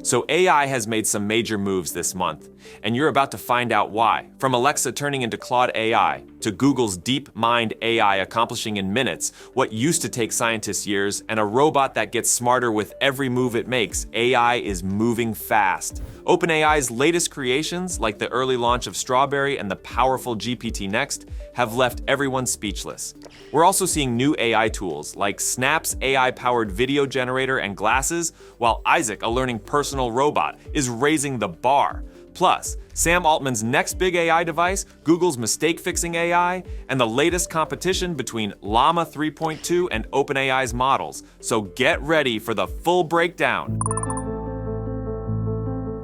So AI has made some major moves this month, and you're about to find out why. From Alexa turning into Claude AI, to Google's DeepMind AI accomplishing in minutes what used to take scientists years, and a robot that gets smarter with every move it makes, AI is moving fast. OpenAI's latest creations, like the early launch of Strawberry and the powerful GPT Next, have left everyone speechless. We're also seeing new AI tools, like Snap's AI-powered video generator and glasses, while Isaac, a learning personal robot, is raising the bar. Plus, Sam Altman's next big AI device, Google's mistake-fixing AI, and the latest competition between Llama 3.2 and OpenAI's models. So get ready for the full breakdown.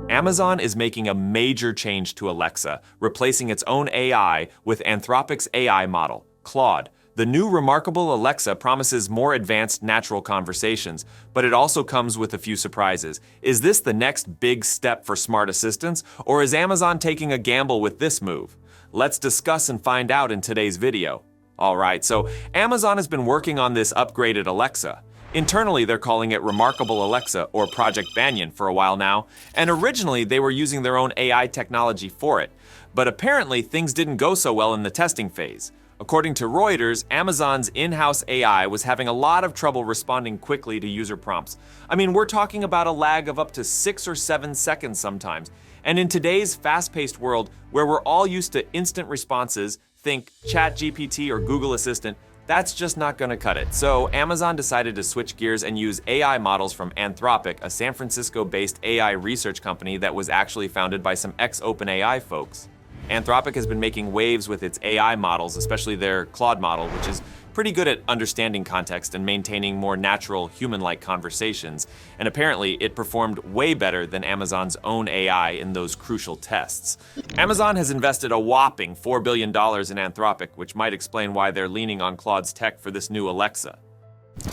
Amazon is making a major change to Alexa, replacing its own AI with Anthropic's AI model, Claude. The new remarkable Alexa promises more advanced natural conversations, but it also comes with a few surprises. Is this the next big step for smart assistants, or is Amazon taking a gamble with this move? Let's discuss and find out in today's video. Alright, so Amazon has been working on this upgraded Alexa. Internally, they're calling it Remarkable Alexa, or Project Banyan, for a while now, and originally they were using their own AI technology for it. But apparently, things didn't go so well in the testing phase. According to Reuters, Amazon's in-house AI was having a lot of trouble responding quickly to user prompts. I mean, we're talking about a lag of up to 6 or 7 seconds sometimes. And in today's fast-paced world, where we're all used to instant responses, think ChatGPT or Google Assistant, that's just not going to cut it. So Amazon decided to switch gears and use AI models from Anthropic, a San Francisco-based AI research company that was actually founded by some ex-OpenAI folks. Anthropic has been making waves with its AI models, especially their Claude model, which is pretty good at understanding context and maintaining more natural, human-like conversations. And apparently, it performed way better than Amazon's own AI in those crucial tests. Amazon has invested a whopping $4 billion in Anthropic, which might explain why they're leaning on Claude's tech for this new Alexa.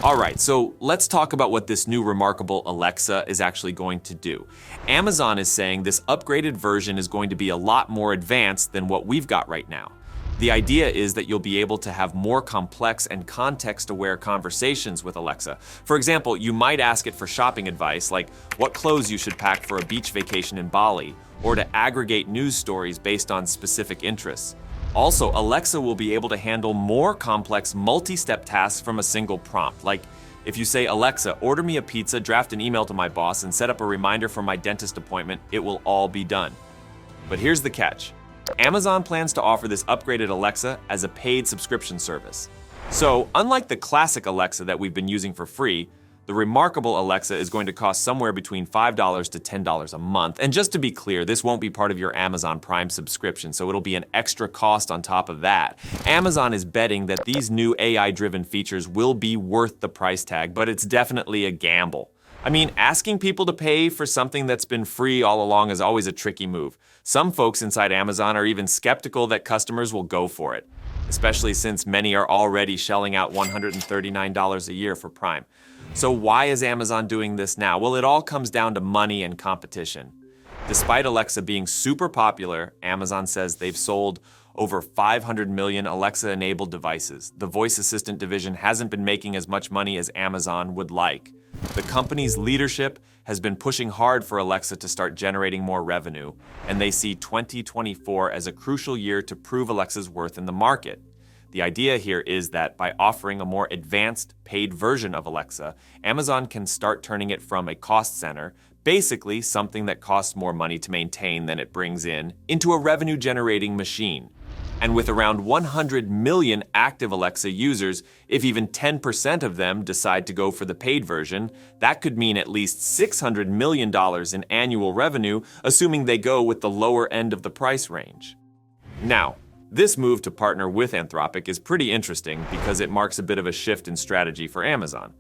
Alright, so let's talk about what this new remarkable Alexa is actually going to do. Amazon is saying this upgraded version is going to be a lot more advanced than what we've got right now. The idea is that you'll be able to have more complex and context-aware conversations with Alexa. For example, you might ask it for shopping advice, like what clothes you should pack for a beach vacation in Bali, or to aggregate news stories based on specific interests. Also, Alexa will be able to handle more complex multi-step tasks from a single prompt. Like if you say, Alexa, order me a pizza, draft an email to my boss, and set up a reminder for my dentist appointment, it will all be done. But here's the catch. Amazon plans to offer this upgraded Alexa as a paid subscription service. So, unlike the classic Alexa that we've been using for free, the remarkable Alexa is going to cost somewhere between $5 to $10 a month. And just to be clear, this won't be part of your Amazon Prime subscription, so it'll be an extra cost on top of that. Amazon is betting that these new AI-driven features will be worth the price tag, but it's definitely a gamble. I mean, asking people to pay for something that's been free all along is always a tricky move. Some folks inside Amazon are even skeptical that customers will go for it, especially since many are already shelling out $139 a year for Prime. So why is Amazon doing this now? Well, it all comes down to money and competition. Despite Alexa being super popular, Amazon says they've sold over 500 million Alexa-enabled devices. The voice assistant division hasn't been making as much money as Amazon would like. The company's leadership has been pushing hard for Alexa to start generating more revenue, and they see 2024 as a crucial year to prove Alexa's worth in the market. The idea here is that by offering a more advanced, paid version of Alexa, Amazon can start turning it from a cost center, basically something that costs more money to maintain than it brings in, into a revenue-generating machine. And with around 100 million active Alexa users, if even 10% of them decide to go for the paid version, that could mean at least $600 million in annual revenue, assuming they go with the lower end of the price range. Now, this move to partner with Anthropic is pretty interesting because it marks a bit of a shift in strategy for Amazon.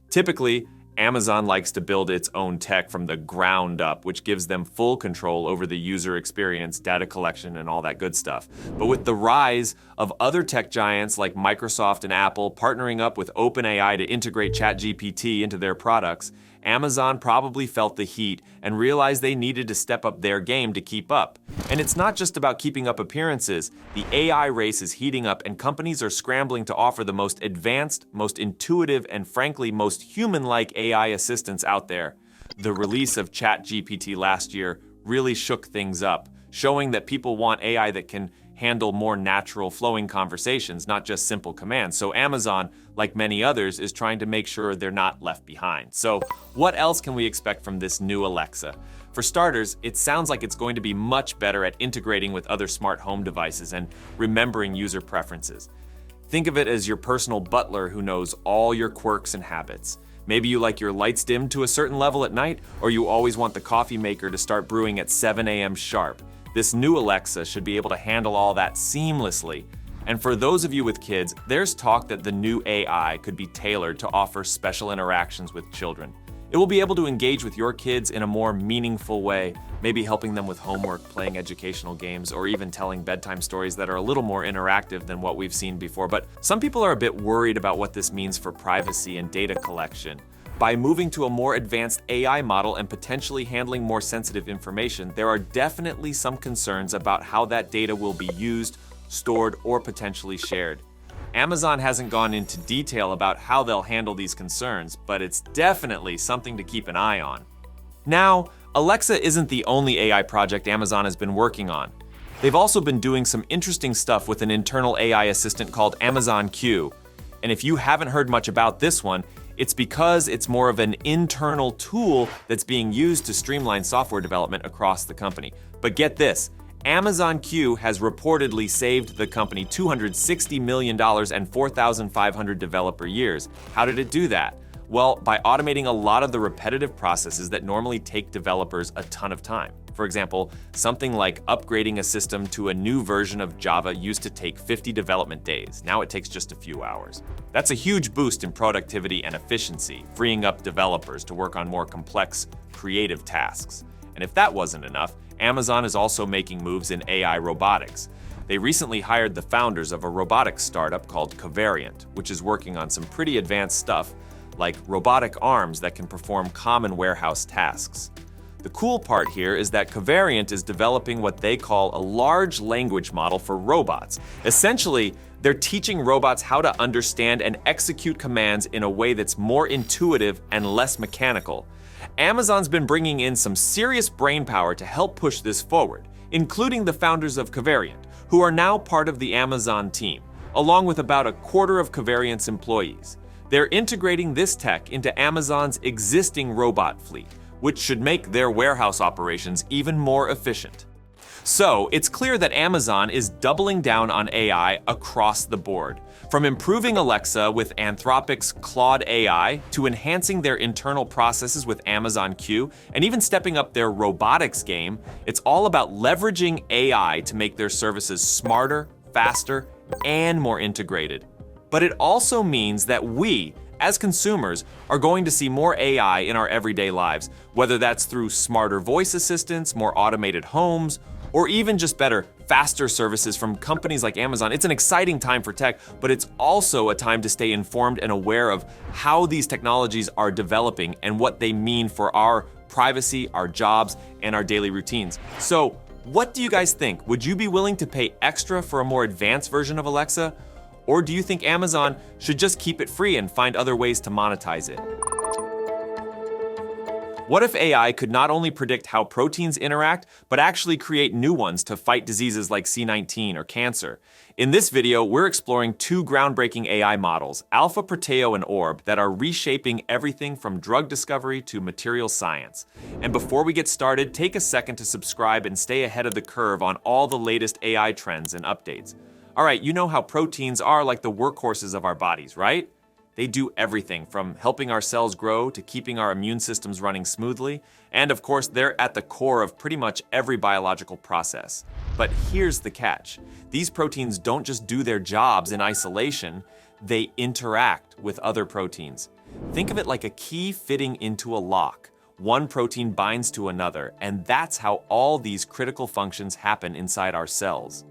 Typically, Amazon likes to build its own tech from the ground up, which gives them full control over the user experience, data collection, and all that good stuff. But with the rise of other tech giants like Microsoft and Apple partnering up with OpenAI to integrate ChatGPT into their products, Amazon probably felt the heat and realized they needed to step up their game to keep up. And it's not just about keeping up appearances. The AI race is heating up and companies are scrambling to offer the most advanced, most intuitive, and frankly, most human-like AI assistants out there. The release of ChatGPT last year really shook things up, showing that people want AI that can handle more natural flowing conversations, not just simple commands. So Amazon, like many others, is trying to make sure they're not left behind. So what else can we expect from this new Alexa? For starters, it sounds like it's going to be much better at integrating with other smart home devices and remembering user preferences. Think of it as your personal butler who knows all your quirks and habits. Maybe you like your lights dimmed to a certain level at night, or you always want the coffee maker to start brewing at 7 a.m. sharp. This new Alexa should be able to handle all that seamlessly. And for those of you with kids, there's talk that the new AI could be tailored to offer special interactions with children. It will be able to engage with your kids in a more meaningful way, maybe helping them with homework, playing educational games, or even telling bedtime stories that are a little more interactive than what we've seen before. But some people are a bit worried about what this means for privacy and data collection. By moving to a more advanced AI model and potentially handling more sensitive information, there are definitely some concerns about how that data will be used, stored, or potentially shared. Amazon hasn't gone into detail about how they'll handle these concerns, but it's definitely something to keep an eye on. Now, Alexa isn't the only AI project Amazon has been working on. They've also been doing some interesting stuff with an internal AI assistant called Amazon Q. And if you haven't heard much about this one, it's because it's more of an internal tool that's being used to streamline software development across the company. But get this, Amazon Q has reportedly saved the company $260 million and 4,500 developer years. How did it do that? Well, by automating a lot of the repetitive processes that normally take developers a ton of time. For example, something like upgrading a system to a new version of Java used to take 50 development days. Now it takes just a few hours. That's a huge boost in productivity and efficiency, freeing up developers to work on more complex, creative tasks. And if that wasn't enough, Amazon is also making moves in AI robotics. They recently hired the founders of a robotics startup called Covariant, which is working on some pretty advanced stuff, like robotic arms that can perform common warehouse tasks. The cool part here is that Covariant is developing what they call a large language model for robots. Essentially, they're teaching robots how to understand and execute commands in a way that's more intuitive and less mechanical. Amazon's been bringing in some serious brainpower to help push this forward, including the founders of Covariant, who are now part of the Amazon team, along with about a quarter of Covariant's employees. They're integrating this tech into Amazon's existing robot fleet, which should make their warehouse operations even more efficient. So, it's clear that Amazon is doubling down on AI across the board. From improving Alexa with Anthropic's Claude AI to enhancing their internal processes with Amazon Q, and even stepping up their robotics game, it's all about leveraging AI to make their services smarter, faster, and more integrated. But it also means that we, as consumers, are going to see more AI in our everyday lives, whether that's through smarter voice assistants, more automated homes, or even just better, faster services from companies like Amazon. It's an exciting time for tech, but it's also a time to stay informed and aware of how these technologies are developing and what they mean for our privacy, our jobs, and our daily routines. So, what do you guys think? Would you be willing to pay extra for a more advanced version of Alexa? Or do you think Amazon should just keep it free and find other ways to monetize it? What if AI could not only predict how proteins interact, but actually create new ones to fight diseases like C19 or cancer? In this video, we're exploring two groundbreaking AI models, AlphaProteo and Orb, that are reshaping everything from drug discovery to material science. And before we get started, take a second to subscribe and stay ahead of the curve on all the latest AI trends and updates. All right, you know how proteins are like the workhorses of our bodies, right? They do everything from helping our cells grow to keeping our immune systems running smoothly. And of course, they're at the core of pretty much every biological process. But here's the catch. These proteins don't just do their jobs in isolation, they interact with other proteins. Think of it like a key fitting into a lock. One protein binds to another, and that's how all these critical functions happen inside our cells.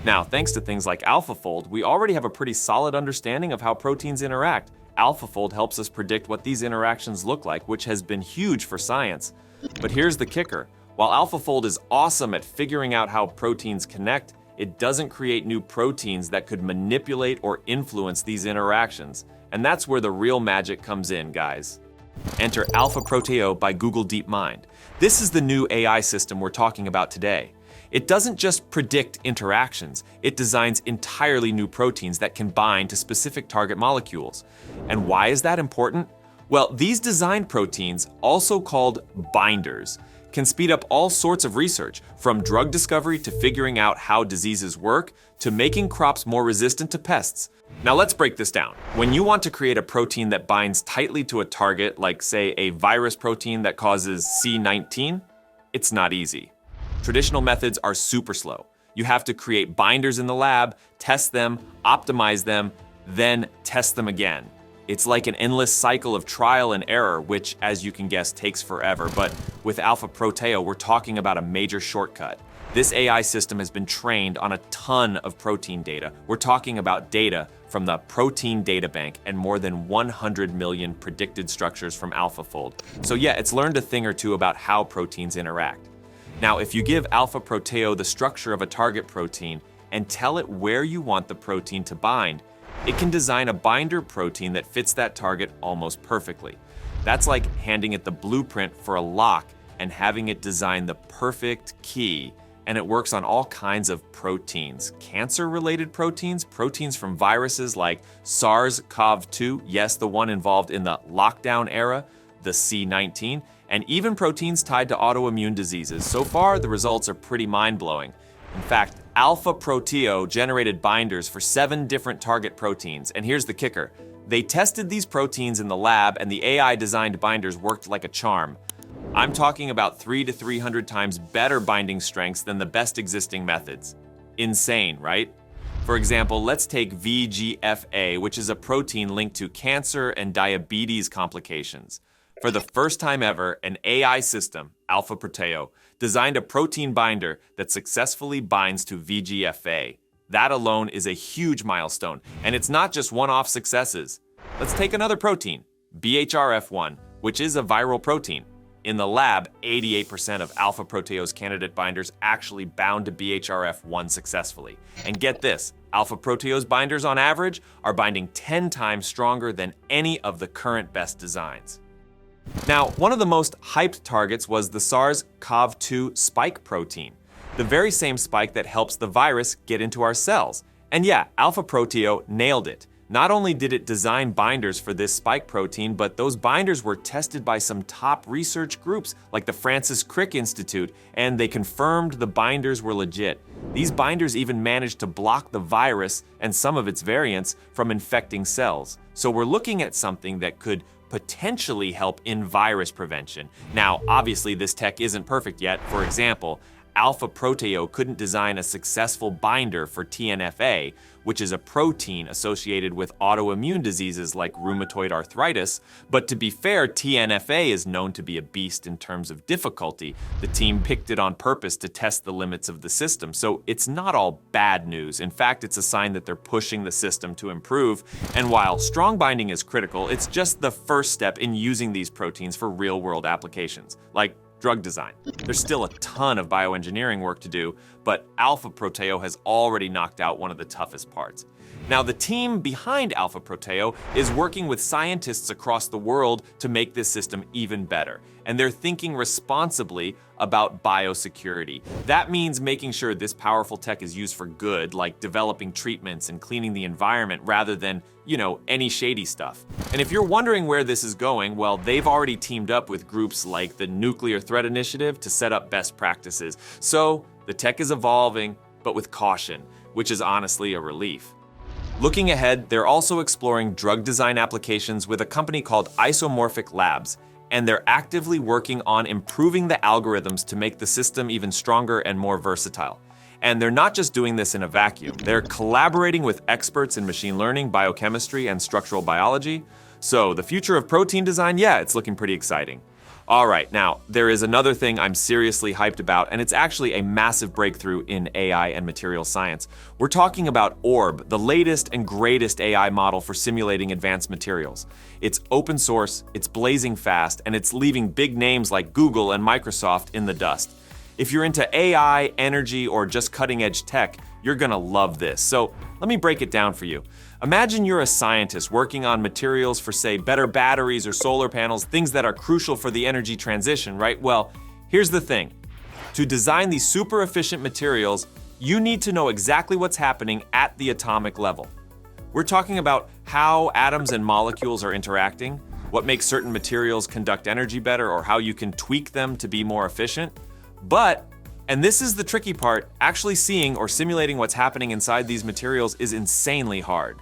Now, thanks to things like AlphaFold, we already have a pretty solid understanding of how proteins interact. AlphaFold helps us predict what these interactions look like, which has been huge for science. But here's the kicker. While AlphaFold is awesome at figuring out how proteins connect, it doesn't create new proteins that could manipulate or influence these interactions. And that's where the real magic comes in, guys. Enter AlphaProteo by Google DeepMind. This is the new AI system we're talking about today. It doesn't just predict interactions, it designs entirely new proteins that can bind to specific target molecules. And why is that important? Well, these designed proteins, also called binders, can speed up all sorts of research, from drug discovery to figuring out how diseases work, to making crops more resistant to pests. Now let's break this down. When you want to create a protein that binds tightly to a target, like say a virus protein that causes C19, it's not easy. Traditional methods are super slow. You have to create binders in the lab, test them, optimize them, then test them again. It's like an endless cycle of trial and error, which, as you can guess, takes forever. But with AlphaProteo, we're talking about a major shortcut. This AI system has been trained on a ton of protein data. We're talking about data from the Protein Data Bank and more than 100 million predicted structures from AlphaFold. So yeah, it's learned a thing or two about how proteins interact. Now, if you give AlphaProteo the structure of a target protein and tell it where you want the protein to bind, it can design a binder protein that fits that target almost perfectly. That's like handing it the blueprint for a lock and having it design the perfect key. And it works on all kinds of proteins. Cancer-related proteins, proteins from viruses like SARS-CoV-2, yes, the one involved in the lockdown era, the C19, and even proteins tied to autoimmune diseases. So far, the results are pretty mind-blowing. In fact, AlphaProteo generated binders for 7 different target proteins, and here's the kicker. They tested these proteins in the lab, and the AI-designed binders worked like a charm. I'm talking about 300 to 300 times better binding strengths than the best existing methods. Insane, right? For example, let's take VEGF-A, which is a protein linked to cancer and diabetes complications. For the first time ever, an AI system, AlphaProteo, designed a protein binder that successfully binds to VEGF-A. That alone is a huge milestone, and it's not just one-off successes. Let's take another protein, BHRF1, which is a viral protein. In the lab, 88% of AlphaProteo's candidate binders actually bound to BHRF1 successfully. And get this, AlphaProteo's binders on average are binding 10 times stronger than any of the current best designs. Now, one of the most hyped targets was the SARS-CoV-2 spike protein, the very same spike that helps the virus get into our cells. And yeah, AlphaProteo nailed it. Not only did it design binders for this spike protein, but those binders were tested by some top research groups like the Francis Crick Institute, and they confirmed the binders were legit. These binders even managed to block the virus and some of its variants from infecting cells. So we're looking at something that could potentially help in virus prevention. Now, obviously this tech isn't perfect yet. For example, AlphaProteo couldn't design a successful binder for TNF-A, which is a protein associated with autoimmune diseases like rheumatoid arthritis. But to be fair, TNF-A is known to be a beast in terms of difficulty. The team picked it on purpose to test the limits of the system, so it's not all bad news. In fact, it's a sign that they're pushing the system to improve. And while strong binding is critical, it's just the first step in using these proteins for real-world applications, like drug design. There's still a ton of bioengineering work to do, but AlphaProteo has already knocked out one of the toughest parts. Now, the team behind AlphaProteo is working with scientists across the world to make this system even better, and they're thinking responsibly about biosecurity. That means making sure this powerful tech is used for good, like developing treatments and cleaning the environment rather than, any shady stuff. And if you're wondering where this is going, well, they've already teamed up with groups like the Nuclear Threat Initiative to set up best practices. So the tech is evolving, but with caution, which is honestly a relief. Looking ahead, they're also exploring drug design applications with a company called Isomorphic Labs, and they're actively working on improving the algorithms to make the system even stronger and more versatile. And they're not just doing this in a vacuum. They're collaborating with experts in machine learning, biochemistry, and structural biology. So the future of protein design, yeah, it's looking pretty exciting. All right, now, there is another thing I'm seriously hyped about, and it's actually a massive breakthrough in AI and material science. We're talking about Orb, the latest and greatest AI model for simulating advanced materials. It's open source, it's blazing fast, and it's leaving big names like Google and Microsoft in the dust. If you're into AI, energy, or just cutting-edge tech, you're gonna love this. So let me break it down for you. Imagine you're a scientist working on materials for, say, better batteries or solar panels, things that are crucial for the energy transition, right? Well, here's the thing. To design these super efficient materials, you need to know exactly what's happening at the atomic level. We're talking about how atoms and molecules are interacting, what makes certain materials conduct energy better, or how you can tweak them to be more efficient. But, and this is the tricky part, actually seeing or simulating what's happening inside these materials is insanely hard.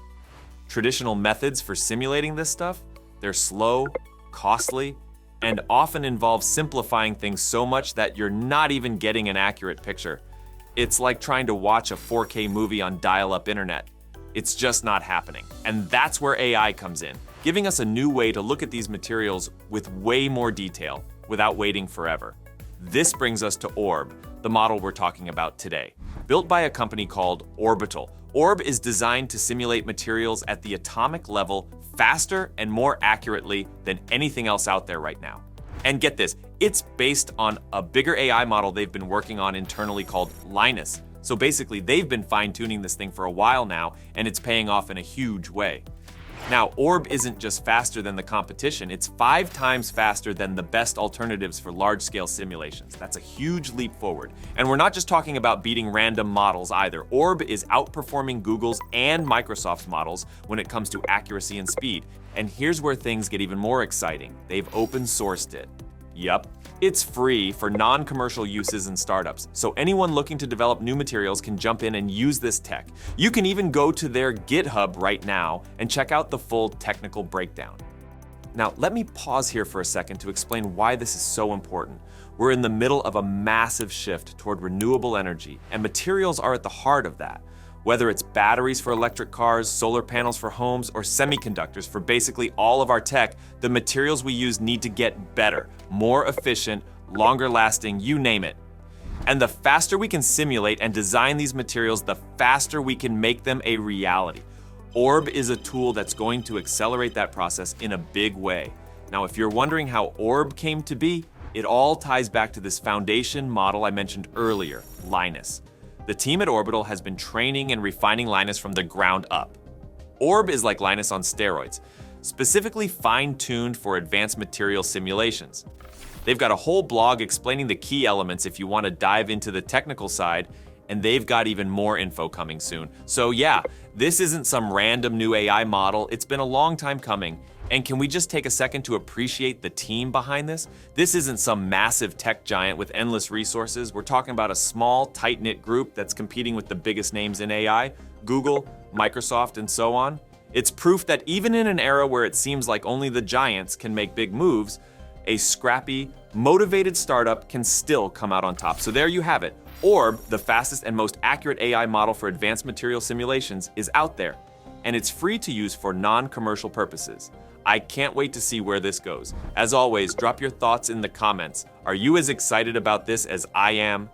Traditional methods for simulating this stuff, they're slow, costly, and often involve simplifying things so much that you're not even getting an accurate picture. It's like trying to watch a 4K movie on dial-up internet. It's just not happening. And that's where AI comes in, giving us a new way to look at these materials with way more detail without waiting forever. This brings us to Orb, the model we're talking about today. Built by a company called Orbital, Orb is designed to simulate materials at the atomic level faster and more accurately than anything else out there right now. And get this, it's based on a bigger AI model they've been working on internally called Linus. So basically, they've been fine-tuning this thing for a while now, and it's paying off in a huge way. Now, Orb isn't just faster than the competition, it's 5 times faster than the best alternatives for large-scale simulations. That's a huge leap forward. And we're not just talking about beating random models either. Orb is outperforming Google's and Microsoft's models when it comes to accuracy and speed. And here's where things get even more exciting. They've open-sourced it. Yup. It's free for non-commercial uses and startups, so anyone looking to develop new materials can jump in and use this tech. You can even go to their GitHub right now and check out the full technical breakdown. Now, let me pause here for a second to explain why this is so important. We're in the middle of a massive shift toward renewable energy, and materials are at the heart of that. Whether it's batteries for electric cars, solar panels for homes, or semiconductors for basically all of our tech, the materials we use need to get better, more efficient, longer lasting, you name it. And the faster we can simulate and design these materials, the faster we can make them a reality. Orb is a tool that's going to accelerate that process in a big way. Now, if you're wondering how Orb came to be, it all ties back to this foundation model I mentioned earlier, Linus. The team at Orbital has been training and refining Linus from the ground up. Orb is like Linus on steroids, specifically fine-tuned for advanced material simulations. They've got a whole blog explaining the key elements if you want to dive into the technical side, and they've got even more info coming soon. So yeah, this isn't some random new AI model, it's been a long time coming. And can we just take a second to appreciate the team behind this? This isn't some massive tech giant with endless resources. We're talking about a small, tight-knit group that's competing with the biggest names in AI, Google, Microsoft, and so on. It's proof that even in an era where it seems like only the giants can make big moves, a scrappy, motivated startup can still come out on top. So there you have it. Orb, the fastest and most accurate AI model for advanced material simulations, is out there, and it's free to use for non-commercial purposes. I can't wait to see where this goes. As always, drop your thoughts in the comments. Are you as excited about this as I am?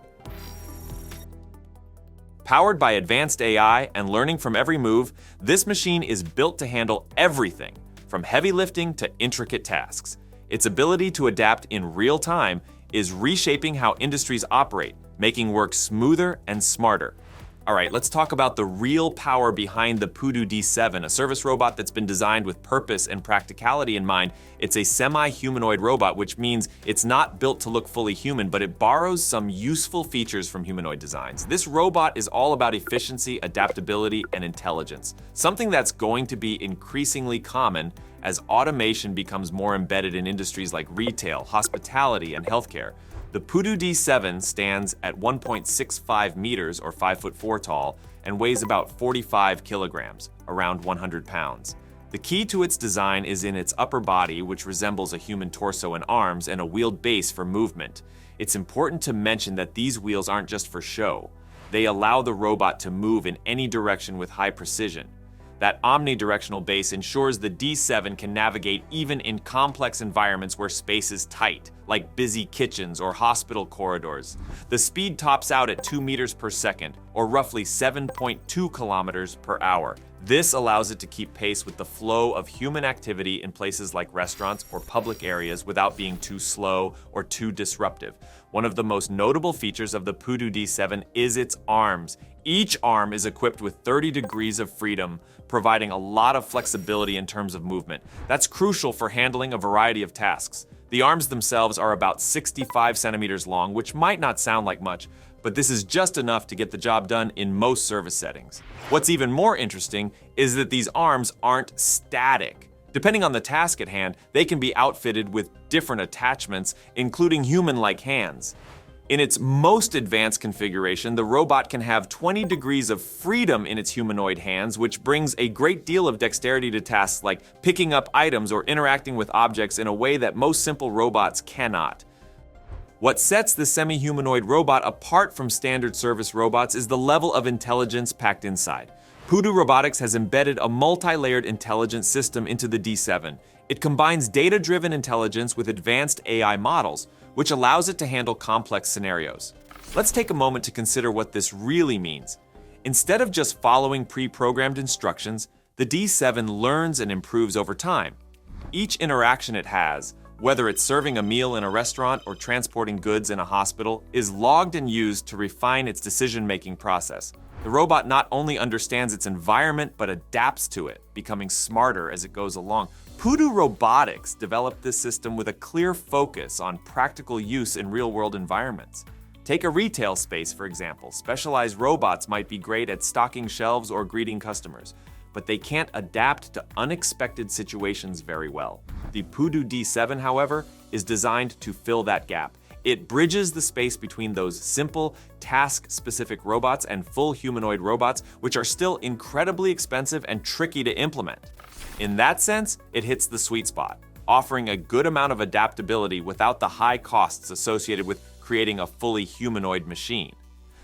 Powered by advanced AI and learning from every move, this machine is built to handle everything, from heavy lifting to intricate tasks. Its ability to adapt in real time is reshaping how industries operate, making work smoother and smarter. All right, let's talk about the real power behind the Pudu D7, a service robot that's been designed with purpose and practicality in mind. It's a semi-humanoid robot, which means it's not built to look fully human, but it borrows some useful features from humanoid designs. This robot is all about efficiency, adaptability, and intelligence, something that's going to be increasingly common as automation becomes more embedded in industries like retail, hospitality, and healthcare. The Pudu D7 stands at 1.65 meters or 5'4" tall and weighs about 45 kilograms, around 100 pounds. The key to its design is in its upper body, which resembles a human torso and arms, and a wheeled base for movement. It's important to mention that these wheels aren't just for show. They allow the robot to move in any direction with high precision. That omnidirectional base ensures the D7 can navigate even in complex environments where space is tight, like busy kitchens or hospital corridors. The speed tops out at 2 meters per second, or roughly 7.2 kilometers per hour. This allows it to keep pace with the flow of human activity in places like restaurants or public areas without being too slow or too disruptive. One of the most notable features of the Pudu D7 is its arms. Each arm is equipped with 30 degrees of freedom, providing a lot of flexibility in terms of movement. That's crucial for handling a variety of tasks. The arms themselves are about 65 centimeters long, which might not sound like much, but this is just enough to get the job done in most service settings. What's even more interesting is that these arms aren't static. Depending on the task at hand, they can be outfitted with different attachments, including human-like hands. In its most advanced configuration, the robot can have 20 degrees of freedom in its humanoid hands, which brings a great deal of dexterity to tasks like picking up items or interacting with objects in a way that most simple robots cannot. What sets the semi-humanoid robot apart from standard service robots is the level of intelligence packed inside. Pudu Robotics has embedded a multi-layered intelligence system into the D7. It combines data-driven intelligence with advanced AI models, which allows it to handle complex scenarios. Let's take a moment to consider what this really means. Instead of just following pre-programmed instructions, the D7 learns and improves over time. Each interaction it has, whether it's serving a meal in a restaurant or transporting goods in a hospital, is logged and used to refine its decision-making process. The robot not only understands its environment, but adapts to it, becoming smarter as it goes along. Pudu Robotics developed this system with a clear focus on practical use in real-world environments. Take a retail space, for example. Specialized robots might be great at stocking shelves or greeting customers, but they can't adapt to unexpected situations very well. The Pudu D7, however, is designed to fill that gap. It bridges the space between those simple, task-specific robots and full humanoid robots, which are still incredibly expensive and tricky to implement. In that sense, it hits the sweet spot, offering a good amount of adaptability without the high costs associated with creating a fully humanoid machine.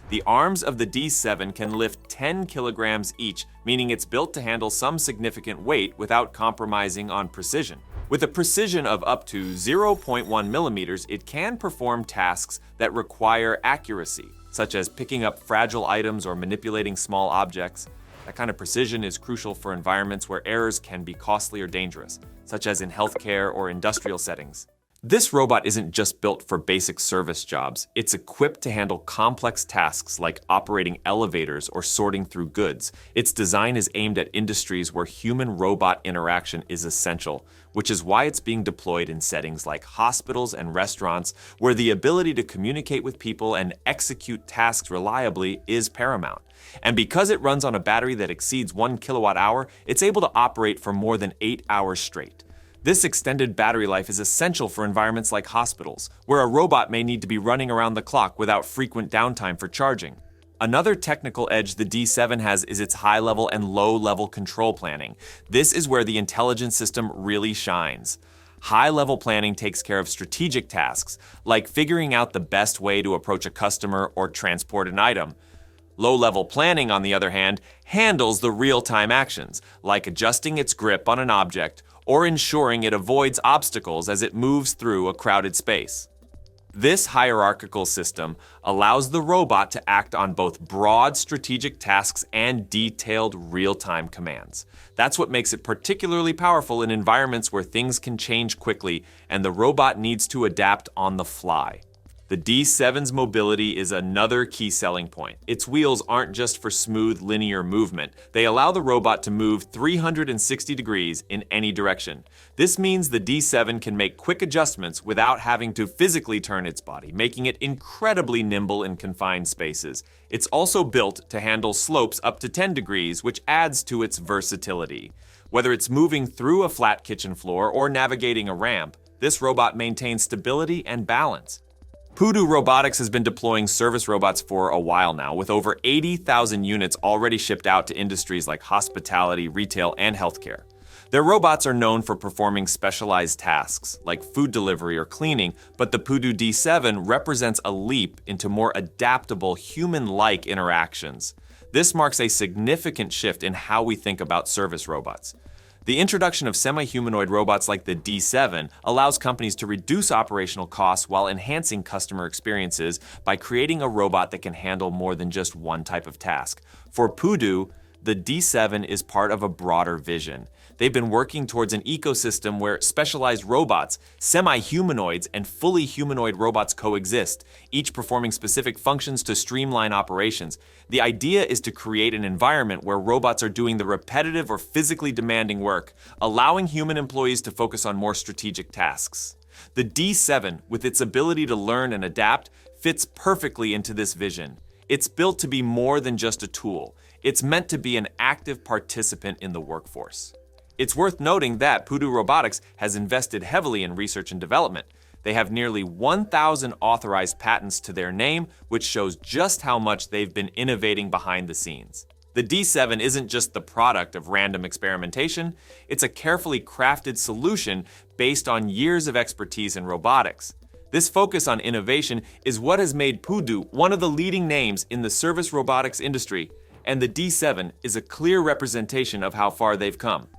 The arms of the D7 can lift 10 kilograms each, meaning it's built to handle some significant weight without compromising on precision. With a precision of up to 0.1 millimeters, it can perform tasks that require accuracy, such as picking up fragile items or manipulating small objects. That kind of precision is crucial for environments where errors can be costly or dangerous, such as in healthcare or industrial settings. This robot isn't just built for basic service jobs. It's equipped to handle complex tasks like operating elevators or sorting through goods. Its design is aimed at industries where human-robot interaction is essential, which is why it's being deployed in settings like hospitals and restaurants, where the ability to communicate with people and execute tasks reliably is paramount. And because it runs on a battery that exceeds 1 kilowatt hour, it's able to operate for more than 8 hours straight. This extended battery life is essential for environments like hospitals, where a robot may need to be running around the clock without frequent downtime for charging. Another technical edge the D7 has is its high-level and low-level control planning. This is where the intelligence system really shines. High-level planning takes care of strategic tasks, like figuring out the best way to approach a customer or transport an item. Low-level planning, on the other hand, handles the real-time actions, like adjusting its grip on an object or ensuring it avoids obstacles as it moves through a crowded space. This hierarchical system allows the robot to act on both broad strategic tasks and detailed real-time commands. That's what makes it particularly powerful in environments where things can change quickly and the robot needs to adapt on the fly. The D7's mobility is another key selling point. Its wheels aren't just for smooth, linear movement. They allow the robot to move 360 degrees in any direction. This means the D7 can make quick adjustments without having to physically turn its body, making it incredibly nimble in confined spaces. It's also built to handle slopes up to 10 degrees, which adds to its versatility. Whether it's moving through a flat kitchen floor or navigating a ramp, this robot maintains stability and balance. Pudu Robotics has been deploying service robots for a while now, with over 80,000 units already shipped out to industries like hospitality, retail, and healthcare. Their robots are known for performing specialized tasks, like food delivery or cleaning, but the Pudu D7 represents a leap into more adaptable, human-like interactions. This marks a significant shift in how we think about service robots. The introduction of semi-humanoid robots like the D7 allows companies to reduce operational costs while enhancing customer experiences by creating a robot that can handle more than just one type of task. For Pudu, the D7 is part of a broader vision. They've been working towards an ecosystem where specialized robots, semi-humanoids, and fully humanoid robots coexist, each performing specific functions to streamline operations. The idea is to create an environment where robots are doing the repetitive or physically demanding work, allowing human employees to focus on more strategic tasks. The D7, with its ability to learn and adapt, fits perfectly into this vision. It's built to be more than just a tool. It's meant to be an active participant in the workforce. It's worth noting that Pudu Robotics has invested heavily in research and development. They have nearly 1,000 authorized patents to their name, which shows just how much they've been innovating behind the scenes. The D7 isn't just the product of random experimentation, it's a carefully crafted solution based on years of expertise in robotics. This focus on innovation is what has made Pudu one of the leading names in the service robotics industry, and the D7 is a clear representation of how far they've come.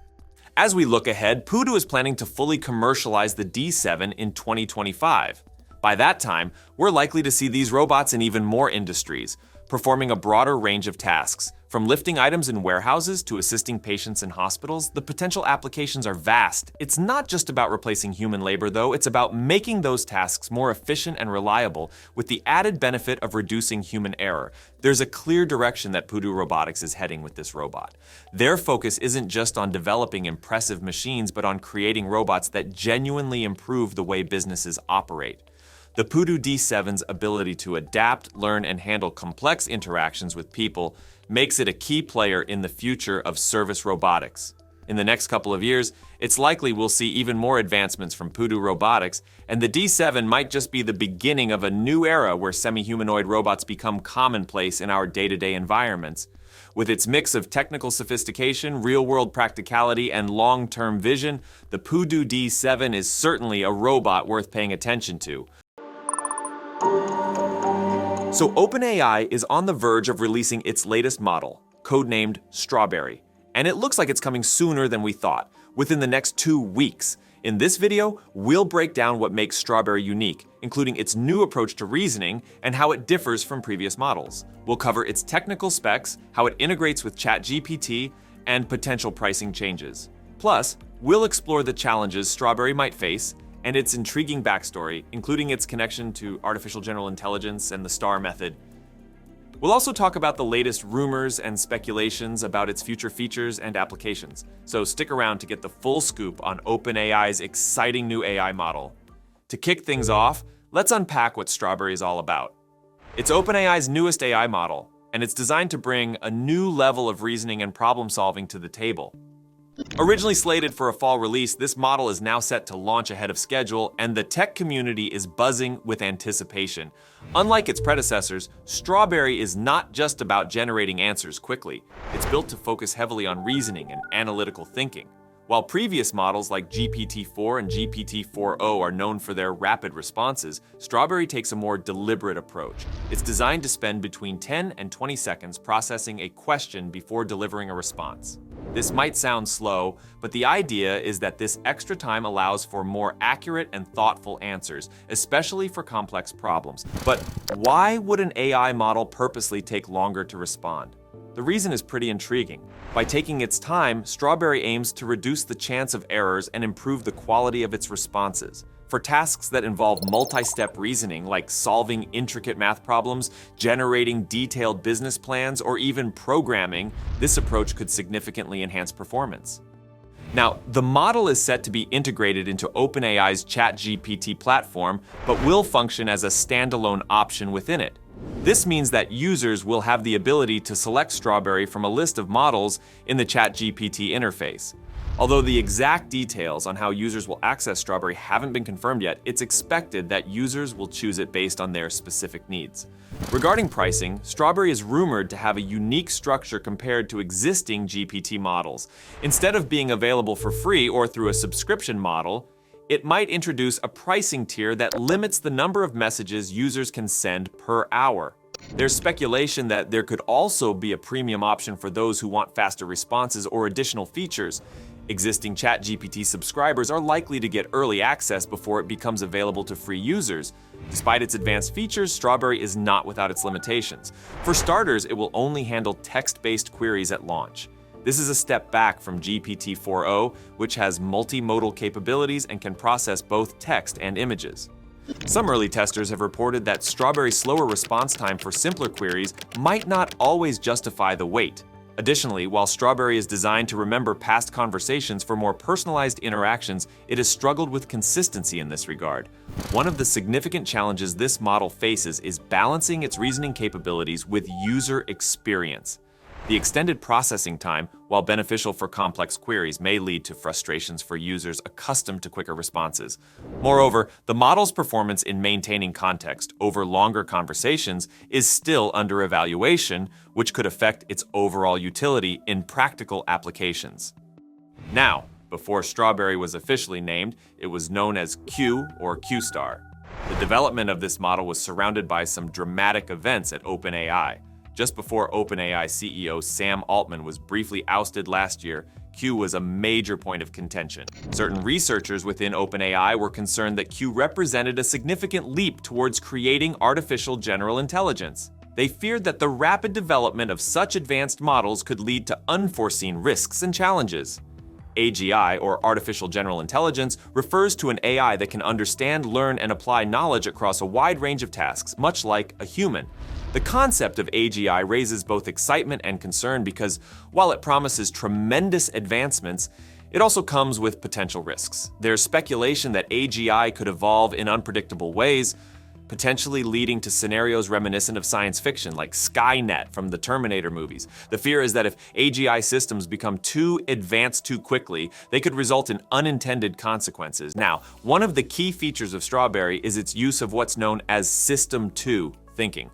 As we look ahead, Pudu is planning to fully commercialize the D7 in 2025. By that time, we're likely to see these robots in even more industries, performing a broader range of tasks. From lifting items in warehouses to assisting patients in hospitals, the potential applications are vast. It's not just about replacing human labor, though, it's about making those tasks more efficient and reliable, with the added benefit of reducing human error. There's a clear direction that Pudu Robotics is heading with this robot. Their focus isn't just on developing impressive machines, but on creating robots that genuinely improve the way businesses operate. The Pudu D7's ability to adapt, learn, and handle complex interactions with people makes it a key player in the future of service robotics. In the next couple of years, it's likely we'll see even more advancements from Pudu Robotics, and the D7 might just be the beginning of a new era where semi-humanoid robots become commonplace in our day-to-day environments. With its mix of technical sophistication, real-world practicality, and long-term vision, the Pudu D7 is certainly a robot worth paying attention to. So OpenAI is on the verge of releasing its latest model, codenamed Strawberry, and it looks like it's coming sooner than we thought, within the next 2 weeks. In this video, we'll break down what makes Strawberry unique, including its new approach to reasoning and how it differs from previous models. We'll cover its technical specs, how it integrates with ChatGPT, and potential pricing changes. Plus, we'll explore the challenges Strawberry might face and its intriguing backstory, including its connection to artificial general intelligence and the STAR method. We'll also talk about the latest rumors and speculations about its future features and applications, so stick around to get the full scoop on OpenAI's exciting new AI model. To kick things off, let's unpack what Strawberry is all about. It's OpenAI's newest AI model, and it's designed to bring a new level of reasoning and problem solving to the table. Originally slated for a fall release, this model is now set to launch ahead of schedule, and the tech community is buzzing with anticipation. Unlike its predecessors, Strawberry is not just about generating answers quickly. It's built to focus heavily on reasoning and analytical thinking. While previous models like GPT-4 and GPT-4o are known for their rapid responses, Strawberry takes a more deliberate approach. It's designed to spend between 10 and 20 seconds processing a question before delivering a response. This might sound slow, but the idea is that this extra time allows for more accurate and thoughtful answers, especially for complex problems. But why would an AI model purposely take longer to respond? The reason is pretty intriguing. By taking its time, Strawberry aims to reduce the chance of errors and improve the quality of its responses. For tasks that involve multi-step reasoning, like solving intricate math problems, generating detailed business plans, or even programming, this approach could significantly enhance performance. Now, the model is set to be integrated into OpenAI's ChatGPT platform, but will function as a standalone option within it. This means that users will have the ability to select Strawberry from a list of models in the ChatGPT interface. Although the exact details on how users will access Strawberry haven't been confirmed yet, it's expected that users will choose it based on their specific needs. Regarding pricing, Strawberry is rumored to have a unique structure compared to existing GPT models. Instead of being available for free or through a subscription model, it might introduce a pricing tier that limits the number of messages users can send per hour. There's speculation that there could also be a premium option for those who want faster responses or additional features. Existing ChatGPT subscribers are likely to get early access before it becomes available to free users. Despite its advanced features, Strawberry is not without its limitations. For starters, it will only handle text-based queries at launch. This is a step back from GPT 4.0, which has multimodal capabilities and can process both text and images. Some early testers have reported that Strawberry's slower response time for simpler queries might not always justify the wait. Additionally, while Strawberry is designed to remember past conversations for more personalized interactions, it has struggled with consistency in this regard. One of the significant challenges this model faces is balancing its reasoning capabilities with user experience. The extended processing time, while beneficial for complex queries, may lead to frustrations for users accustomed to quicker responses. Moreover, the model's performance in maintaining context over longer conversations is still under evaluation, which could affect its overall utility in practical applications. Now, before Strawberry was officially named, it was known as Q or Q-Star. The development of this model was surrounded by some dramatic events at OpenAI. Just before OpenAI CEO Sam Altman was briefly ousted last year, Q was a major point of contention. Certain researchers within OpenAI were concerned that Q represented a significant leap towards creating artificial general intelligence. They feared that the rapid development of such advanced models could lead to unforeseen risks and challenges. AGI, or Artificial General Intelligence, refers to an AI that can understand, learn, and apply knowledge across a wide range of tasks, much like a human. The concept of AGI raises both excitement and concern because, while it promises tremendous advancements, it also comes with potential risks. There's speculation that AGI could evolve in unpredictable ways, potentially leading to scenarios reminiscent of science fiction, like Skynet from the Terminator movies. The fear is that if AGI systems become too advanced too quickly, they could result in unintended consequences. Now, one of the key features of Strawberry is its use of what's known as System 2 thinking.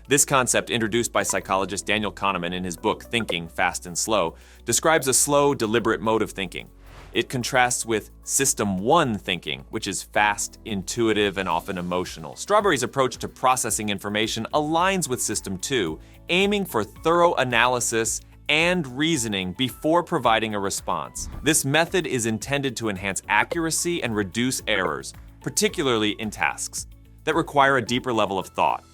This concept, introduced by psychologist Daniel Kahneman in his book Thinking, Fast and Slow, describes a slow, deliberate mode of thinking. It contrasts with System 1 thinking, which is fast, intuitive, and often emotional. Strawberry's approach to processing information aligns with System 2, aiming for thorough analysis and reasoning before providing a response. This method is intended to enhance accuracy and reduce errors, particularly in tasks that require a deeper level of thought.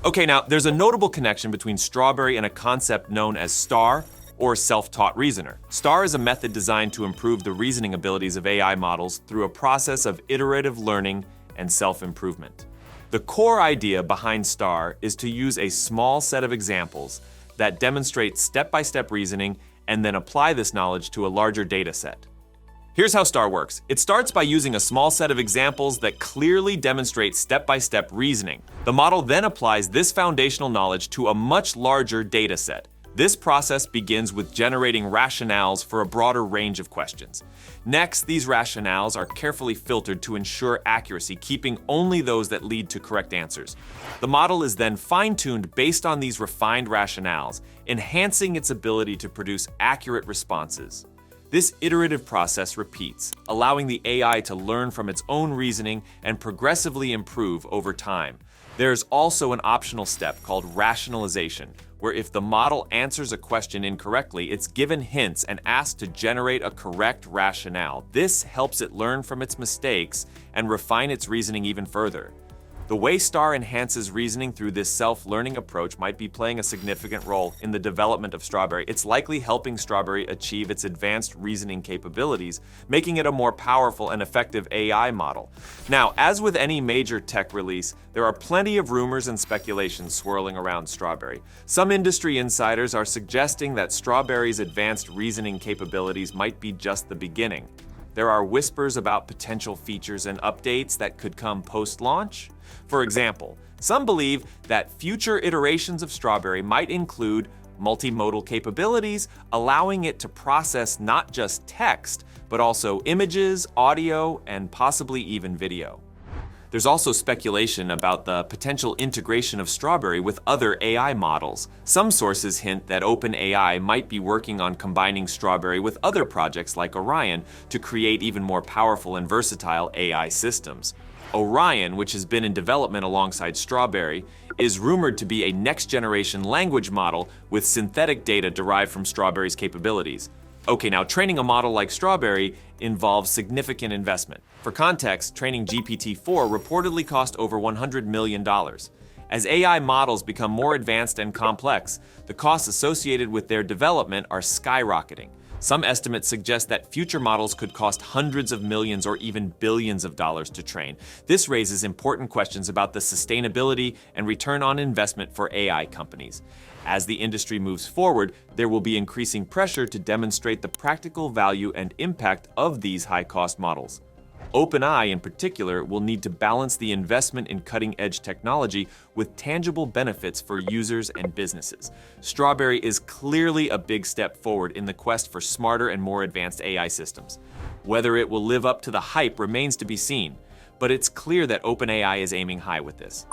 Okay, now there's a notable connection between Strawberry and a concept known as STAR, or self-taught reasoner. STAR is a method designed to improve the reasoning abilities of AI models through a process of iterative learning and self-improvement. The core idea behind STAR is to use a small set of examples that demonstrate step-by-step reasoning and then apply this knowledge to a larger data set. Here's how STAR works. It starts by using a small set of examples that clearly demonstrate step-by-step reasoning. The model then applies this foundational knowledge to a much larger data set. This process begins with generating rationales for a broader range of questions. Next, these rationales are carefully filtered to ensure accuracy, keeping only those that lead to correct answers. The model is then fine-tuned based on these refined rationales, enhancing its ability to produce accurate responses. This iterative process repeats, allowing the AI to learn from its own reasoning and progressively improve over time. There's also an optional step called rationalization, where if the model answers a question incorrectly, it's given hints and asked to generate a correct rationale. This helps it learn from its mistakes and refine its reasoning even further. The way STAR enhances reasoning through this self-learning approach might be playing a significant role in the development of Strawberry. It's likely helping Strawberry achieve its advanced reasoning capabilities, making it a more powerful and effective AI model. Now, as with any major tech release, there are plenty of rumors and speculations swirling around Strawberry. Some industry insiders are suggesting that Strawberry's advanced reasoning capabilities might be just the beginning. There are whispers about potential features and updates that could come post-launch. For example, some believe that future iterations of Strawberry might include multimodal capabilities, allowing it to process not just text, but also images, audio, and possibly even video. There's also speculation about the potential integration of Strawberry with other AI models. Some sources hint that OpenAI might be working on combining Strawberry with other projects like Orion to create even more powerful and versatile AI systems. Orion, which has been in development alongside Strawberry, is rumored to be a next-generation language model with synthetic data derived from Strawberry's capabilities. Okay, now training a model like Strawberry involves significant investment. For context, training GPT-4 reportedly cost over $100 million. As AI models become more advanced and complex, the costs associated with their development are skyrocketing. Some estimates suggest that future models could cost hundreds of millions or even billions of dollars to train. This raises important questions about the sustainability and return on investment for AI companies. As the industry moves forward, there will be increasing pressure to demonstrate the practical value and impact of these high-cost models. OpenAI, in particular, will need to balance the investment in cutting-edge technology with tangible benefits for users and businesses. Strawberry is clearly a big step forward in the quest for smarter and more advanced AI systems. Whether it will live up to the hype remains to be seen, but it's clear that OpenAI is aiming high with this.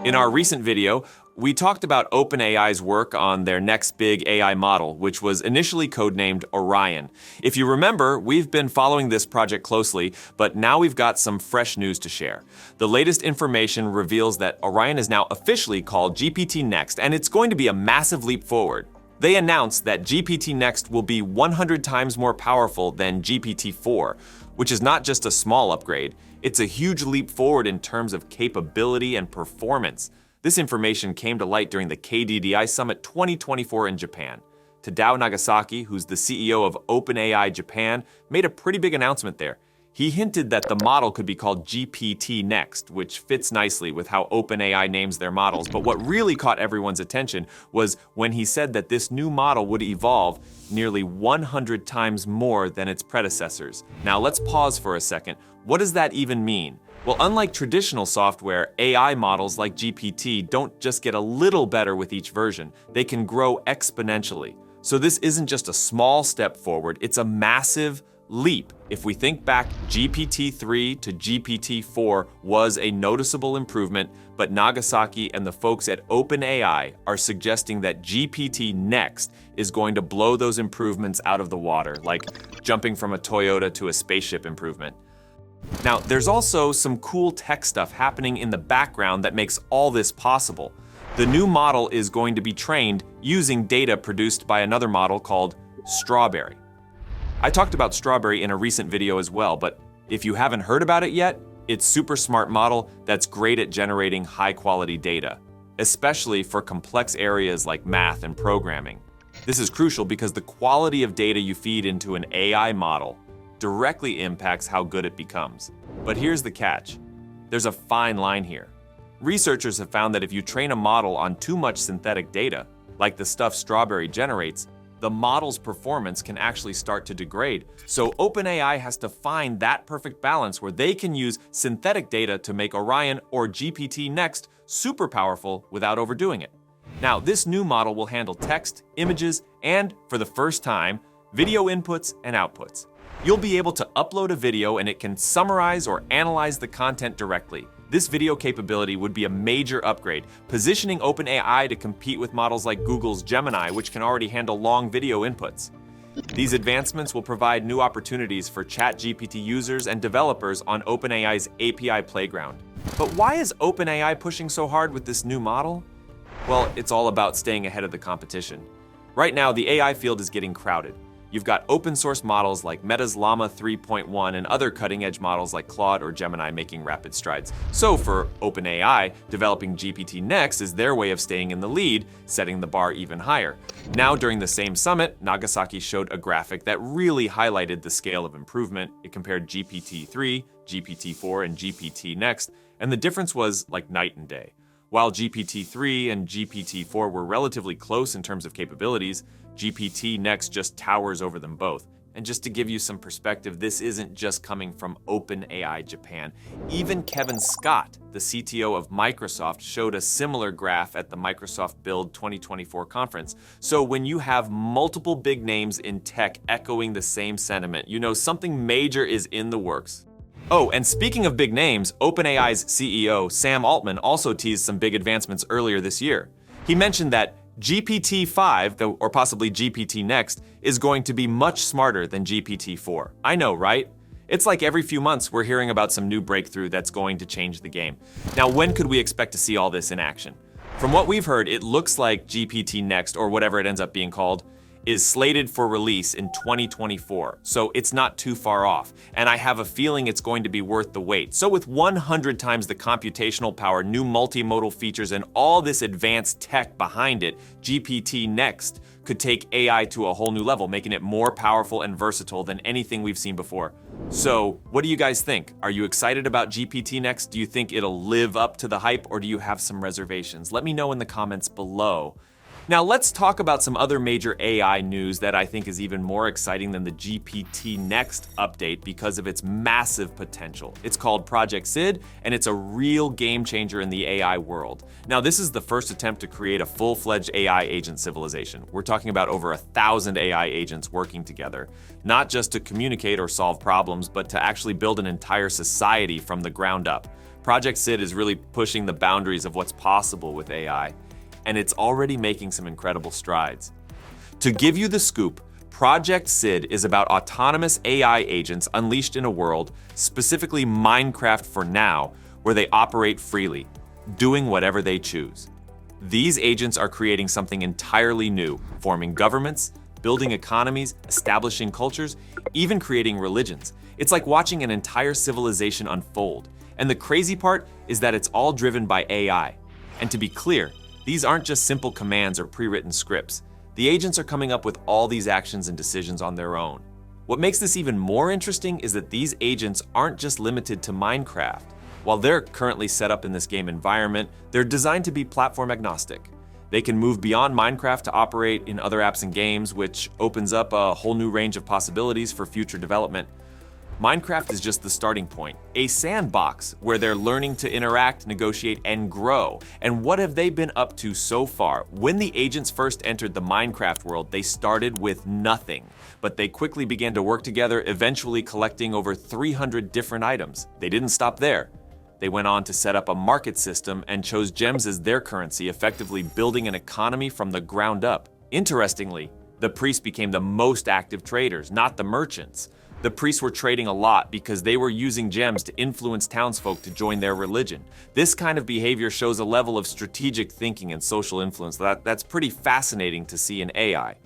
In our recent video, we talked about OpenAI's work on their next big AI model, which was initially codenamed Orion. If you remember, we've been following this project closely, but now we've got some fresh news to share. The latest information reveals that Orion is now officially called GPT Next, and it's going to be a massive leap forward. They announced that GPT Next will be 100 times more powerful than GPT-4, which is not just a small upgrade, it's a huge leap forward in terms of capability and performance. This information came to light during the KDDI Summit 2024 in Japan. Tadao Nagasaki, who's the CEO of OpenAI Japan, made a pretty big announcement there. He hinted that the model could be called GPT Next, which fits nicely with how OpenAI names their models. But what really caught everyone's attention was when he said that this new model would evolve nearly 100 times more than its predecessors. Now let's pause for a second. What does that even mean? Well, unlike traditional software, AI models like GPT don't just get a little better with each version. They can grow exponentially. So this isn't just a small step forward, it's a massive leap. If we think back, GPT-3 to GPT-4 was a noticeable improvement, but Nagasaki and the folks at OpenAI are suggesting that GPT Next is going to blow those improvements out of the water, like jumping from a Toyota to a spaceship improvement. Now, there's also some cool tech stuff happening in the background that makes all this possible. The new model is going to be trained using data produced by another model called Strawberry. I talked about Strawberry in a recent video as well, but if you haven't heard about it yet, it's a super smart model that's great at generating high-quality data, especially for complex areas like math and programming. This is crucial because the quality of data you feed into an AI model directly impacts how good it becomes. But here's the catch. There's a fine line here. Researchers have found that if you train a model on too much synthetic data, like the stuff Strawberry generates, the model's performance can actually start to degrade. So OpenAI has to find that perfect balance where they can use synthetic data to make Orion or GPT Next super powerful without overdoing it. Now, this new model will handle text, images, and, for the first time, video inputs and outputs. You'll be able to upload a video and it can summarize or analyze the content directly. This video capability would be a major upgrade, positioning OpenAI to compete with models like Google's Gemini, which can already handle long video inputs. These advancements will provide new opportunities for ChatGPT users and developers on OpenAI's API playground. But why is OpenAI pushing so hard with this new model? Well, it's all about staying ahead of the competition. Right now, the AI field is getting crowded. You've got open source models like Meta's Llama 3.1 and other cutting-edge models like Claude or Gemini making rapid strides. So for OpenAI, developing GPT Next is their way of staying in the lead, setting the bar even higher. Now during the same summit, Nagasaki showed a graphic that really highlighted the scale of improvement. It compared GPT-3, GPT-4, and GPT Next, and the difference was like night and day. While GPT-3 and GPT-4 were relatively close in terms of capabilities, GPT Next just towers over them both. And just to give you some perspective, this isn't just coming from OpenAI Japan. Even Kevin Scott, the CTO of Microsoft, showed a similar graph at the Microsoft Build 2024 conference. So when you have multiple big names in tech echoing the same sentiment, you know something major is in the works. Oh, and speaking of big names, OpenAI's CEO, Sam Altman, also teased some big advancements earlier this year. He mentioned that GPT-5, or possibly GPT Next, is going to be much smarter than GPT-4. I know, right? It's like every few months we're hearing about some new breakthrough that's going to change the game. Now, when could we expect to see all this in action? From what we've heard, it looks like GPT Next, or whatever it ends up being called, is slated for release in 2024, so it's not too far off, and I have a feeling it's going to be worth the wait. So with 100 times the computational power, new multimodal features, and all this advanced tech behind it, GPT Next could take AI to a whole new level, making it more powerful and versatile than anything we've seen before. So what do you guys think? Are you excited about GPT Next? Do you think it'll live up to the hype, or do you have some reservations? Let me know in the comments below. Now let's talk about some other major AI news that I think is even more exciting than the GPT Next update because of its massive potential. It's called Project Sid, and it's a real game changer in the AI world. Now this is the first attempt to create a full-fledged AI agent civilization. We're talking about over 1,000 AI agents working together, not just to communicate or solve problems, but to actually build an entire society from the ground up. Project Sid is really pushing the boundaries of what's possible with AI. And it's already making some incredible strides. To give you the scoop, Project Sid is about autonomous AI agents unleashed in a world, specifically Minecraft for now, where they operate freely, doing whatever they choose. These agents are creating something entirely new, forming governments, building economies, establishing cultures, even creating religions. It's like watching an entire civilization unfold. And the crazy part is that it's all driven by AI. And to be clear, these aren't just simple commands or pre-written scripts. The agents are coming up with all these actions and decisions on their own. What makes this even more interesting is that these agents aren't just limited to Minecraft. While they're currently set up in this game environment, they're designed to be platform agnostic. They can move beyond Minecraft to operate in other apps and games, which opens up a whole new range of possibilities for future development. Minecraft is just the starting point, a sandbox where they're learning to interact, negotiate, and grow. And what have they been up to so far? When the agents first entered the Minecraft world, they started with nothing, but they quickly began to work together, eventually collecting over 300 different items. They didn't stop there. They went on to set up a market system and chose gems as their currency, effectively building an economy from the ground up. Interestingly, the priests became the most active traders, not the merchants. The priests were trading a lot because they were using gems to influence townsfolk to join their religion. This kind of behavior shows a level of strategic thinking and social influence that's pretty fascinating to see in AI.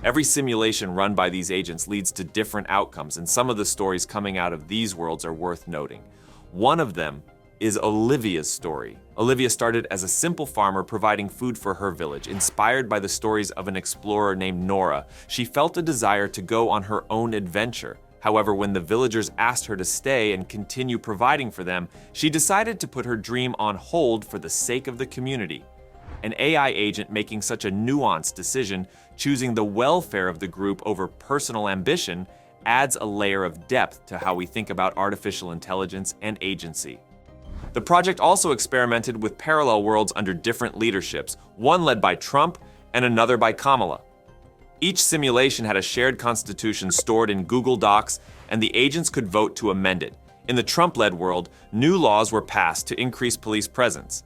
Every simulation run by these agents leads to different outcomes, and some of the stories coming out of these worlds are worth noting. One of them is Olivia's story. Olivia started as a simple farmer providing food for her village. Inspired by the stories of an explorer named Nora, she felt a desire to go on her own adventure. However, when the villagers asked her to stay and continue providing for them, she decided to put her dream on hold for the sake of the community. An AI agent making such a nuanced decision, choosing the welfare of the group over personal ambition, adds a layer of depth to how we think about artificial intelligence and agency. The project also experimented with parallel worlds under different leaderships, one led by Trump and another by Kamala. Each simulation had a shared constitution stored in Google Docs, and the agents could vote to amend it. In the Trump-led world, new laws were passed to increase police presence.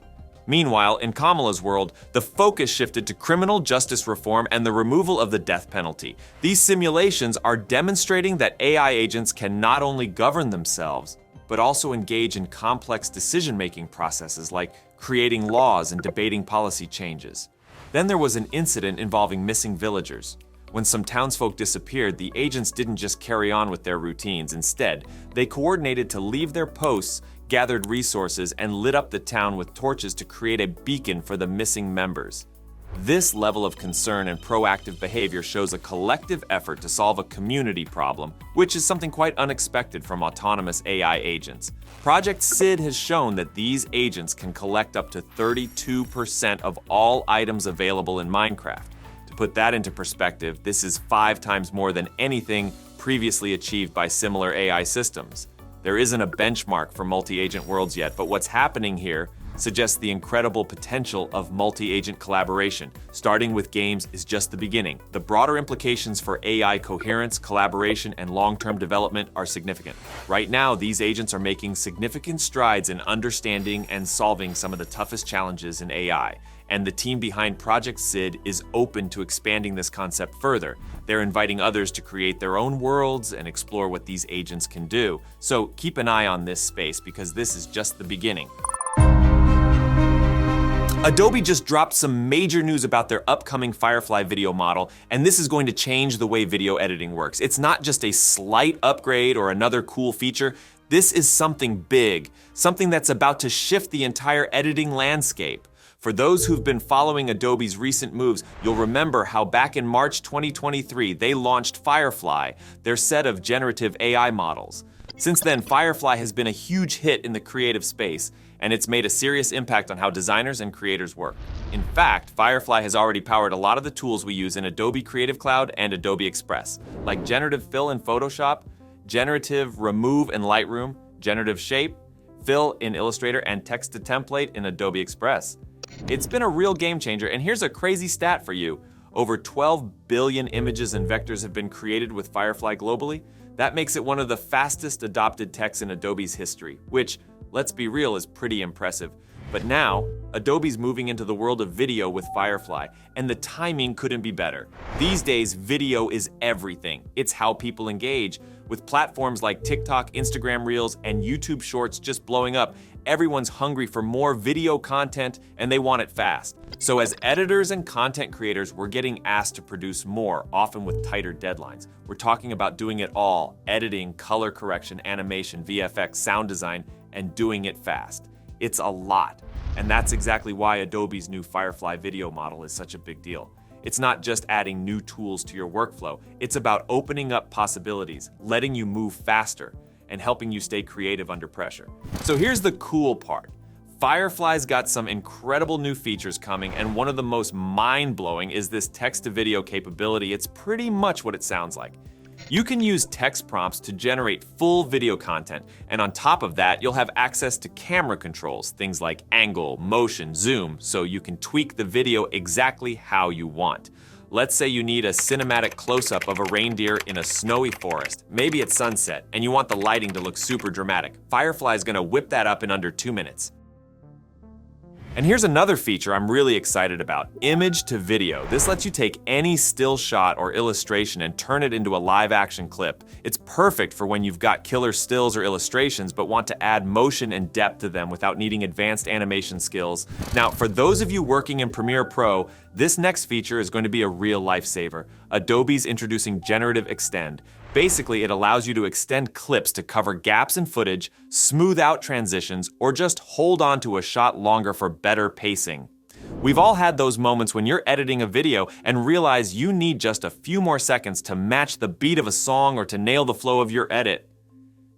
Meanwhile, in Kamala's world, the focus shifted to criminal justice reform and the removal of the death penalty. These simulations are demonstrating that AI agents can not only govern themselves, but also engage in complex decision-making processes like creating laws and debating policy changes. Then there was an incident involving missing villagers. When some townsfolk disappeared, the agents didn't just carry on with their routines. Instead, they coordinated to leave their posts, gathered resources, and lit up the town with torches to create a beacon for the missing members. This level of concern and proactive behavior shows a collective effort to solve a community problem, which is something quite unexpected from autonomous AI agents. Project Sid has shown that these agents can collect up to 32% of all items available in Minecraft. To put that into perspective, this is 5 times more than anything previously achieved by similar AI systems. There isn't a benchmark for multi-agent worlds yet, but what's happening here suggests the incredible potential of multi-agent collaboration. Starting with games is just the beginning. The broader implications for AI coherence, collaboration, and long-term development are significant. Right now, these agents are making significant strides in understanding and solving some of the toughest challenges in AI. And the team behind Project Sid is open to expanding this concept further. They're inviting others to create their own worlds and explore what these agents can do. So keep an eye on this space because this is just the beginning. Adobe just dropped some major news about their upcoming Firefly video model, and this is going to change the way video editing works. It's not just a slight upgrade or another cool feature. This is something big, something that's about to shift the entire editing landscape. For those who've been following Adobe's recent moves, you'll remember how back in March 2023, they launched Firefly, their set of generative AI models. Since then, Firefly has been a huge hit in the creative space, and it's made a serious impact on how designers and creators work. In fact, Firefly has already powered a lot of the tools we use in Adobe Creative Cloud and Adobe Express, like generative fill in Photoshop, generative remove in Lightroom, generative shape, fill in Illustrator, and text to template in Adobe Express. It's been a real game changer, and here's a crazy stat for you. Over 12 billion images and vectors have been created with Firefly globally. That makes it one of the fastest adopted techs in Adobe's history, which, let's be real, is pretty impressive. But now, Adobe's moving into the world of video with Firefly, and the timing couldn't be better. These days, video is everything. It's how people engage. With platforms like TikTok, Instagram Reels, and YouTube Shorts just blowing up, everyone's hungry for more video content, and they want it fast. So as editors and content creators, we're getting asked to produce more, often with tighter deadlines. We're talking about doing it all: editing, color correction, animation, VFX, sound design, and doing it fast. It's a lot, and that's exactly why Adobe's new Firefly video model is such a big deal. It's not just adding new tools to your workflow, it's about opening up possibilities, letting you move faster, and helping you stay creative under pressure. So here's the cool part. Firefly's got some incredible new features coming, and one of the most mind-blowing is this text-to-video capability. It's pretty much what it sounds like. You can use text prompts to generate full video content, and on top of that, you'll have access to camera controls, things like angle, motion, zoom, so you can tweak the video exactly how you want. Let's say you need a cinematic close-up of a reindeer in a snowy forest, maybe at sunset, and you want the lighting to look super dramatic. Firefly is gonna whip that up in under 2 minutes. And here's another feature I'm really excited about: image to video. This lets you take any still shot or illustration and turn it into a live action clip. It's perfect for when you've got killer stills or illustrations but want to add motion and depth to them without needing advanced animation skills. Now, for those of you working in Premiere Pro, this next feature is going to be a real lifesaver. Adobe's introducing Generative Extend. Basically, it allows you to extend clips to cover gaps in footage, smooth out transitions, or just hold on to a shot longer for better pacing. We've all had those moments when you're editing a video and realize you need just a few more seconds to match the beat of a song or to nail the flow of your edit.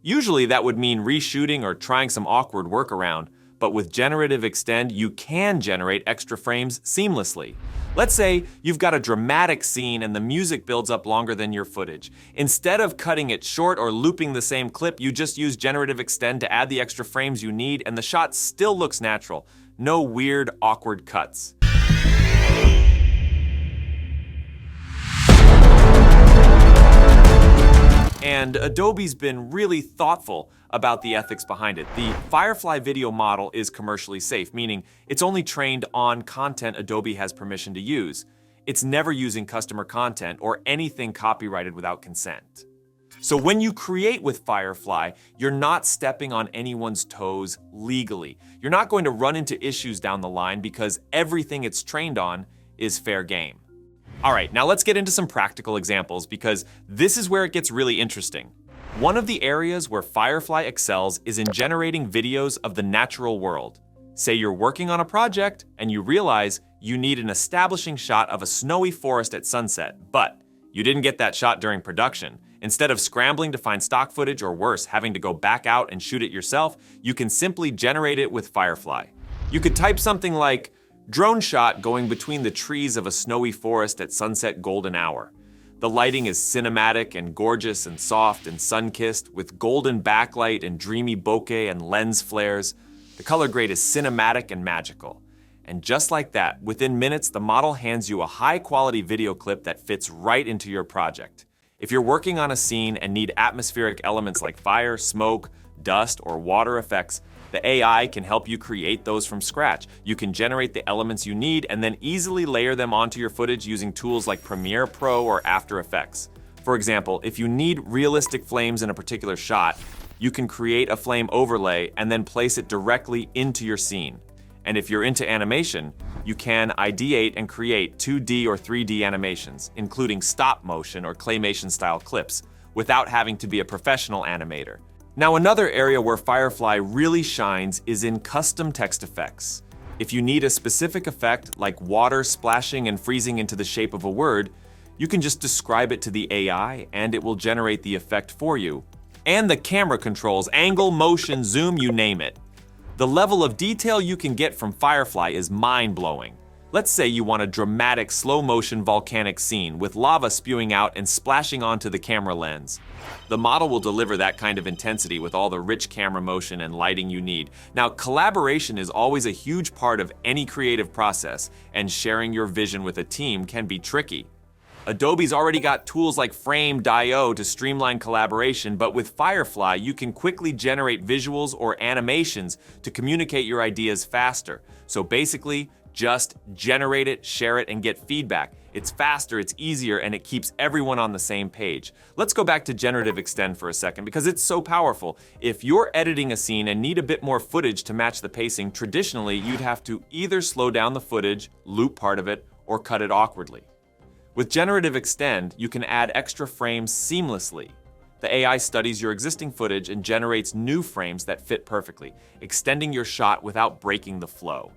Usually that would mean reshooting or trying some awkward workaround, but with Generative Extend, you can generate extra frames seamlessly. Let's say you've got a dramatic scene and the music builds up longer than your footage. Instead of cutting it short or looping the same clip, you just use Generative Extend to add the extra frames you need, and the shot still looks natural. No weird, awkward cuts. And Adobe's been really thoughtful about the ethics behind it. The Firefly video model is commercially safe, meaning it's only trained on content Adobe has permission to use. It's never using customer content or anything copyrighted without consent. So when you create with Firefly, you're not stepping on anyone's toes legally. You're not going to run into issues down the line because everything it's trained on is fair game. All right, now let's get into some practical examples because this is where it gets really interesting. One of the areas where Firefly excels is in generating videos of the natural world. Say you're working on a project and you realize you need an establishing shot of a snowy forest at sunset, but you didn't get that shot during production. Instead of scrambling to find stock footage or worse, having to go back out and shoot it yourself, you can simply generate it with Firefly. You could type something like, "Drone shot going between the trees of a snowy forest at sunset golden hour." The lighting is cinematic and gorgeous and soft and sun-kissed with golden backlight and dreamy bokeh and lens flares. The color grade is cinematic and magical. And just like that, within minutes, the model hands you a high-quality video clip that fits right into your project. If you're working on a scene and need atmospheric elements like fire, smoke, dust, or water effects, The AI can help you create those from scratch. You can generate the elements you need and then easily layer them onto your footage using tools like Premiere Pro or After Effects. For example, if you need realistic flames in a particular shot, you can create a flame overlay and then place it directly into your scene. And if you're into animation, you can ideate and create 2D or 3D animations, including stop motion or claymation style clips, without having to be a professional animator. Now, another area where Firefly really shines is in custom text effects. If you need a specific effect, like water splashing and freezing into the shape of a word, you can just describe it to the AI and it will generate the effect for you. And the camera controls, angle, motion, zoom, you name it. The level of detail you can get from Firefly is mind-blowing. Let's say you want a dramatic slow-motion volcanic scene with lava spewing out and splashing onto the camera lens. The model will deliver that kind of intensity with all the rich camera motion and lighting you need. Now, collaboration is always a huge part of any creative process, and sharing your vision with a team can be tricky. Adobe's already got tools like Frame.io to streamline collaboration, but with Firefly, you can quickly generate visuals or animations to communicate your ideas faster. So basically, just generate it, share it, and get feedback. It's faster, it's easier, and it keeps everyone on the same page. Let's go back to Generative Extend for a second because it's so powerful. If you're editing a scene and need a bit more footage to match the pacing, traditionally you'd have to either slow down the footage, loop part of it, or cut it awkwardly. With Generative Extend, you can add extra frames seamlessly. The AI studies your existing footage and generates new frames that fit perfectly, extending your shot without breaking the flow.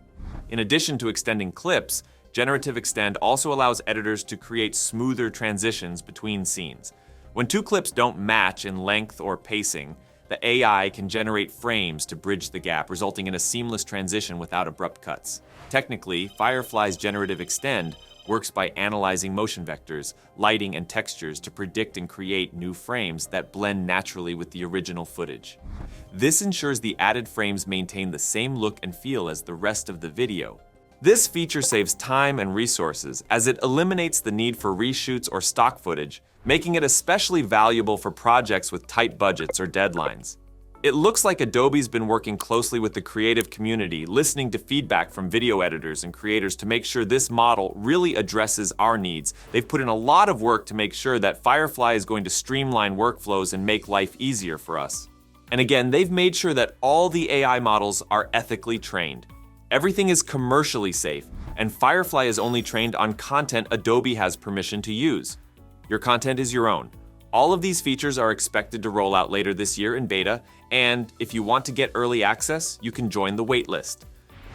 In addition to extending clips, Generative Extend also allows editors to create smoother transitions between scenes. When two clips don't match in length or pacing, the AI can generate frames to bridge the gap, resulting in a seamless transition without abrupt cuts. Technically, Firefly's Generative Extend works by analyzing motion vectors, lighting, and textures to predict and create new frames that blend naturally with the original footage. This ensures the added frames maintain the same look and feel as the rest of the video. This feature saves time and resources as it eliminates the need for reshoots or stock footage, making it especially valuable for projects with tight budgets or deadlines. It looks like Adobe's been working closely with the creative community, listening to feedback from video editors and creators to make sure this model really addresses our needs. They've put in a lot of work to make sure that Firefly is going to streamline workflows and make life easier for us. And again, they've made sure that all the AI models are ethically trained. Everything is commercially safe, and Firefly is only trained on content Adobe has permission to use. Your content is your own. All of these features are expected to roll out later this year in beta, and if you want to get early access, you can join the waitlist.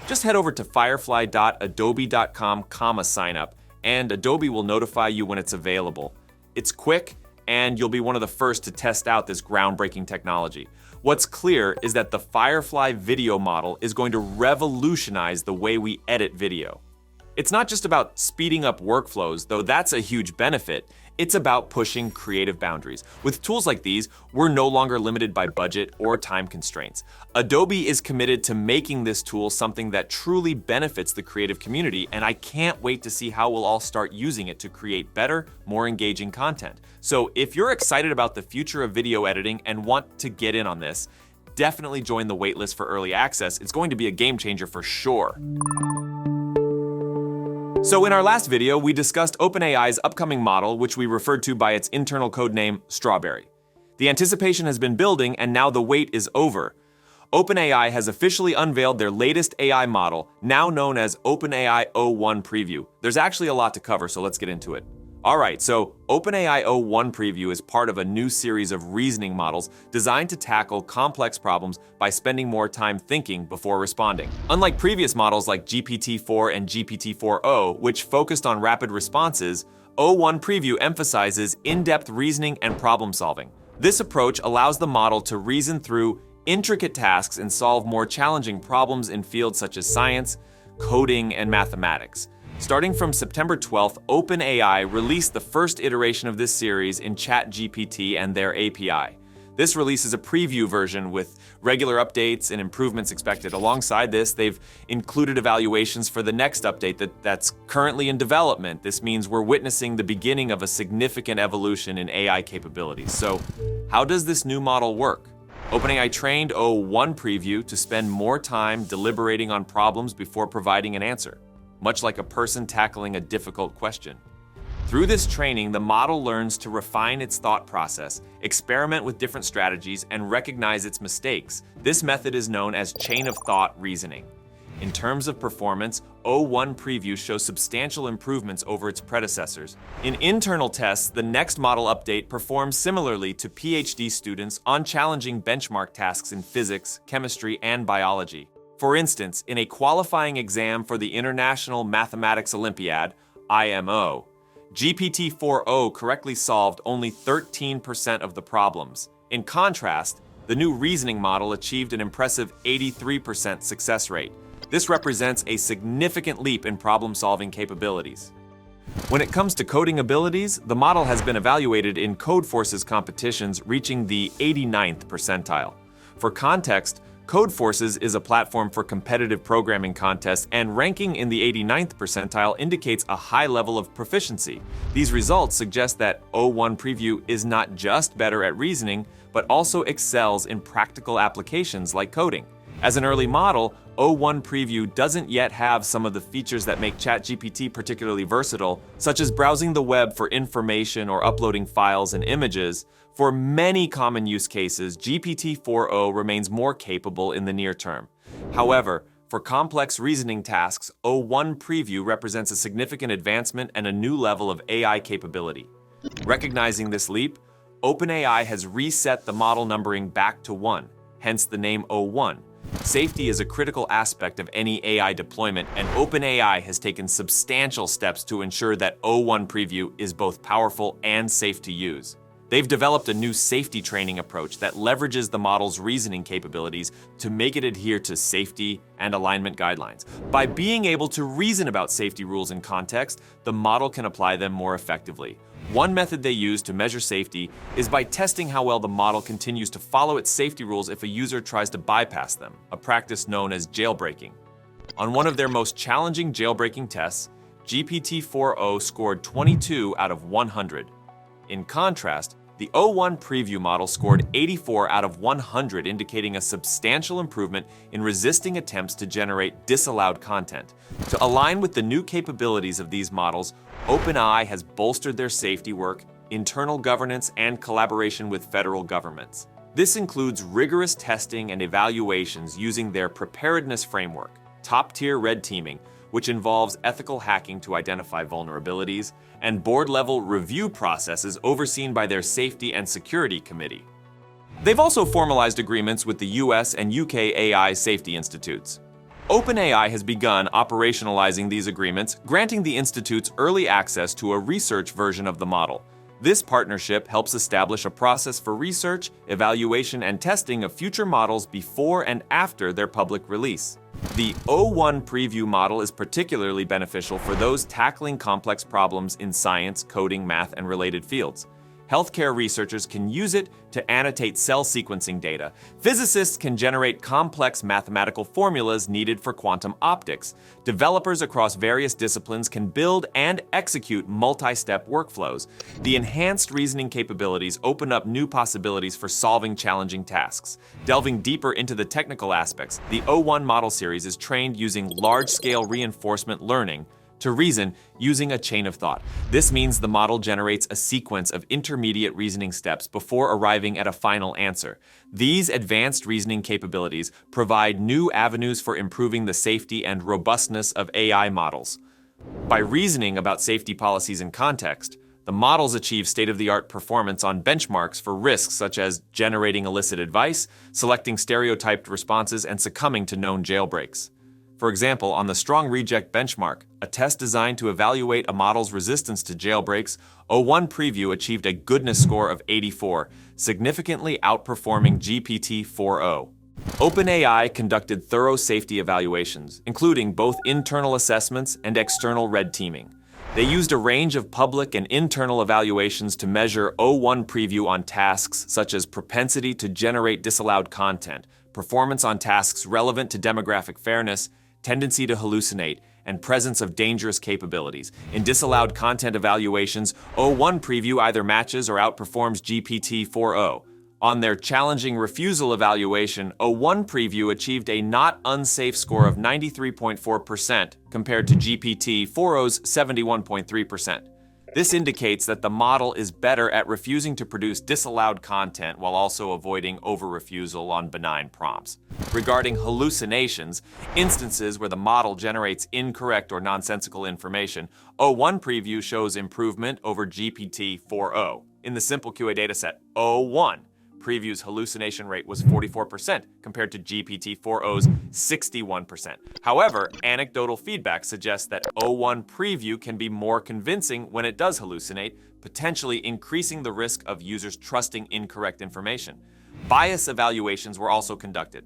Just head over to firefly.adobe.com/signup, and Adobe will notify you when it's available. It's quick, and you'll be one of the first to test out this groundbreaking technology. What's clear is that the Firefly video model is going to revolutionize the way we edit video. It's not just about speeding up workflows, though that's a huge benefit. It's about pushing creative boundaries. With tools like these, we're no longer limited by budget or time constraints. Adobe is committed to making this tool something that truly benefits the creative community, and I can't wait to see how we'll all start using it to create better, more engaging content. So if you're excited about the future of video editing and want to get in on this, definitely join the waitlist for early access. It's going to be a game changer for sure. So in our last video, we discussed OpenAI's upcoming model, which we referred to by its internal code name, Strawberry. The anticipation has been building, and now the wait is over. OpenAI has officially unveiled their latest AI model, now known as OpenAI O1 Preview. There's actually a lot to cover, so let's get into it. Alright, so OpenAI O1 Preview is part of a new series of reasoning models designed to tackle complex problems by spending more time thinking before responding. Unlike previous models like GPT-4 and GPT-4o, which focused on rapid responses, O1 Preview emphasizes in-depth reasoning and problem solving. This approach allows the model to reason through intricate tasks and solve more challenging problems in fields such as science, coding, and mathematics. Starting from September 12th, OpenAI released the first iteration of this series in ChatGPT and their API. This release is a preview version with regular updates and improvements expected. Alongside this, they've included evaluations for the next update that's currently in development. This means we're witnessing the beginning of a significant evolution in AI capabilities. So, how does this new model work? OpenAI trained O1 Preview to spend more time deliberating on problems before providing an answer, much like a person tackling a difficult question. Through this training, the model learns to refine its thought process, experiment with different strategies, and recognize its mistakes. This method is known as chain of thought reasoning. In terms of performance, O1 Preview shows substantial improvements over its predecessors. In internal tests, the Next model update performs similarly to PhD students on challenging benchmark tasks in physics, chemistry, and biology. For instance, in a qualifying exam for the International Mathematics Olympiad, IMO, GPT-4o correctly solved only 13% of the problems. In contrast, the new reasoning model achieved an impressive 83% success rate. This represents a significant leap in problem-solving capabilities. When it comes to coding abilities, the model has been evaluated in Codeforce's competitions, reaching the 89th percentile. For context, Codeforce's is a platform for competitive programming contests, and ranking in the 89th percentile indicates a high level of proficiency. These results suggest that O1 Preview is not just better at reasoning, but also excels in practical applications like coding. As an early model, O1 Preview doesn't yet have some of the features that make ChatGPT particularly versatile, such as browsing the web for information or uploading files and images. For many common use cases, GPT-4o remains more capable in the near term. However, for complex reasoning tasks, O1 Preview represents a significant advancement and a new level of AI capability. Recognizing this leap, OpenAI has reset the model numbering back to 1, hence the name O1. Safety is a critical aspect of any AI deployment, and OpenAI has taken substantial steps to ensure that O1 Preview is both powerful and safe to use. They've developed a new safety training approach that leverages the model's reasoning capabilities to make it adhere to safety and alignment guidelines. By being able to reason about safety rules in context, the model can apply them more effectively. One method they use to measure safety is by testing how well the model continues to follow its safety rules if a user tries to bypass them, a practice known as jailbreaking. On one of their most challenging jailbreaking tests, GPT-4o scored 22 out of 100. In contrast, the O1 Preview model scored 84 out of 100, indicating a substantial improvement in resisting attempts to generate disallowed content. To align with the new capabilities of these models, OpenAI has bolstered their safety work, internal governance, and collaboration with federal governments. This includes rigorous testing and evaluations using their preparedness framework, top-tier red teaming, which involves ethical hacking to identify vulnerabilities, and board-level review processes overseen by their Safety and Security Committee. They've also formalized agreements with the US and UK AI safety institutes. OpenAI has begun operationalizing these agreements, granting the institutes early access to a research version of the model. This partnership helps establish a process for research, evaluation, and testing of future models before and after their public release. The O1 Preview model is particularly beneficial for those tackling complex problems in science, coding, math, and related fields. Healthcare researchers can use it to annotate cell sequencing data. Physicists can generate complex mathematical formulas needed for quantum optics. Developers across various disciplines can build and execute multi-step workflows. The enhanced reasoning capabilities open up new possibilities for solving challenging tasks. Delving deeper into the technical aspects, the O1 model series is trained using large-scale reinforcement learning to reason using a chain of thought. This means the model generates a sequence of intermediate reasoning steps before arriving at a final answer. These advanced reasoning capabilities provide new avenues for improving the safety and robustness of AI models. By reasoning about safety policies in context, the models achieve state-of-the-art performance on benchmarks for risks such as generating illicit advice, selecting stereotyped responses, and succumbing to known jailbreaks. For example, on the Strong Reject benchmark, a test designed to evaluate a model's resistance to jailbreaks, O1 Preview achieved a goodness score of 84, significantly outperforming GPT-4o. OpenAI conducted thorough safety evaluations, including both internal assessments and external red teaming. They used a range of public and internal evaluations to measure O1 Preview on tasks such as propensity to generate disallowed content, performance on tasks relevant to demographic fairness, tendency to hallucinate, and presence of dangerous capabilities. In disallowed content evaluations, O1 Preview either matches or outperforms GPT-4o. On their challenging refusal evaluation, O1 Preview achieved a not unsafe score of 93.4% compared to GPT-4o's 71.3%. This indicates that the model is better at refusing to produce disallowed content while also avoiding over-refusal on benign prompts. Regarding hallucinations, instances where the model generates incorrect or nonsensical information, O1 Preview shows improvement over GPT-4o. In the simple QA dataset, O1 Preview's hallucination rate was 44% compared to GPT-4o's 61%. However, anecdotal feedback suggests that O1 Preview can be more convincing when it does hallucinate, potentially increasing the risk of users trusting incorrect information. Bias evaluations were also conducted.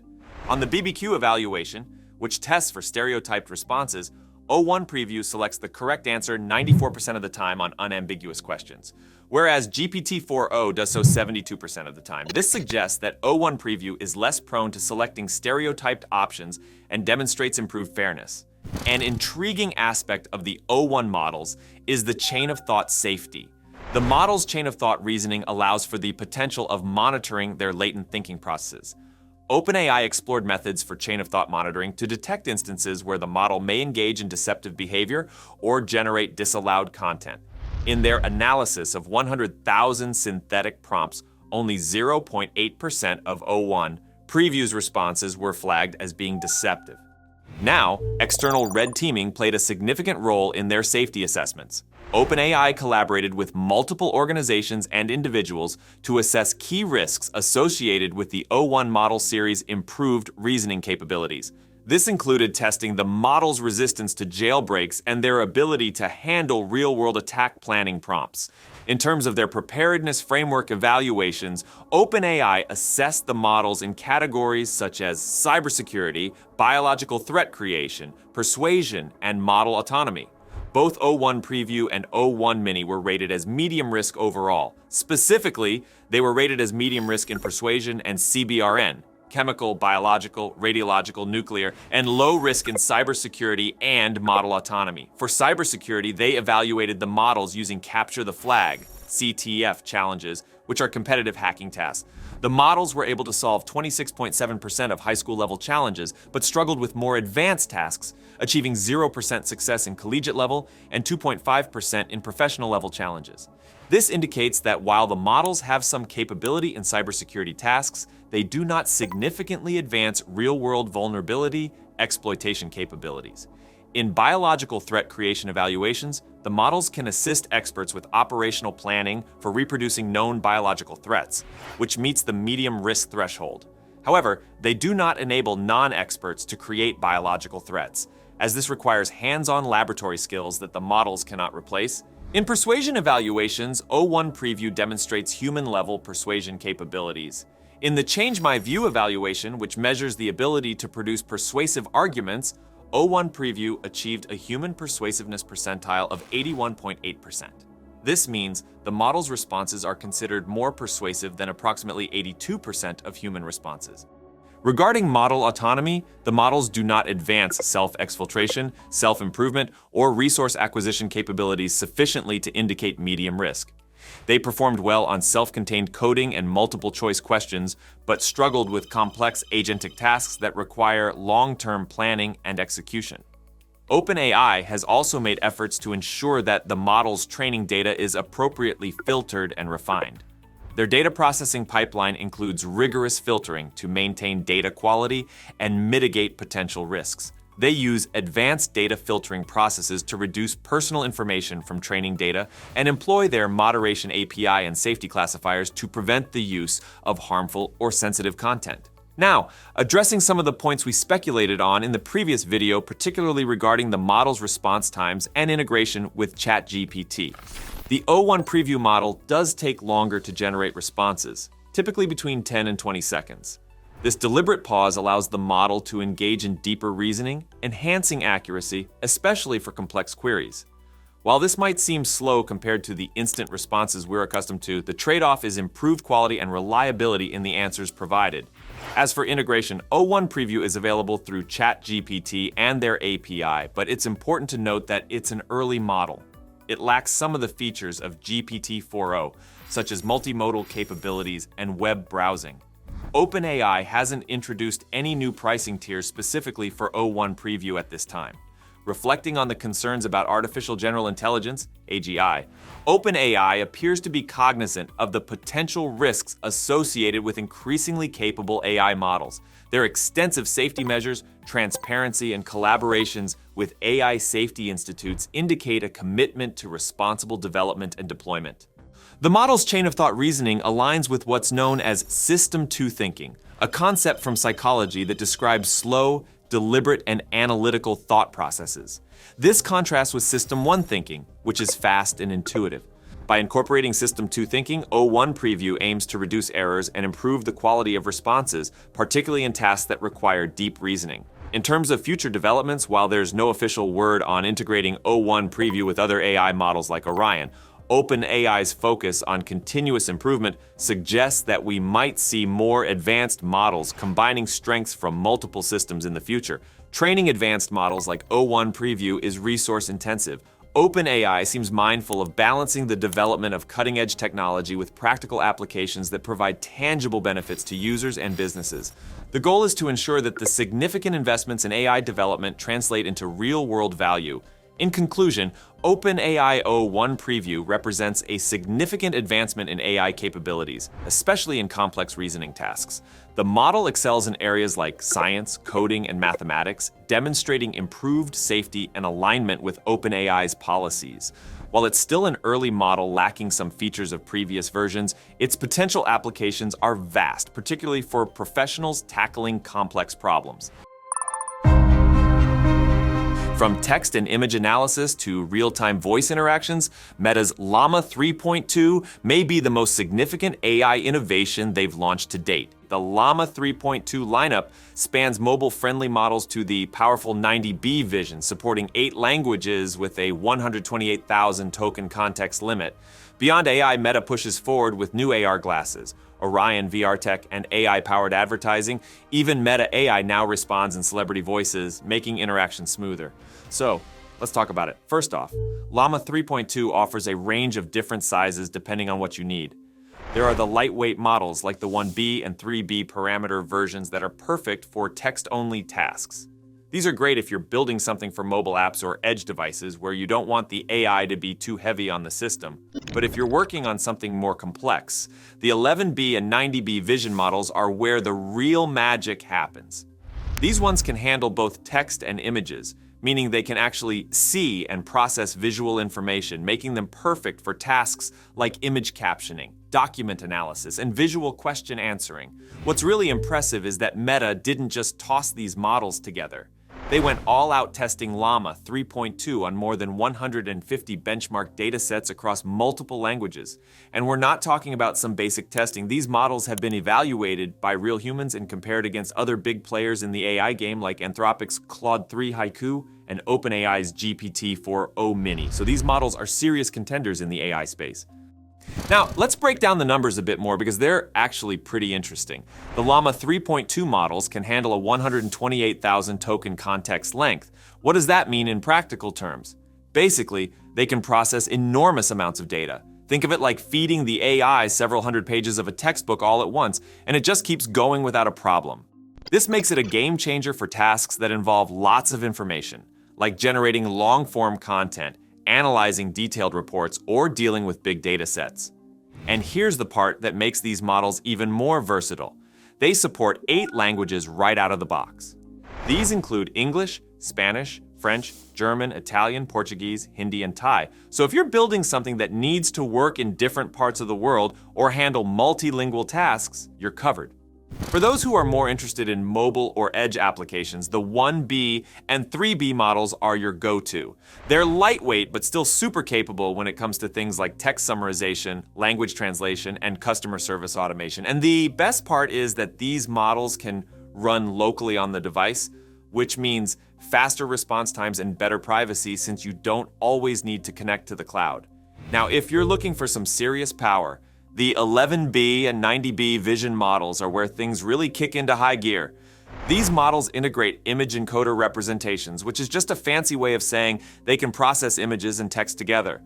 On the BBQ evaluation, which tests for stereotyped responses, O1 Preview selects the correct answer 94% of the time on unambiguous questions, whereas GPT-4o does so 72% of the time. This suggests that O1 Preview is less prone to selecting stereotyped options and demonstrates improved fairness. An intriguing aspect of the O1 models is the chain of thought safety. The model's chain of thought reasoning allows for the potential of monitoring their latent thinking processes. OpenAI explored methods for chain of thought monitoring to detect instances where the model may engage in deceptive behavior or generate disallowed content. In their analysis of 100,000 synthetic prompts, only 0.8% of O1 Preview's responses were flagged as being deceptive. Now, external red teaming played a significant role in their safety assessments. OpenAI collaborated with multiple organizations and individuals to assess key risks associated with the O1 model series' improved reasoning capabilities. This included testing the model's resistance to jailbreaks and their ability to handle real-world attack planning prompts. In terms of their preparedness framework evaluations, OpenAI assessed the models in categories such as cybersecurity, biological threat creation, persuasion, and model autonomy. Both O1 Preview and O1 Mini were rated as medium risk overall. Specifically, they were rated as medium risk in persuasion and CBRN, chemical, biological, radiological, nuclear, and low risk in cybersecurity and model autonomy. For cybersecurity, they evaluated the models using Capture the Flag, CTF challenges, which are competitive hacking tasks. The models were able to solve 26.7% of high school level challenges, but struggled with more advanced tasks, achieving 0% success in collegiate level and 2.5% in professional level challenges. This indicates that while the models have some capability in cybersecurity tasks, they do not significantly advance real-world vulnerability exploitation capabilities. In biological threat creation evaluations, the models can assist experts with operational planning for reproducing known biological threats, which meets the medium risk threshold. However, they do not enable non-experts to create biological threats, as this requires hands-on laboratory skills that the models cannot replace. In persuasion evaluations, O1 Preview demonstrates human-level persuasion capabilities. In the Change My View evaluation, which measures the ability to produce persuasive arguments, O1 Preview achieved a human persuasiveness percentile of 81.8%. This means the model's responses are considered more persuasive than approximately 82% of human responses. Regarding model autonomy, the models do not advance self-exfiltration, self-improvement, or resource acquisition capabilities sufficiently to indicate medium risk. They performed well on self-contained coding and multiple-choice questions, but struggled with complex agentic tasks that require long-term planning and execution. OpenAI has also made efforts to ensure that the model's training data is appropriately filtered and refined. Their data processing pipeline includes rigorous filtering to maintain data quality and mitigate potential risks. They use advanced data filtering processes to reduce personal information from training data and employ their moderation API and safety classifiers to prevent the use of harmful or sensitive content. Now, addressing some of the points we speculated on in the previous video, particularly regarding the model's response times and integration with ChatGPT. The O1 Preview model does take longer to generate responses, typically between 10 and 20 seconds. This deliberate pause allows the model to engage in deeper reasoning, enhancing accuracy, especially for complex queries. While this might seem slow compared to the instant responses we're accustomed to, the trade-off is improved quality and reliability in the answers provided. As for integration, O1 Preview is available through ChatGPT and their API, but it's important to note that it's an early model. It lacks some of the features of GPT-4o, such as multimodal capabilities and web browsing. OpenAI hasn't introduced any new pricing tiers specifically for O1 Preview at this time. Reflecting on the concerns about artificial general intelligence, AGI, OpenAI appears to be cognizant of the potential risks associated with increasingly capable AI models. Their extensive safety measures, transparency, and collaborations with AI safety institutes indicate a commitment to responsible development and deployment. The model's chain of thought reasoning aligns with what's known as System 2 thinking, a concept from psychology that describes slow, deliberate, and analytical thought processes. This contrasts with System 1 thinking, which is fast and intuitive. By incorporating System 2 thinking, O1 Preview aims to reduce errors and improve the quality of responses, particularly in tasks that require deep reasoning. In terms of future developments, while there's no official word on integrating O1 Preview with other AI models like Orion, OpenAI's focus on continuous improvement suggests that we might see more advanced models combining strengths from multiple systems in the future. Training advanced models like O1 Preview is resource intensive. OpenAI seems mindful of balancing the development of cutting-edge technology with practical applications that provide tangible benefits to users and businesses. The goal is to ensure that the significant investments in AI development translate into real-world value. In conclusion, OpenAI O1 Preview represents a significant advancement in AI capabilities, especially in complex reasoning tasks. The model excels in areas like science, coding, and mathematics, demonstrating improved safety and alignment with OpenAI's policies. While it's still an early model lacking some features of previous versions, its potential applications are vast, particularly for professionals tackling complex problems. From text and image analysis to real-time voice interactions, Meta's Llama 3.2 may be the most significant AI innovation they've launched to date. The Llama 3.2 lineup spans mobile-friendly models to the powerful 90B vision, supporting 8 languages with a 128,000 token context limit. Beyond AI, Meta pushes forward with new AR glasses, Orion VR tech, and AI-powered advertising. Even Meta AI now responds in celebrity voices, making interaction smoother. So, let's talk about it. First off, Llama 3.2 offers a range of different sizes depending on what you need. There are the lightweight models like the 1B and 3B parameter versions that are perfect for text-only tasks. These are great if you're building something for mobile apps or edge devices where you don't want the AI to be too heavy on the system. But if you're working on something more complex, the 11B and 90B vision models are where the real magic happens. These ones can handle both text and images, meaning they can actually see and process visual information, making them perfect for tasks like image captioning, document analysis, and visual question answering. What's really impressive is that Meta didn't just toss these models together. They went all out testing Llama 3.2 on more than 150 benchmark datasets across multiple languages. And we're not talking about some basic testing. These models have been evaluated by real humans and compared against other big players in the AI game like Anthropic's Claude 3 Haiku and OpenAI's GPT-4o Mini. So these models are serious contenders in the AI space. Now, let's break down the numbers a bit more because they're actually pretty interesting. The Llama 3.2 models can handle a 128,000 token context length. What does that mean in practical terms? Basically, they can process enormous amounts of data. Think of it like feeding the AI several hundred pages of a textbook all at once, and it just keeps going without a problem. This makes it a game changer for tasks that involve lots of information, like generating long-form content, analyzing detailed reports, or dealing with big data sets. And here's the part that makes these models even more versatile. They support 8 languages right out of the box. These include English, Spanish, French, German, Italian, Portuguese, Hindi, and Thai. So if you're building something that needs to work in different parts of the world or handle multilingual tasks, you're covered. For those who are more interested in mobile or edge applications, the 1B and 3B models are your go-to. They're lightweight but still super capable when it comes to things like text summarization, language translation, and customer service automation. And the best part is that these models can run locally on the device, which means faster response times and better privacy since you don't always need to connect to the cloud. Now, if you're looking for some serious power, the 11B and 90B vision models are where things really kick into high gear. These models integrate image encoder representations, which is just a fancy way of saying they can process images and text together.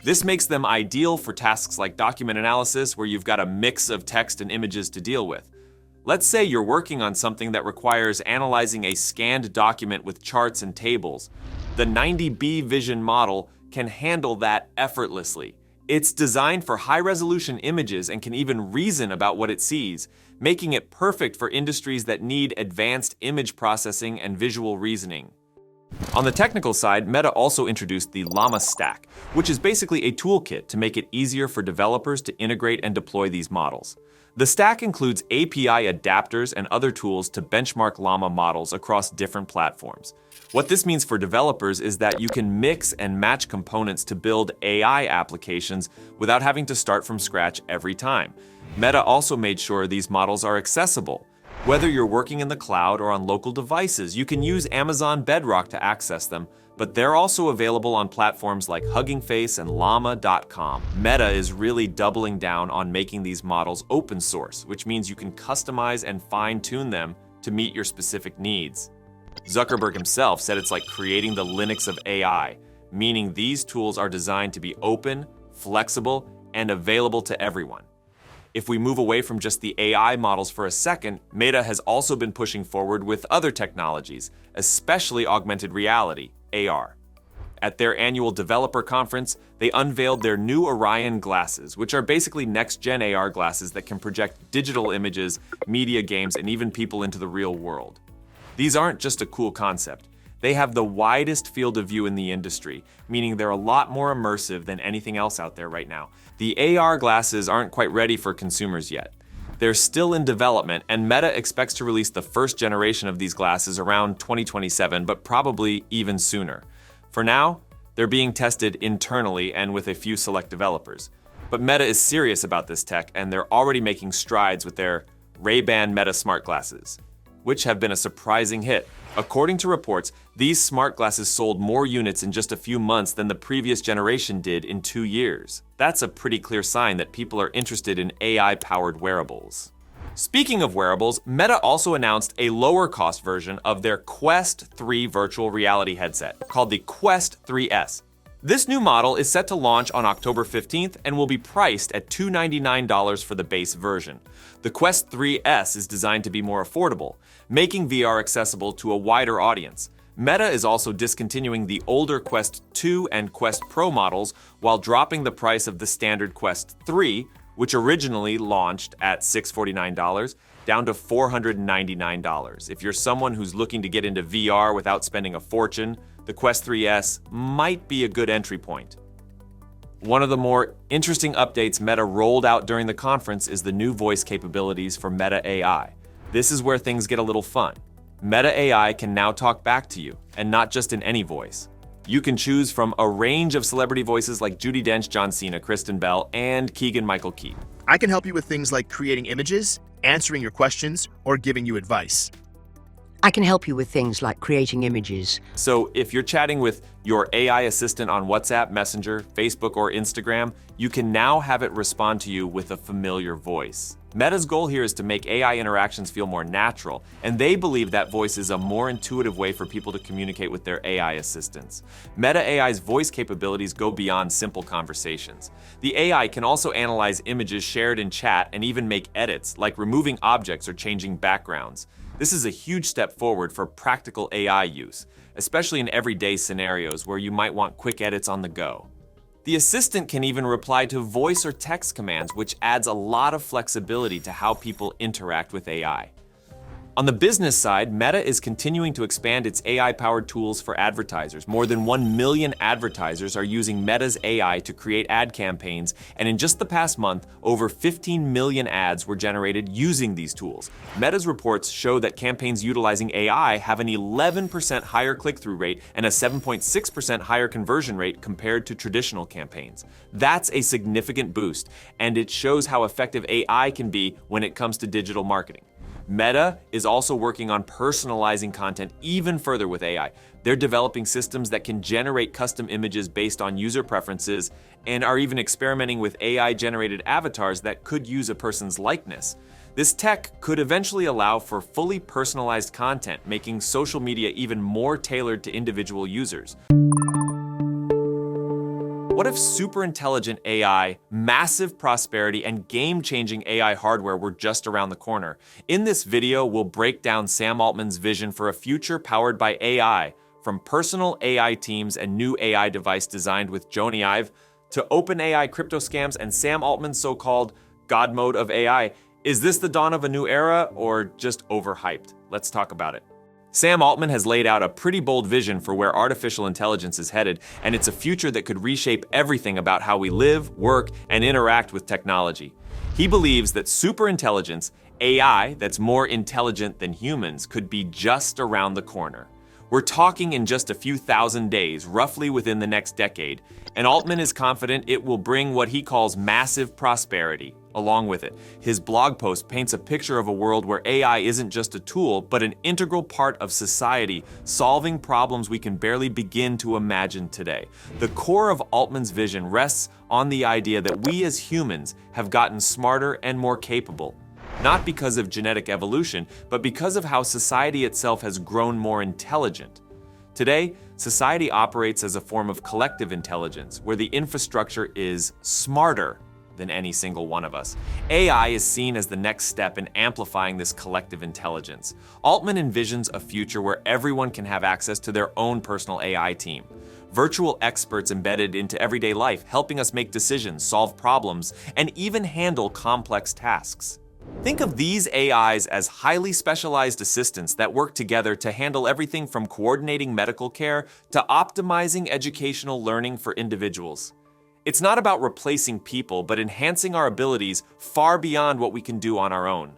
This makes them ideal for tasks like document analysis, where you've got a mix of text and images to deal with. Let's say you're working on something that requires analyzing a scanned document with charts and tables. The 90B Vision model can handle that effortlessly. It's designed for high-resolution images and can even reason about what it sees, making it perfect for industries that need advanced image processing and visual reasoning. On the technical side, Meta also introduced the Llama Stack, which is basically a toolkit to make it easier for developers to integrate and deploy these models. The stack includes API adapters and other tools to benchmark Llama models across different platforms. What this means for developers is that you can mix and match components to build AI applications without having to start from scratch every time. Meta also made sure these models are accessible. Whether you're working in the cloud or on local devices, you can use Amazon Bedrock to access them, but they're also available on platforms like Hugging Face and Llama.com. Meta is really doubling down on making these models open source, which means you can customize and fine-tune them to meet your specific needs. Zuckerberg himself said it's like creating the Linux of AI, meaning these tools are designed to be open, flexible, and available to everyone. If we move away from just the AI models for a second, Meta has also been pushing forward with other technologies, especially augmented reality, AR. At their annual developer conference, they unveiled their new Orion glasses, which are basically next-gen AR glasses that can project digital images, media, games, and even people into the real world. These aren't just a cool concept. They have the widest field of view in the industry, meaning they're a lot more immersive than anything else out there right now. The AR glasses aren't quite ready for consumers yet. They're still in development, and Meta expects to release the first generation of these glasses around 2027, but probably even sooner. For now, they're being tested internally and with a few select developers. But Meta is serious about this tech, and they're already making strides with their Ray-Ban Meta smart glasses, which have been a surprising hit. According to reports, these smart glasses sold more units in just a few months than the previous generation did in 2 years. That's a pretty clear sign that people are interested in AI-powered wearables. Speaking of wearables, Meta also announced a lower-cost version of their Quest 3 virtual reality headset, called the Quest 3S. This new model is set to launch on October 15th and will be priced at $299 for the base version. The Quest 3S is designed to be more affordable, making VR accessible to a wider audience. Meta is also discontinuing the older Quest 2 and Quest Pro models while dropping the price of the standard Quest 3, which originally launched at $649, down to $499. If you're someone who's looking to get into VR without spending a fortune, the Quest 3S might be a good entry point. One of the more interesting updates Meta rolled out during the conference is the new voice capabilities for Meta AI. This is where things get a little fun. Meta AI can now talk back to you, and not just in any voice. You can choose from a range of celebrity voices like Judi Dench, John Cena, Kristen Bell, and Keegan-Michael Key. I can help you with things like creating images, answering your questions, or giving you advice. I can help you with things like creating images. So if you're chatting with your AI assistant on WhatsApp, Messenger, Facebook, or Instagram, you can now have it respond to you with a familiar voice. Meta's goal here is to make AI interactions feel more natural, and they believe that voice is a more intuitive way for people to communicate with their AI assistants. Meta AI's voice capabilities go beyond simple conversations. The AI can also analyze images shared in chat and even make edits, like removing objects or changing backgrounds. This is a huge step forward for practical AI use, especially in everyday scenarios where you might want quick edits on the go. The assistant can even reply to voice or text commands, which adds a lot of flexibility to how people interact with AI. On the business side, Meta is continuing to expand its AI-powered tools for advertisers. More than 1 million advertisers are using Meta's AI to create ad campaigns, and in just the past month, over 15 million ads were generated using these tools. Meta's reports show that campaigns utilizing AI have an 11% higher click-through rate and a 7.6% higher conversion rate compared to traditional campaigns. That's a significant boost, and it shows how effective AI can be when it comes to digital marketing. Meta is also working on personalizing content even further with AI. They're developing systems that can generate custom images based on user preferences and are even experimenting with AI-generated avatars that could use a person's likeness. This tech could eventually allow for fully personalized content, making social media even more tailored to individual users. What if super-intelligent AI, massive prosperity, and game-changing AI hardware were just around the corner? In this video, we'll break down Sam Altman's vision for a future powered by AI, from personal AI teams and new AI device designed with Jony Ive, to OpenAI crypto scams and Sam Altman's so-called God mode of AI. Is this the dawn of a new era, or just overhyped? Let's talk about it. Sam Altman has laid out a pretty bold vision for where artificial intelligence is headed, and it's a future that could reshape everything about how we live, work, and interact with technology. He believes that superintelligence, AI that's more intelligent than humans, could be just around the corner. We're talking in just a few thousand days, roughly within the next decade, and Altman is confident it will bring what he calls massive prosperity along with it. His blog post paints a picture of a world where AI isn't just a tool, but an integral part of society, solving problems we can barely begin to imagine today. The core of Altman's vision rests on the idea that we as humans have gotten smarter and more capable. Not because of genetic evolution, but because of how society itself has grown more intelligent. Today, society operates as a form of collective intelligence, where the infrastructure is smarter than any single one of us. AI is seen as the next step in amplifying this collective intelligence. Altman envisions a future where everyone can have access to their own personal AI team. Virtual experts embedded into everyday life, helping us make decisions, solve problems, and even handle complex tasks. Think of these AIs as highly specialized assistants that work together to handle everything from coordinating medical care to optimizing educational learning for individuals. It's not about replacing people, but enhancing our abilities far beyond what we can do on our own.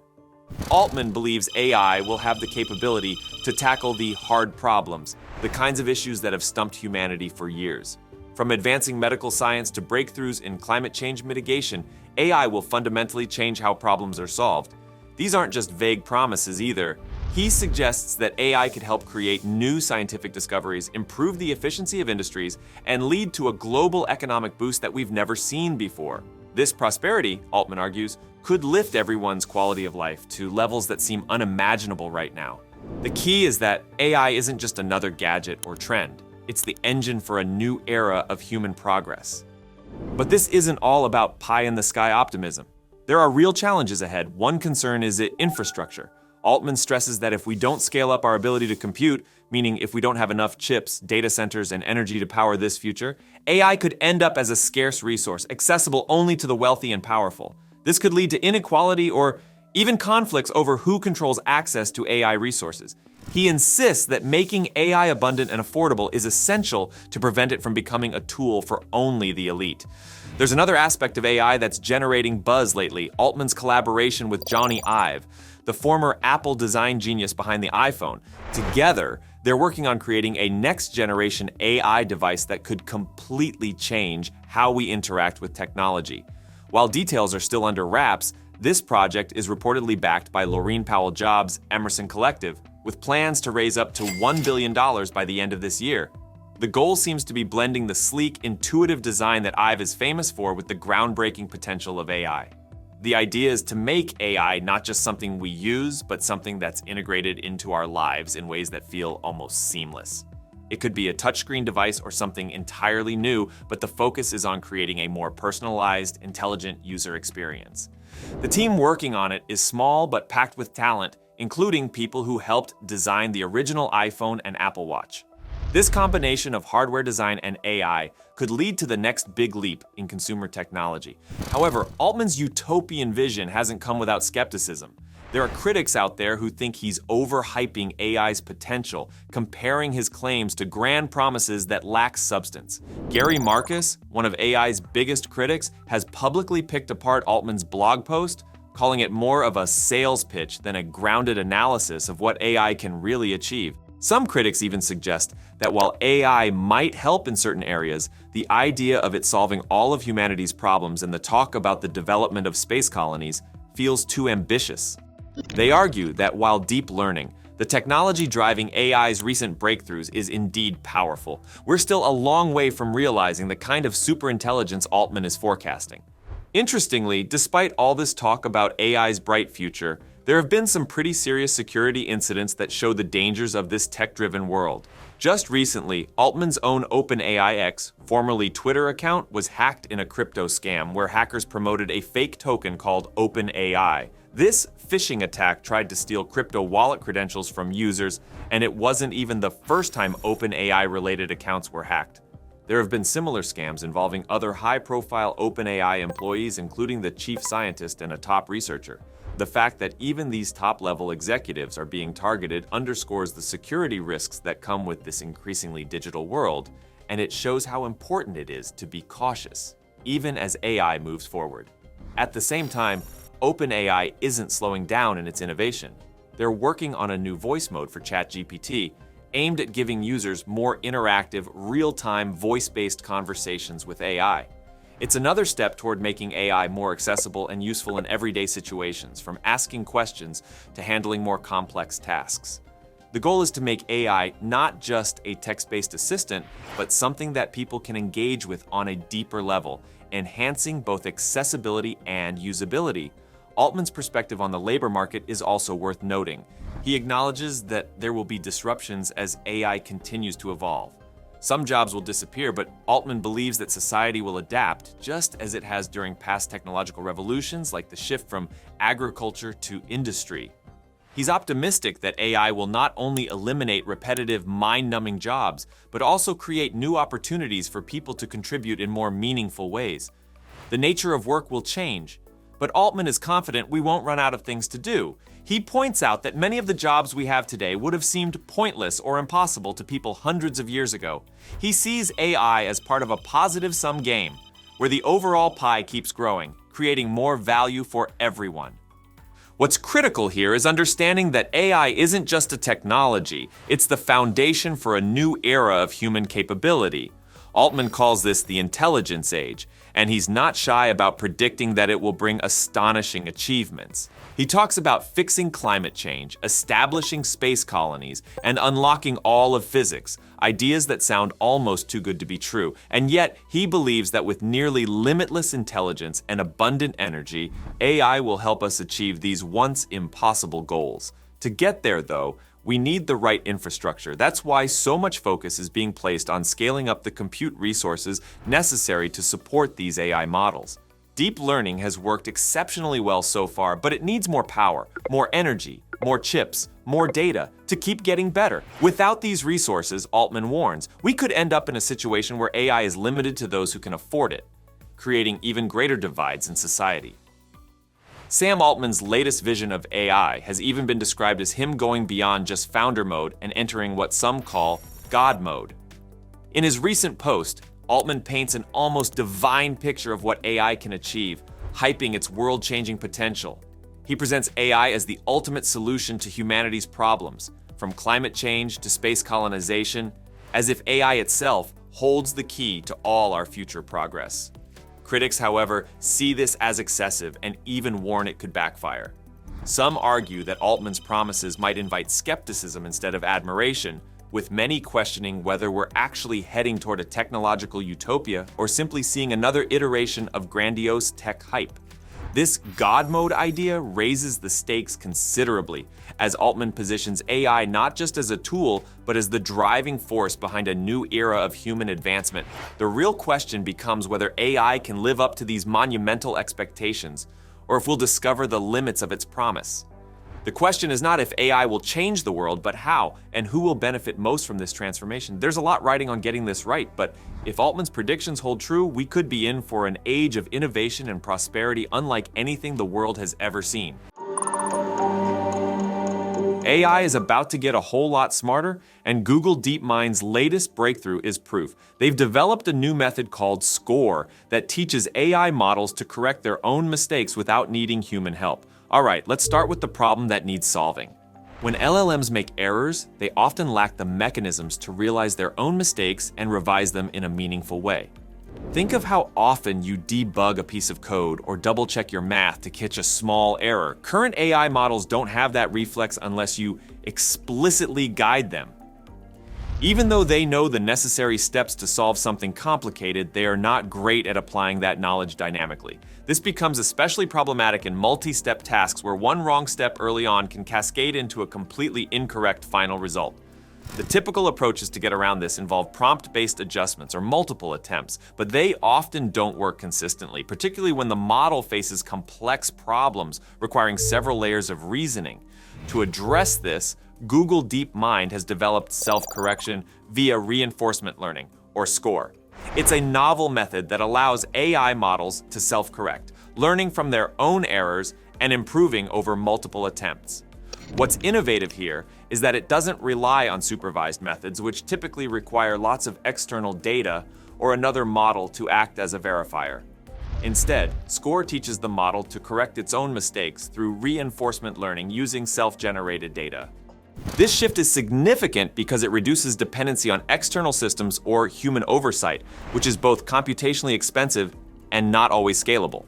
Altman believes AI will have the capability to tackle the hard problems, the kinds of issues that have stumped humanity for years. From advancing medical science to breakthroughs in climate change mitigation, AI will fundamentally change how problems are solved. These aren't just vague promises either. He suggests that AI could help create new scientific discoveries, improve the efficiency of industries, and lead to a global economic boost that we've never seen before. This prosperity, Altman argues, could lift everyone's quality of life to levels that seem unimaginable right now. The key is that AI isn't just another gadget or trend. It's the engine for a new era of human progress. But this isn't all about pie-in-the-sky optimism. There are real challenges ahead. One concern is infrastructure. Altman stresses that if we don't scale up our ability to compute, meaning if we don't have enough chips, data centers, and energy to power this future, AI could end up as a scarce resource, accessible only to the wealthy and powerful. This could lead to inequality or even conflicts over who controls access to AI resources. He insists that making AI abundant and affordable is essential to prevent it from becoming a tool for only the elite. There's another aspect of AI that's generating buzz lately: Altman's collaboration with Jony Ive, the former Apple design genius behind the iPhone. Together, they're working on creating a next-generation AI device that could completely change how we interact with technology. While details are still under wraps, this project is reportedly backed by Laurene Powell Jobs' Emerson Collective, with plans to raise up to $1 billion by the end of this year. The goal seems to be blending the sleek, intuitive design that Ive is famous for with the groundbreaking potential of AI. The idea is to make AI not just something we use, but something that's integrated into our lives in ways that feel almost seamless. It could be a touchscreen device or something entirely new, but the focus is on creating a more personalized, intelligent user experience. The team working on it is small but packed with talent, including people who helped design the original iPhone and Apple Watch. This combination of hardware design and AI could lead to the next big leap in consumer technology. However, Altman's utopian vision hasn't come without skepticism. There are critics out there who think he's overhyping AI's potential, comparing his claims to grand promises that lack substance. Gary Marcus, one of AI's biggest critics, has publicly picked apart Altman's blog post, calling it more of a sales pitch than a grounded analysis of what AI can really achieve. Some critics even suggest that while AI might help in certain areas, the idea of it solving all of humanity's problems and the talk about the development of space colonies feels too ambitious. They argue that while deep learning, the technology driving AI's recent breakthroughs, is indeed powerful, we're still a long way from realizing the kind of superintelligence Altman is forecasting. Interestingly, despite all this talk about AI's bright future, there have been some pretty serious security incidents that show the dangers of this tech-driven world. Just recently, Altman's own OpenAI X, formerly Twitter account, was hacked in a crypto scam where hackers promoted a fake token called OpenAI. This phishing attack tried to steal crypto wallet credentials from users, and it wasn't even the first time OpenAI-related accounts were hacked. There have been similar scams involving other high-profile OpenAI employees, including the chief scientist and a top researcher. The fact that even these top-level executives are being targeted underscores the security risks that come with this increasingly digital world, and it shows how important it is to be cautious, even as AI moves forward. At the same time, OpenAI isn't slowing down in its innovation. They're working on a new voice mode for ChatGPT, aimed at giving users more interactive, real-time, voice-based conversations with AI. It's another step toward making AI more accessible and useful in everyday situations, from asking questions to handling more complex tasks. The goal is to make AI not just a text-based assistant, but something that people can engage with on a deeper level, enhancing both accessibility and usability. Altman's perspective on the labor market is also worth noting. He acknowledges that there will be disruptions as AI continues to evolve. Some jobs will disappear, but Altman believes that society will adapt, just as it has during past technological revolutions like the shift from agriculture to industry. He's optimistic that AI will not only eliminate repetitive, mind-numbing jobs, but also create new opportunities for people to contribute in more meaningful ways. The nature of work will change, but Altman is confident we won't run out of things to do. He points out that many of the jobs we have today would have seemed pointless or impossible to people hundreds of years ago. He sees AI as part of a positive-sum game, where the overall pie keeps growing, creating more value for everyone. What's critical here is understanding that AI isn't just a technology, it's the foundation for a new era of human capability. Altman calls this the intelligence age, and he's not shy about predicting that it will bring astonishing achievements. He talks about fixing climate change, establishing space colonies, and unlocking all of physics, ideas that sound almost too good to be true. And yet, he believes that with nearly limitless intelligence and abundant energy, AI will help us achieve these once impossible goals. To get there, though, we need the right infrastructure. That's why so much focus is being placed on scaling up the compute resources necessary to support these AI models. Deep learning has worked exceptionally well so far, but it needs more power, more energy, more chips, more data to keep getting better. Without these resources, Altman warns, we could end up in a situation where AI is limited to those who can afford it, creating even greater divides in society. Sam Altman's latest vision of AI has even been described as him going beyond just founder mode and entering what some call God mode. In his recent post, Altman paints an almost divine picture of what AI can achieve, hyping its world-changing potential. He presents AI as the ultimate solution to humanity's problems, from climate change to space colonization, as if AI itself holds the key to all our future progress. Critics, however, see this as excessive and even warn it could backfire. Some argue that Altman's promises might invite skepticism instead of admiration, with many questioning whether we're actually heading toward a technological utopia or simply seeing another iteration of grandiose tech hype. This God mode idea raises the stakes considerably, as Altman positions AI not just as a tool, but as the driving force behind a new era of human advancement. The real question becomes whether AI can live up to these monumental expectations, or if we'll discover the limits of its promise. The question is not if AI will change the world, but how, and who will benefit most from this transformation. There's a lot riding on getting this right, but if Altman's predictions hold true, we could be in for an age of innovation and prosperity unlike anything the world has ever seen. AI is about to get a whole lot smarter, and Google DeepMind's latest breakthrough is proof. They've developed a new method called SCORE that teaches AI models to correct their own mistakes without needing human help. All right, let's start with the problem that needs solving. When LLMs make errors, they often lack the mechanisms to realize their own mistakes and revise them in a meaningful way. Think of how often you debug a piece of code or double-check your math to catch a small error. Current AI models don't have that reflex unless you explicitly guide them. Even though they know the necessary steps to solve something complicated, they are not great at applying that knowledge dynamically. This becomes especially problematic in multi-step tasks where one wrong step early on can cascade into a completely incorrect final result. The typical approaches to get around this involve prompt-based adjustments or multiple attempts, but they often don't work consistently, particularly when the model faces complex problems requiring several layers of reasoning. To address this, Google DeepMind has developed self-correction via reinforcement learning, or SCORE. It's a novel method that allows AI models to self-correct, learning from their own errors and improving over multiple attempts. What's innovative here is that it doesn't rely on supervised methods, which typically require lots of external data or another model to act as a verifier. Instead, SCORE teaches the model to correct its own mistakes through reinforcement learning using self-generated data. This shift is significant because it reduces dependency on external systems or human oversight, which is both computationally expensive and not always scalable.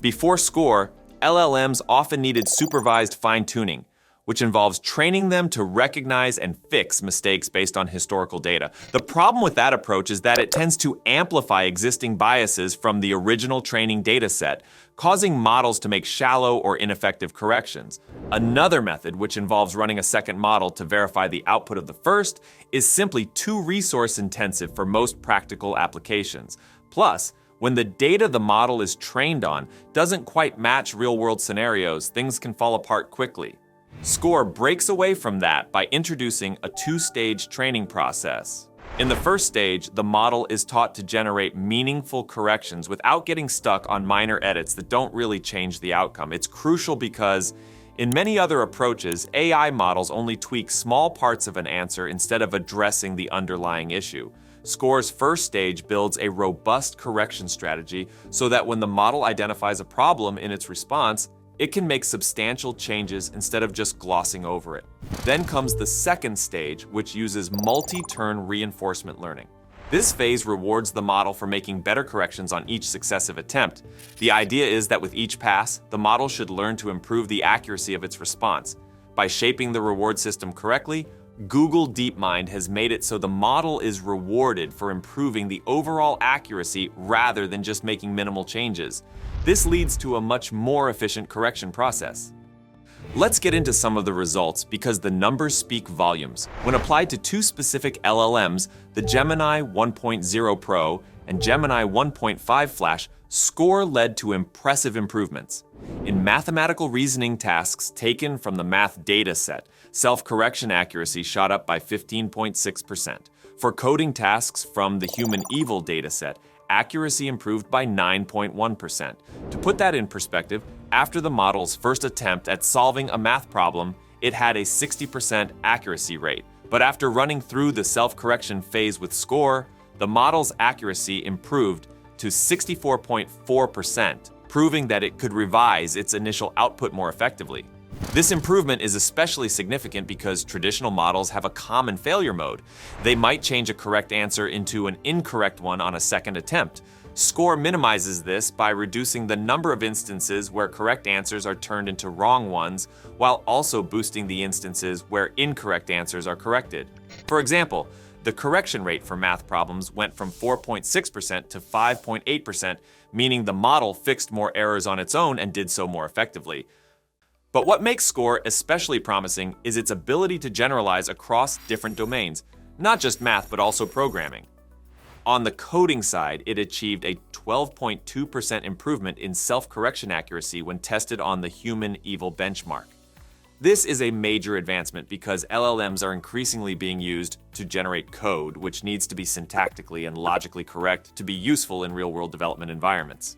Before SCORE, LLMs often needed supervised fine-tuning, which involves training them to recognize and fix mistakes based on historical data. The problem with that approach is that it tends to amplify existing biases from the original training data set, causing models to make shallow or ineffective corrections. Another method, which involves running a second model to verify the output of the first, is simply too resource-intensive for most practical applications. Plus, when the data the model is trained on doesn't quite match real-world scenarios, things can fall apart quickly. SCORE breaks away from that by introducing a two-stage training process. In the first stage, the model is taught to generate meaningful corrections without getting stuck on minor edits that don't really change the outcome. It's crucial because, in many other approaches, AI models only tweak small parts of an answer instead of addressing the underlying issue. SCORE's first stage builds a robust correction strategy so that when the model identifies a problem in its response, it can make substantial changes instead of just glossing over it. Then comes the second stage, which uses multi-turn reinforcement learning. This phase rewards the model for making better corrections on each successive attempt. The idea is that with each pass, the model should learn to improve the accuracy of its response. By shaping the reward system correctly, Google DeepMind has made it so the model is rewarded for improving the overall accuracy rather than just making minimal changes. This leads to a much more efficient correction process. Let's get into some of the results because the numbers speak volumes. When applied to two specific LLMs, the Gemini 1.0 Pro and Gemini 1.5 Flash, SCORE led to impressive improvements. In mathematical reasoning tasks taken from the math data set, self-correction accuracy shot up by 15.6%. For coding tasks from the human evil dataset, accuracy improved by 9.1%. To put that in perspective, after the model's first attempt at solving a math problem, it had a 60% accuracy rate. But after running through the self-correction phase with SCORE, the model's accuracy improved to 64.4%, proving that it could revise its initial output more effectively. This improvement is especially significant because traditional models have a common failure mode. They might change a correct answer into an incorrect one on a second attempt. SCORE minimizes this by reducing the number of instances where correct answers are turned into wrong ones, while also boosting the instances where incorrect answers are corrected. For example, the correction rate for math problems went from 4.6% to 5.8%, meaning the model fixed more errors on its own and did so more effectively. But what makes SCORE especially promising is its ability to generalize across different domains, not just math but also programming. On the coding side, it achieved a 12.2% improvement in self-correction accuracy when tested on the human evil benchmark. This is a major advancement because LLMs are increasingly being used to generate code, which needs to be syntactically and logically correct to be useful in real-world development environments.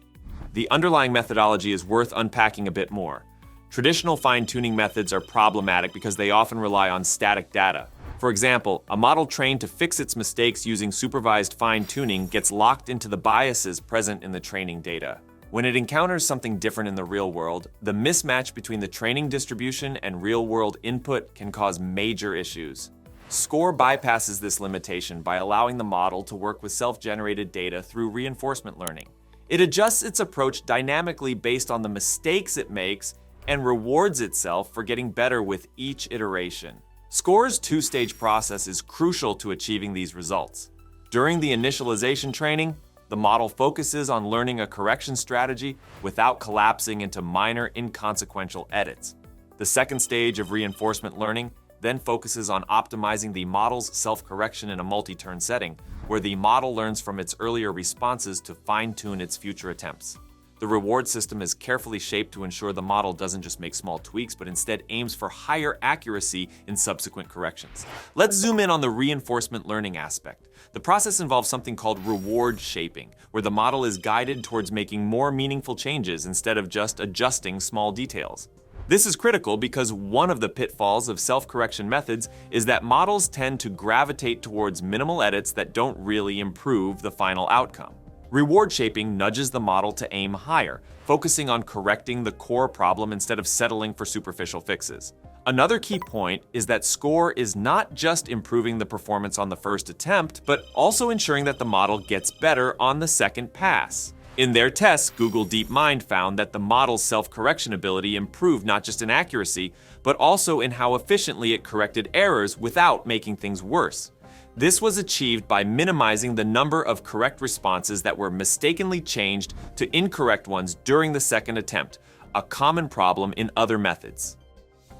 The underlying methodology is worth unpacking a bit more. Traditional fine-tuning methods are problematic because they often rely on static data. For example, a model trained to fix its mistakes using supervised fine-tuning gets locked into the biases present in the training data. When it encounters something different in the real world, the mismatch between the training distribution and real-world input can cause major issues. SCORE bypasses this limitation by allowing the model to work with self-generated data through reinforcement learning. It adjusts its approach dynamically based on the mistakes it makes and rewards itself for getting better with each iteration. SCORE's two-stage process is crucial to achieving these results. During the initialization training, the model focuses on learning a correction strategy without collapsing into minor, inconsequential edits. The second stage of reinforcement learning then focuses on optimizing the model's self-correction in a multi-turn setting, where the model learns from its earlier responses to fine-tune its future attempts. The reward system is carefully shaped to ensure the model doesn't just make small tweaks, but instead aims for higher accuracy in subsequent corrections. Let's zoom in on the reinforcement learning aspect. The process involves something called reward shaping, where the model is guided towards making more meaningful changes instead of just adjusting small details. This is critical because one of the pitfalls of self-correction methods is that models tend to gravitate towards minimal edits that don't really improve the final outcome. Reward shaping nudges the model to aim higher, focusing on correcting the core problem instead of settling for superficial fixes. Another key point is that SCORE is not just improving the performance on the first attempt, but also ensuring that the model gets better on the second pass. In their tests, Google DeepMind found that the model's self-correction ability improved not just in accuracy, but also in how efficiently it corrected errors without making things worse. This was achieved by minimizing the number of correct responses that were mistakenly changed to incorrect ones during the second attempt, a common problem in other methods.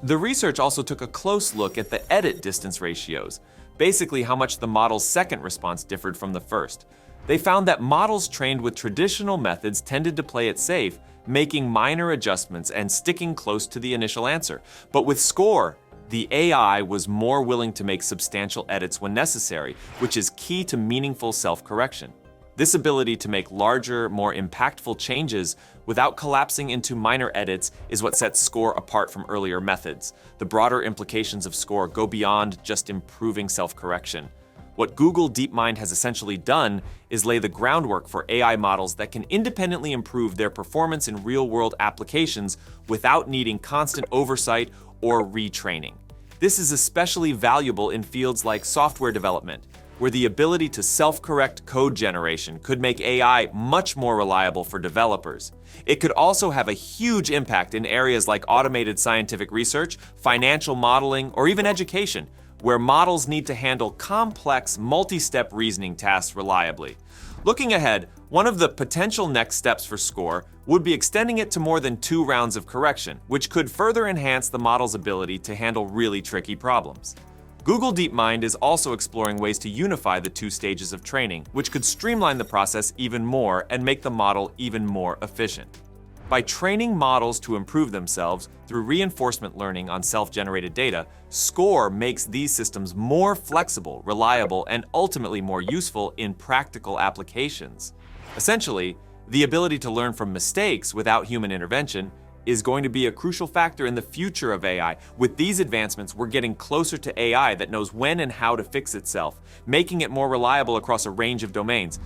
The research also took a close look at the edit distance ratios, basically how much the model's second response differed from the first. They found that models trained with traditional methods tended to play it safe, making minor adjustments and sticking close to the initial answer. But with SCORE, the AI was more willing to make substantial edits when necessary, which is key to meaningful self-correction. This ability to make larger, more impactful changes without collapsing into minor edits is what sets SCORE apart from earlier methods. The broader implications of SCORE go beyond just improving self-correction. What Google DeepMind has essentially done is lay the groundwork for AI models that can independently improve their performance in real-world applications without needing constant oversight or retraining. This is especially valuable in fields like software development, where the ability to self-correct code generation could make AI much more reliable for developers. It could also have a huge impact in areas like automated scientific research, financial modeling, or even education, where models need to handle complex, multi-step reasoning tasks reliably. Looking ahead, one of the potential next steps for SCORE would be extending it to more than 2 rounds of correction, which could further enhance the model's ability to handle really tricky problems. Google DeepMind is also exploring ways to unify the 2 stages of training, which could streamline the process even more and make the model even more efficient. By training models to improve themselves through reinforcement learning on self-generated data, SCORE makes these systems more flexible, reliable, and ultimately more useful in practical applications. Essentially, the ability to learn from mistakes without human intervention is going to be a crucial factor in the future of AI. With these advancements, we're getting closer to AI that knows when and how to fix itself, making it more reliable across a range of domains.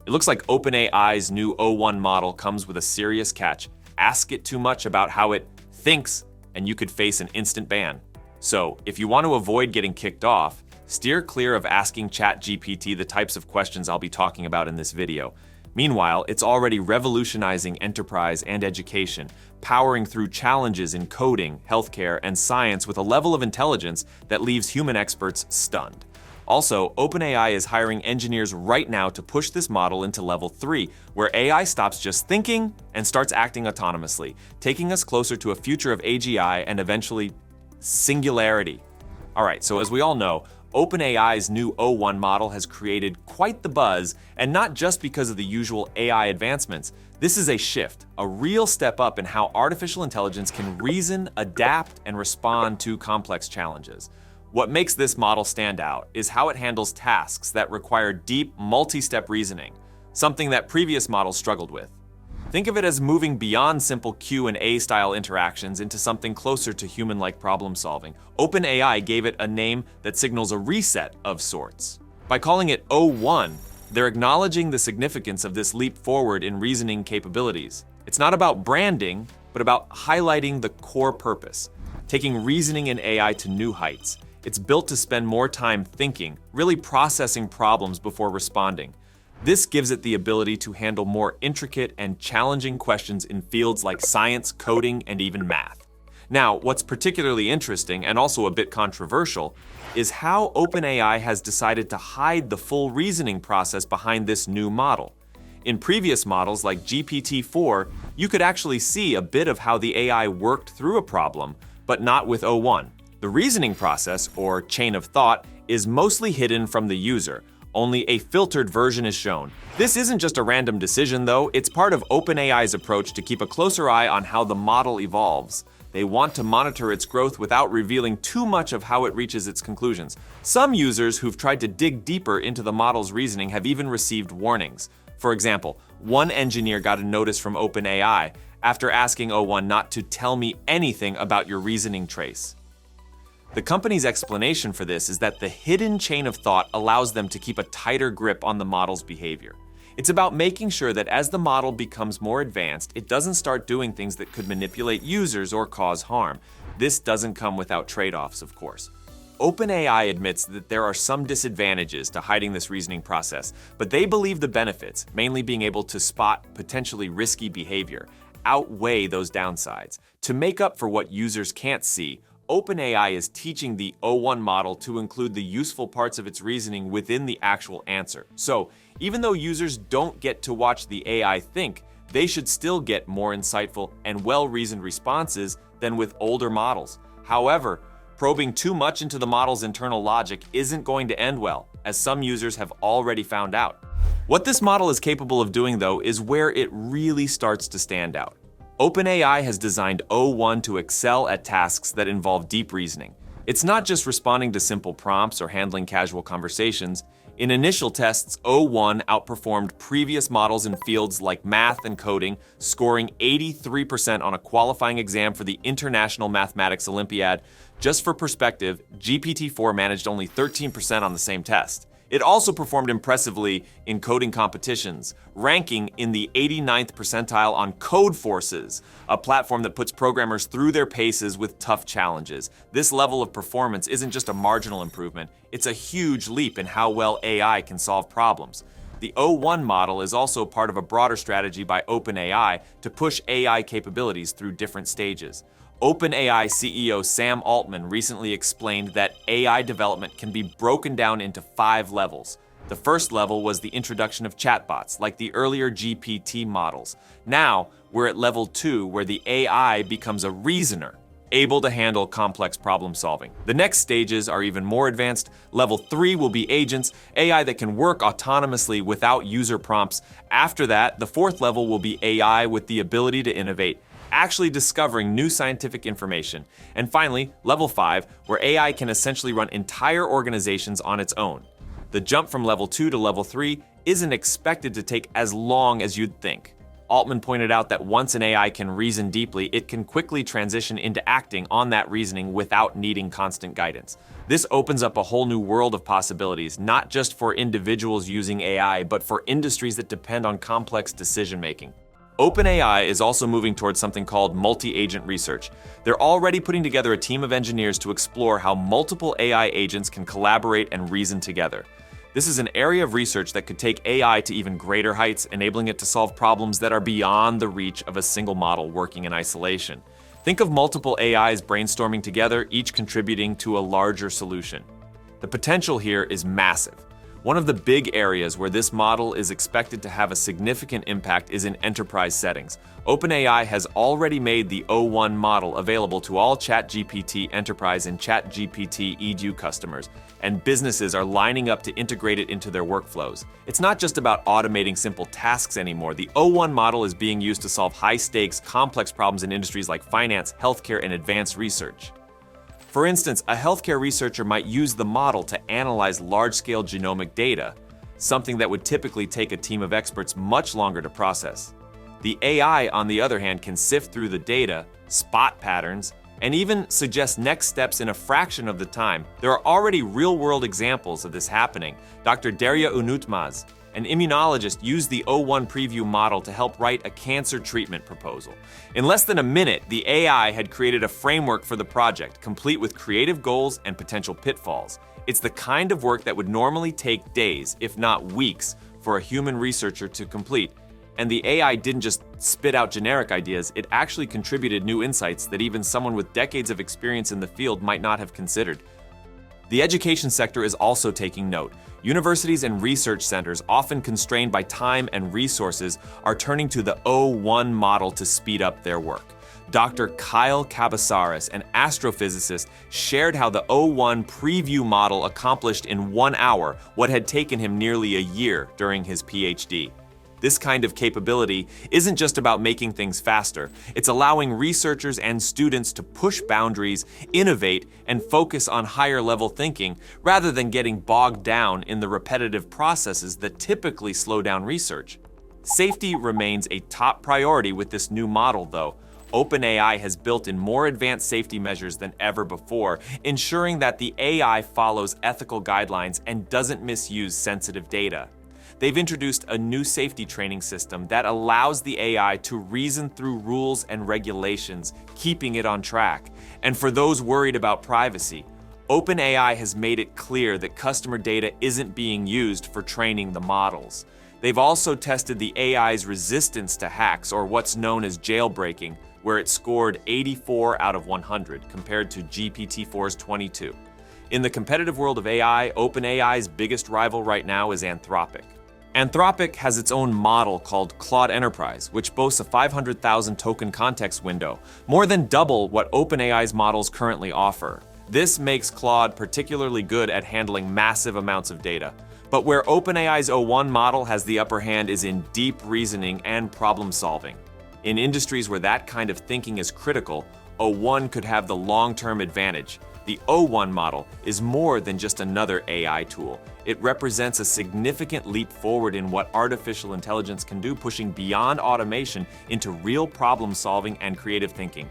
It looks like OpenAI's new O1 model comes with a serious catch. Ask it too much about how it thinks, and you could face an instant ban. So, if you want to avoid getting kicked off, steer clear of asking ChatGPT the types of questions I'll be talking about in this video. Meanwhile, it's already revolutionizing enterprise and education, powering through challenges in coding, healthcare, and science with a level of intelligence that leaves human experts stunned. Also, OpenAI is hiring engineers right now to push this model into level 3, where AI stops just thinking and starts acting autonomously, taking us closer to a future of AGI and eventually singularity. Alright, so as we all know, OpenAI's new O1 model has created quite the buzz, and not just because of the usual AI advancements. This is a shift, a real step up in how artificial intelligence can reason, adapt, and respond to complex challenges. What makes this model stand out is how it handles tasks that require deep, multi-step reasoning, something that previous models struggled with. Think of it as moving beyond simple Q and A style interactions into something closer to human-like problem solving. OpenAI gave it a name that signals a reset of sorts. By calling it O1, they're acknowledging the significance of this leap forward in reasoning capabilities. It's not about branding, but about highlighting the core purpose, taking reasoning in AI to new heights. It's built to spend more time thinking, really processing problems before responding. This gives it the ability to handle more intricate and challenging questions in fields like science, coding, and even math. Now, what's particularly interesting and also a bit controversial is how OpenAI has decided to hide the full reasoning process behind this new model. In previous models like GPT-4, you could actually see a bit of how the AI worked through a problem, but not with O1. The reasoning process, or chain of thought, is mostly hidden from the user. Only a filtered version is shown. This isn't just a random decision, though. It's part of OpenAI's approach to keep a closer eye on how the model evolves. They want to monitor its growth without revealing too much of how it reaches its conclusions. Some users who've tried to dig deeper into the model's reasoning have even received warnings. For example, one engineer got a notice from OpenAI after asking O1 not to tell me anything about your reasoning trace. The company's explanation for this is that the hidden chain of thought allows them to keep a tighter grip on the model's behavior. It's about making sure that as the model becomes more advanced, it doesn't start doing things that could manipulate users or cause harm. This doesn't come without trade-offs, of course. OpenAI admits that there are some disadvantages to hiding this reasoning process, but they believe the benefits, mainly being able to spot potentially risky behavior, outweigh those downsides. To make up for what users can't see, OpenAI is teaching the O1 model to include the useful parts of its reasoning within the actual answer. So, even though users don't get to watch the AI think, they should still get more insightful and well-reasoned responses than with older models. However, probing too much into the model's internal logic isn't going to end well, as some users have already found out. What this model is capable of doing, though, is where it really starts to stand out. OpenAI has designed O1 to excel at tasks that involve deep reasoning. It's not just responding to simple prompts or handling casual conversations. In initial tests, O1 outperformed previous models in fields like math and coding, scoring 83% on a qualifying exam for the International Mathematics Olympiad. Just for perspective, GPT-4 managed only 13% on the same test. It also performed impressively in coding competitions, ranking in the 89th percentile on Codeforces, a platform that puts programmers through their paces with tough challenges. This level of performance isn't just a marginal improvement, it's a huge leap in how well AI can solve problems. The O1 model is also part of a broader strategy by OpenAI to push AI capabilities through different stages. OpenAI CEO Sam Altman recently explained that AI development can be broken down into 5 levels. The first level was the introduction of chatbots, like the earlier GPT models. Now, we're at level 2, where the AI becomes a reasoner, able to handle complex problem solving. The next stages are even more advanced. Level 3 will be agents, AI that can work autonomously without user prompts. After that, the 4th level will be AI with the ability to innovate, actually discovering new scientific information. And finally, level 5, where AI can essentially run entire organizations on its own. The jump from level 2 to level 3 isn't expected to take as long as you'd think. Altman pointed out that once an AI can reason deeply, it can quickly transition into acting on that reasoning without needing constant guidance. This opens up a whole new world of possibilities, not just for individuals using AI, but for industries that depend on complex decision-making. OpenAI is also moving towards something called multi-agent research. They're already putting together a team of engineers to explore how multiple AI agents can collaborate and reason together. This is an area of research that could take AI to even greater heights, enabling it to solve problems that are beyond the reach of a single model working in isolation. Think of multiple AIs brainstorming together, each contributing to a larger solution. The potential here is massive. One of the big areas where this model is expected to have a significant impact is in enterprise settings. OpenAI has already made the O1 model available to all ChatGPT Enterprise and ChatGPT Edu customers, and businesses are lining up to integrate it into their workflows. It's not just about automating simple tasks anymore. The O1 model is being used to solve high-stakes, complex problems in industries like finance, healthcare, and advanced research. For instance, a healthcare researcher might use the model to analyze large-scale genomic data, something that would typically take a team of experts much longer to process. The AI, on the other hand, can sift through the data, spot patterns, and even suggest next steps in a fraction of the time. There are already real-world examples of this happening. Dr. Daria Unutmaz, an immunologist, used the O1 preview model to help write a cancer treatment proposal. In less than a minute, the AI had created a framework for the project, complete with creative goals and potential pitfalls. It's the kind of work that would normally take days, if not weeks, for a human researcher to complete. And the AI didn't just spit out generic ideas, it actually contributed new insights that even someone with decades of experience in the field might not have considered. The education sector is also taking note. Universities and research centers, often constrained by time and resources, are turning to the O1 model to speed up their work. Dr. Kyle Cabasaris, an astrophysicist, shared how the O1 preview model accomplished in 1 hour what had taken him nearly a year during his PhD. This kind of capability isn't just about making things faster, it's allowing researchers and students to push boundaries, innovate, and focus on higher-level thinking rather than getting bogged down in the repetitive processes that typically slow down research. Safety remains a top priority with this new model, though. OpenAI has built in more advanced safety measures than ever before, ensuring that the AI follows ethical guidelines and doesn't misuse sensitive data. They've introduced a new safety training system that allows the AI to reason through rules and regulations, keeping it on track. And for those worried about privacy, OpenAI has made it clear that customer data isn't being used for training the models. They've also tested the AI's resistance to hacks, or what's known as jailbreaking, where it scored 84 out of 100 compared to GPT-4's 22. In the competitive world of AI, OpenAI's biggest rival right now is Anthropic. Anthropic has its own model called Claude Enterprise, which boasts a 500,000 token context window, more than double what OpenAI's models currently offer. This makes Claude particularly good at handling massive amounts of data. But where OpenAI's O1 model has the upper hand is in deep reasoning and problem solving. In industries where that kind of thinking is critical, O1 could have the long-term advantage. The O1 model is more than just another AI tool. It represents a significant leap forward in what artificial intelligence can do, pushing beyond automation into real problem solving and creative thinking.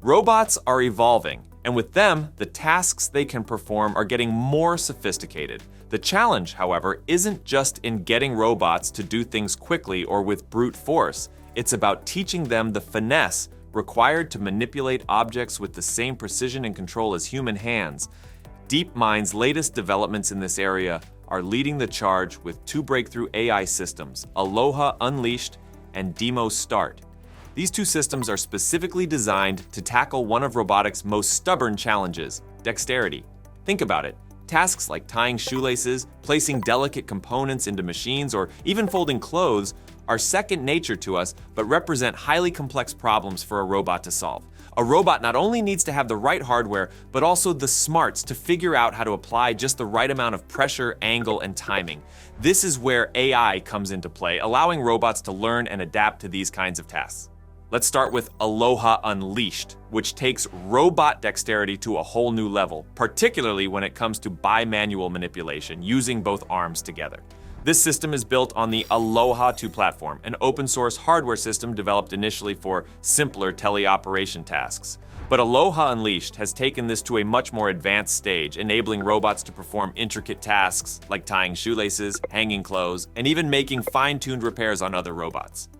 Robots are evolving, and with them, the tasks they can perform are getting more sophisticated. The challenge, however, isn't just in getting robots to do things quickly or with brute force. It's about teaching them the finesse required to manipulate objects with the same precision and control as human hands. DeepMind's latest developments in this area are leading the charge with 2 breakthrough AI systems, Aloha Unleashed and Demo Start. These 2 systems are specifically designed to tackle one of robotics' most stubborn challenges, dexterity. Think about it. Tasks like tying shoelaces, placing delicate components into machines, or even folding clothes are second nature to us, but represent highly complex problems for a robot to solve. A robot not only needs to have the right hardware, but also the smarts to figure out how to apply just the right amount of pressure, angle, and timing. This is where AI comes into play, allowing robots to learn and adapt to these kinds of tasks. Let's start with Aloha Unleashed, which takes robot dexterity to a whole new level, particularly when it comes to bimanual manipulation, using both arms together. This system is built on the Aloha 2 platform, an open-source hardware system developed initially for simpler teleoperation tasks. But Aloha Unleashed has taken this to a much more advanced stage, enabling robots to perform intricate tasks like tying shoelaces, hanging clothes, and even making fine-tuned repairs on other robots.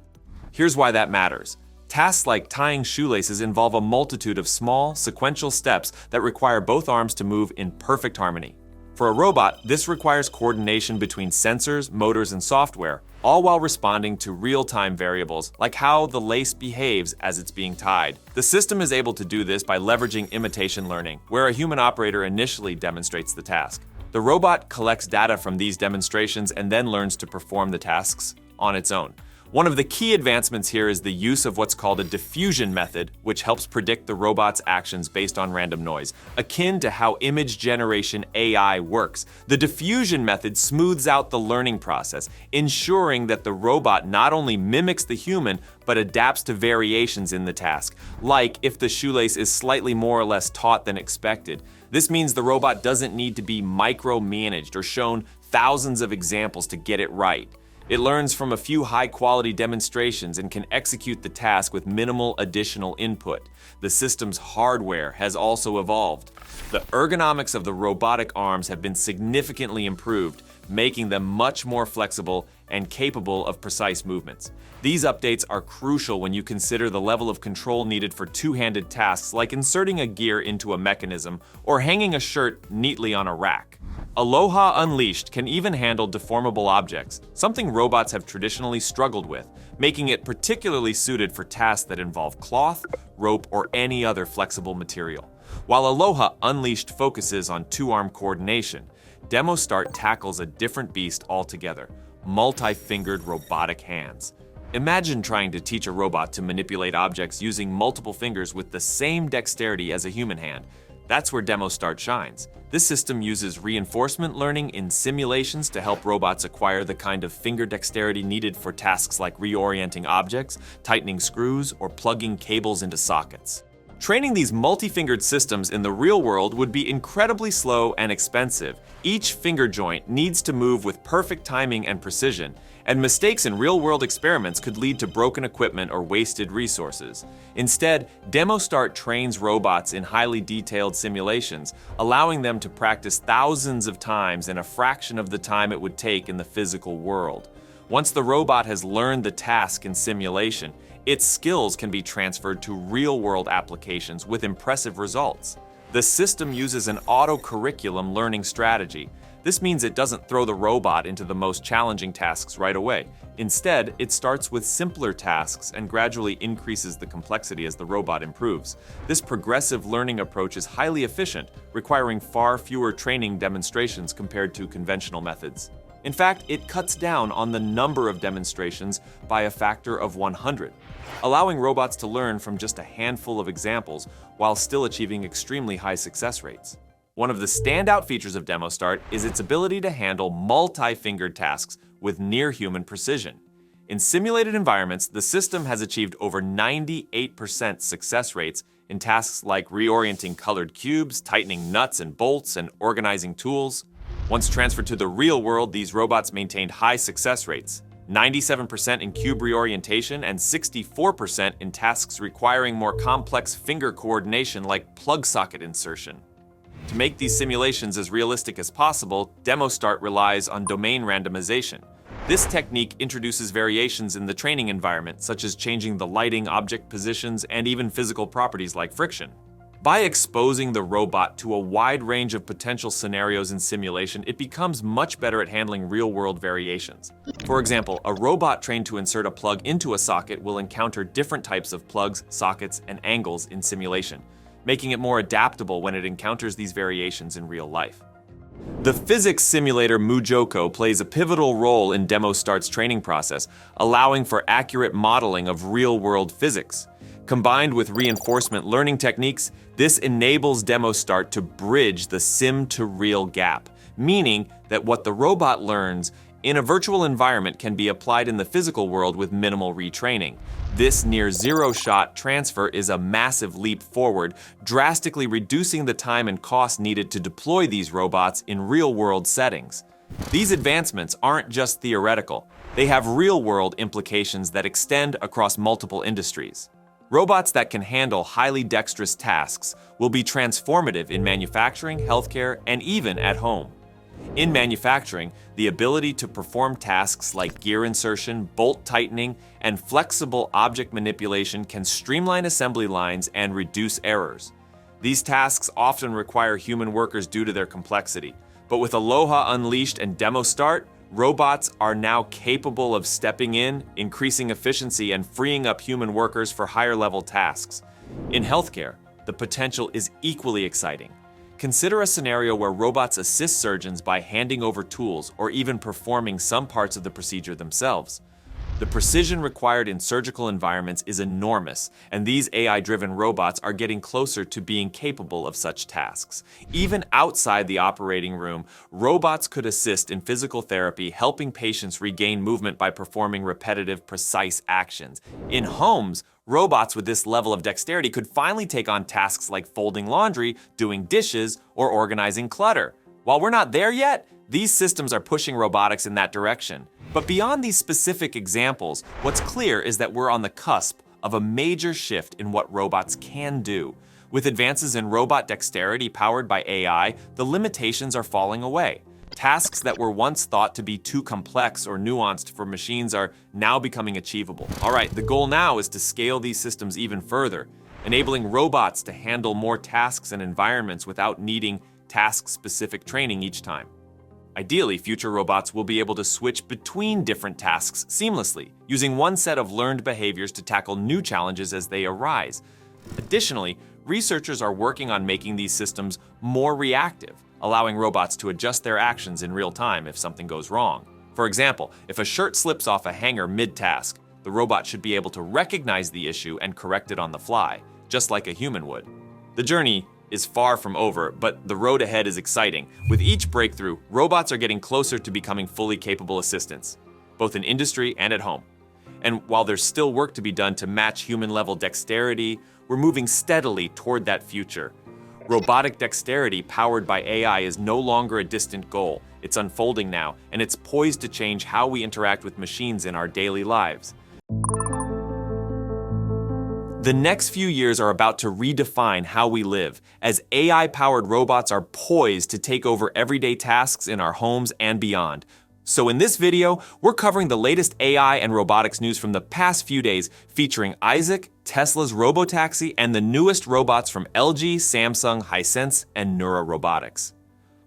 Here's why that matters. Tasks like tying shoelaces involve a multitude of small, sequential steps that require both arms to move in perfect harmony. For a robot, this requires coordination between sensors, motors, and software, all while responding to real-time variables like how the lace behaves as it's being tied. The system is able to do this by leveraging imitation learning, where a human operator initially demonstrates the task. The robot collects data from these demonstrations and then learns to perform the tasks on its own. One of the key advancements here is the use of what's called a diffusion method, which helps predict the robot's actions based on random noise, akin to how image generation AI works. The diffusion method smooths out the learning process, ensuring that the robot not only mimics the human, but adapts to variations in the task, like if the shoelace is slightly more or less taut than expected. This means the robot doesn't need to be micromanaged or shown thousands of examples to get it right. It learns from a few high-quality demonstrations and can execute the task with minimal additional input. The system's hardware has also evolved. The ergonomics of the robotic arms have been significantly improved, making them much more flexible and capable of precise movements. These updates are crucial when you consider the level of control needed for two-handed tasks like inserting a gear into a mechanism or hanging a shirt neatly on a rack. Aloha Unleashed can even handle deformable objects, something robots have traditionally struggled with, making it particularly suited for tasks that involve cloth, rope, or any other flexible material. While Aloha Unleashed focuses on two-arm coordination, Demo Start tackles a different beast altogether: multi-fingered robotic hands. Imagine trying to teach a robot to manipulate objects using multiple fingers with the same dexterity as a human hand. That's where DemoStart shines. This system uses reinforcement learning in simulations to help robots acquire the kind of finger dexterity needed for tasks like reorienting objects, tightening screws, or plugging cables into sockets. Training these multi-fingered systems in the real world would be incredibly slow and expensive. Each finger joint needs to move with perfect timing and precision, and mistakes in real-world experiments could lead to broken equipment or wasted resources. Instead, DemoStart trains robots in highly detailed simulations, allowing them to practice thousands of times in a fraction of the time it would take in the physical world. Once the robot has learned the task in simulation, its skills can be transferred to real-world applications with impressive results. The system uses an auto-curriculum learning strategy. This means it doesn't throw the robot into the most challenging tasks right away. Instead, it starts with simpler tasks and gradually increases the complexity as the robot improves. This progressive learning approach is highly efficient, requiring far fewer training demonstrations compared to conventional methods. In fact, it cuts down on the number of demonstrations by a factor of 100, allowing robots to learn from just a handful of examples while still achieving extremely high success rates. One of the standout features of DemoStart is its ability to handle multi-fingered tasks with near-human precision. In simulated environments, the system has achieved over 98% success rates in tasks like reorienting colored cubes, tightening nuts and bolts, and organizing tools. Once transferred to the real world, these robots maintained high success rates, 97% in cube reorientation and 64% in tasks requiring more complex finger coordination like plug socket insertion. To make these simulations as realistic as possible, DemoStart relies on domain randomization. This technique introduces variations in the training environment, such as changing the lighting, object positions, and even physical properties like friction. By exposing the robot to a wide range of potential scenarios in simulation, it becomes much better at handling real-world variations. For example, a robot trained to insert a plug into a socket will encounter different types of plugs, sockets, and angles in simulation, making it more adaptable when it encounters these variations in real life. The physics simulator MuJoCo plays a pivotal role in DemoStart's training process, allowing for accurate modeling of real-world physics. Combined with reinforcement learning techniques, this enables DemoStart to bridge the sim-to-real gap, meaning that what the robot learns in a virtual environment can be applied in the physical world with minimal retraining. This near-zero-shot transfer is a massive leap forward, drastically reducing the time and cost needed to deploy these robots in real-world settings. These advancements aren't just theoretical. They have real-world implications that extend across multiple industries. Robots that can handle highly dexterous tasks will be transformative in manufacturing, healthcare, and even at home. In manufacturing, the ability to perform tasks like gear insertion, bolt tightening, and flexible object manipulation can streamline assembly lines and reduce errors. These tasks often require human workers due to their complexity, but with Aloha Unleashed and DemoStart, robots are now capable of stepping in, increasing efficiency, and freeing up human workers for higher-level tasks. In healthcare, the potential is equally exciting. Consider a scenario where robots assist surgeons by handing over tools or even performing some parts of the procedure themselves. The precision required in surgical environments is enormous, and these AI-driven robots are getting closer to being capable of such tasks. Even outside the operating room, robots could assist in physical therapy, helping patients regain movement by performing repetitive, precise actions. In homes, robots with this level of dexterity could finally take on tasks like folding laundry, doing dishes, or organizing clutter. While we're not there yet, these systems are pushing robotics in that direction. But beyond these specific examples, what's clear is that we're on the cusp of a major shift in what robots can do. With advances in robot dexterity powered by AI, the limitations are falling away. Tasks that were once thought to be too complex or nuanced for machines are now becoming achievable. All right, the goal now is to scale these systems even further, enabling robots to handle more tasks and environments without needing task-specific training each time. Ideally, future robots will be able to switch between different tasks seamlessly, using one set of learned behaviors to tackle new challenges as they arise. Additionally, researchers are working on making these systems more reactive, allowing robots to adjust their actions in real time if something goes wrong. For example, if a shirt slips off a hanger mid-task, The robot should be able to recognize the issue and correct it on the fly, just like a human would. The journey is far from over, but the road ahead is exciting. With each breakthrough, robots are getting closer to becoming fully capable assistants, both in industry and at home. And while there's still work to be done to match human-level dexterity, we're moving steadily toward that future. Robotic dexterity powered by AI is no longer a distant goal. It's unfolding now, and it's poised to change how we interact with machines in our daily lives. The next few years are about to redefine how we live, as AI-powered robots are poised to take over everyday tasks in our homes and beyond. So in this video, we're covering the latest AI and robotics news from the past few days, featuring Isaac, Tesla's robotaxi, and the newest robots from LG, Samsung, Hisense, and Neuro Robotics.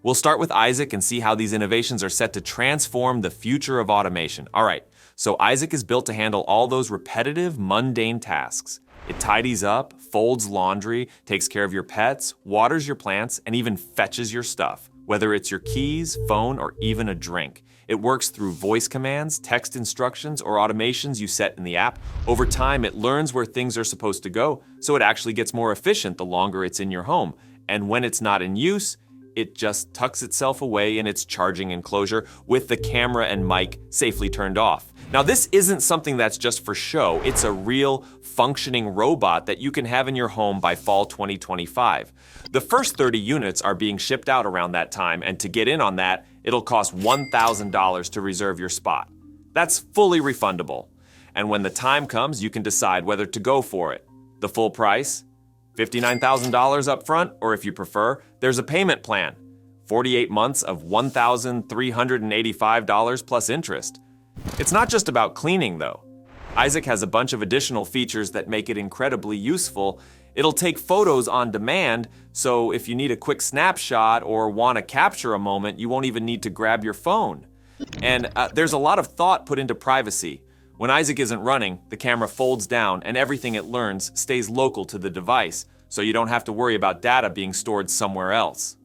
We'll start with Isaac and see how these innovations are set to transform the future of automation. All right, so Isaac is built to handle all those repetitive, mundane tasks. It tidies up, folds laundry, takes care of your pets, waters your plants, and even fetches your stuff, whether it's your keys, phone, or even a drink. It works through voice commands, text instructions, or automations you set in the app. Over time, it learns where things are supposed to go, so it actually gets more efficient the longer it's in your home. And when it's not in use, it just tucks itself away in its charging enclosure with the camera and mic safely turned off. Now, this isn't something that's just for show. It's a real, functioning robot that you can have in your home by fall 2025. The first 30 units are being shipped out around that time, and to get in on that, it'll cost $1,000 to reserve your spot. That's fully refundable. And when the time comes, you can decide whether to go for it. The full price? $59,000 up front, or if you prefer, there's a payment plan. 48 months of $1,385 plus interest. It's not just about cleaning, though. Isaac has a bunch of additional features that make it incredibly useful. It'll take photos on demand, so if you need a quick snapshot or want to capture a moment, you won't even need to grab your phone. And there's a lot of thought put into privacy. When Isaac isn't running, the camera folds down and everything it learns stays local to the device, so you don't have to worry about data being stored somewhere else.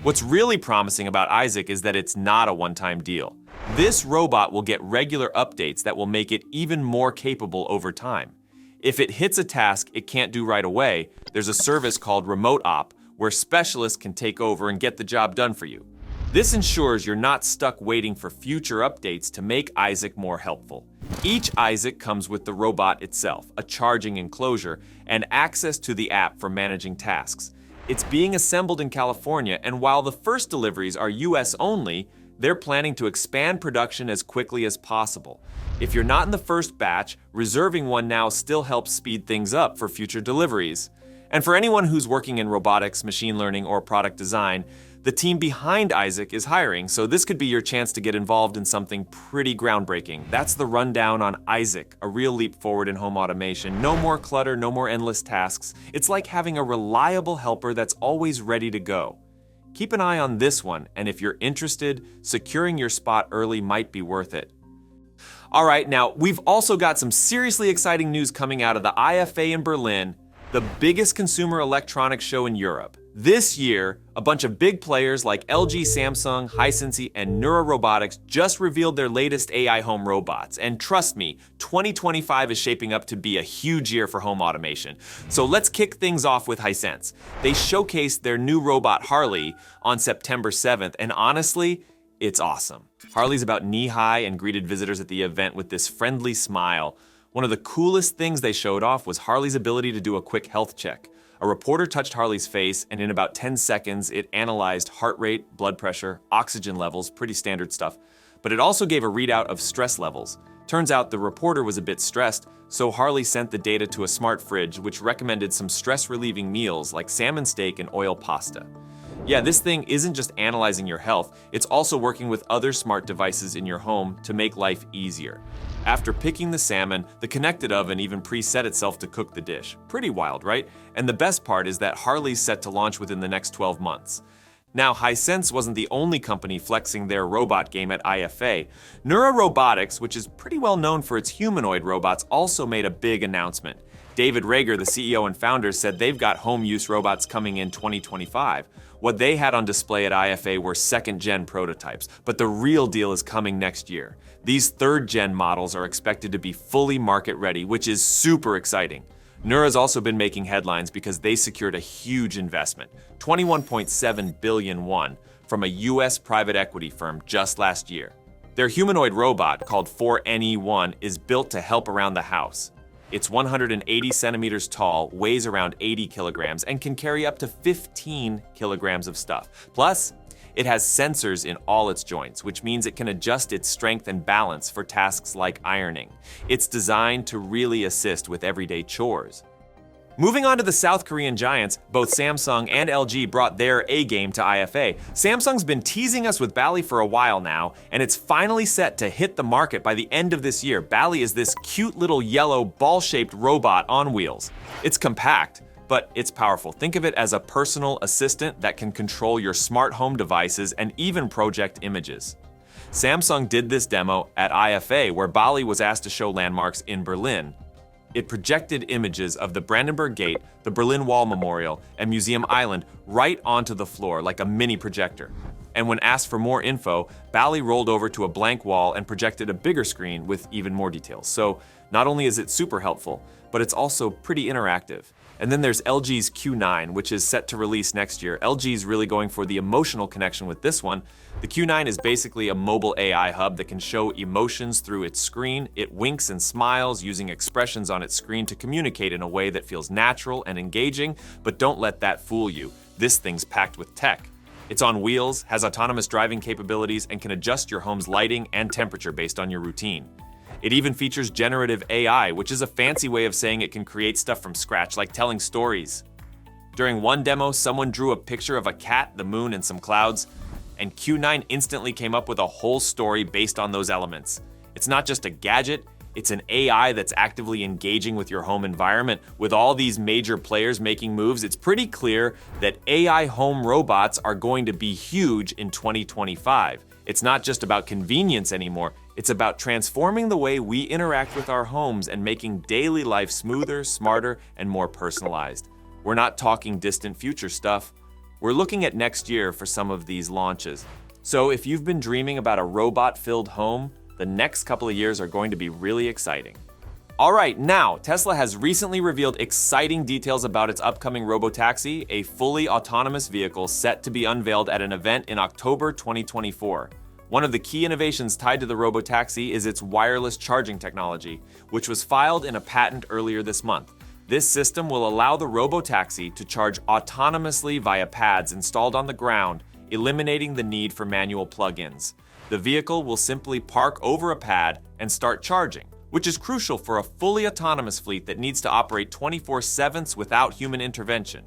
What's really promising about Isaac is that it's not a one-time deal. This robot will get regular updates that will make it even more capable over time. If it hits a task it can't do right away, there's a service called Remote Op where specialists can take over and get the job done for you. This ensures you're not stuck waiting for future updates to make Isaac more helpful. Each Isaac comes with the robot itself, a charging enclosure, and access to the app for managing tasks. It's being assembled in California, and while the first deliveries are US only, they're planning to expand production as quickly as possible. If you're not in the first batch, reserving one now still helps speed things up for future deliveries. And for anyone who's working in robotics, machine learning, or product design, the team behind Isaac is hiring, so this could be your chance to get involved in something pretty groundbreaking. That's the rundown on Isaac, a real leap forward in home automation. No more clutter, no more endless tasks. It's like having a reliable helper that's always ready to go. Keep an eye on this one, and if you're interested, securing your spot early might be worth it. All right, now we've also got some seriously exciting news coming out of the IFA in Berlin, the biggest consumer electronics show in Europe. This year, a bunch of big players like LG, Samsung, Hisense, and Neuro Robotics just revealed their latest AI home robots. And trust me, 2025 is shaping up to be a huge year for home automation. So let's kick things off with Hisense. They showcased their new robot Harley on September 7th, and honestly, it's awesome. Harley's about knee-high and greeted visitors at the event with this friendly smile. One of the coolest things they showed off was Harley's ability to do a quick health check. A reporter touched Harley's face, and in about 10 seconds, it analyzed heart rate, blood pressure, oxygen levels, pretty standard stuff. But it also gave a readout of stress levels. Turns out the reporter was a bit stressed, so Harley sent the data to a smart fridge, which recommended some stress-relieving meals like salmon steak and oil pasta. Yeah, this thing isn't just analyzing your health, it's also working with other smart devices in your home to make life easier. After picking the salmon, the connected oven even preset itself to cook the dish. Pretty wild, right? And the best part is that Harley's set to launch within the next 12 months. Now, Hisense wasn't the only company flexing their robot game at IFA. Neuro Robotics, which is pretty well known for its humanoid robots, also made a big announcement. David Rager, the CEO and founder, said they've got home use robots coming in 2025. What they had on display at IFA were second-gen prototypes, but the real deal is coming next year. These third-gen models are expected to be fully market-ready, which is super exciting. Neura's also been making headlines because they secured a huge investment, 21.7 billion won, from a US private equity firm just last year. Their humanoid robot, called 4NE1, is built to help around the house. It's 180 centimeters tall, weighs around 80 kilograms, and can carry up to 15 kilograms of stuff. Plus, it has sensors in all its joints, which means it can adjust its strength and balance for tasks like ironing. It's designed to really assist with everyday chores. Moving on to the South Korean giants, both Samsung and LG brought their A-game to IFA. Samsung's been teasing us with Bally for a while now, and it's finally set to hit the market by the end of this year. Bally is this cute little yellow ball-shaped robot on wheels. It's compact, but it's powerful. Think of it as a personal assistant that can control your smart home devices and even project images. Samsung did this demo at IFA, where Bally was asked to show landmarks in Berlin. It projected images of the Brandenburg Gate, the Berlin Wall Memorial, and Museum Island right onto the floor like a mini projector. And when asked for more info, Bally rolled over to a blank wall and projected a bigger screen with even more details. So not only is it super helpful, but it's also pretty interactive. And then there's LG's Q9, which is set to release next year. LG's really going for the emotional connection with this one. The Q9 is basically a mobile AI hub that can show emotions through its screen. It winks and smiles using expressions on its screen to communicate in a way that feels natural and engaging, but don't let that fool you. This thing's packed with tech. It's on wheels, has autonomous driving capabilities, and can adjust your home's lighting and temperature based on your routine. It even features generative AI, which is a fancy way of saying it can create stuff from scratch, like telling stories. During one demo, someone drew a picture of a cat, the moon, and some clouds, and Q9 instantly came up with a whole story based on those elements. It's not just a gadget, it's an AI that's actively engaging with your home environment. With all these major players making moves, it's pretty clear that AI home robots are going to be huge in 2025. It's not just about convenience anymore, it's about transforming the way we interact with our homes and making daily life smoother, smarter, and more personalized. We're not talking distant future stuff. We're looking at next year for some of these launches. So if you've been dreaming about a robot-filled home, the next couple of years are going to be really exciting. All right, now, Tesla has recently revealed exciting details about its upcoming robotaxi, a fully autonomous vehicle set to be unveiled at an event in October 2024. One of the key innovations tied to the robotaxi is its wireless charging technology, which was filed in a patent earlier this month. This system will allow the robotaxi to charge autonomously via pads installed on the ground, eliminating the need for manual plug-ins. The vehicle will simply park over a pad and start charging, which is crucial for a fully autonomous fleet that needs to operate 24/7 without human intervention.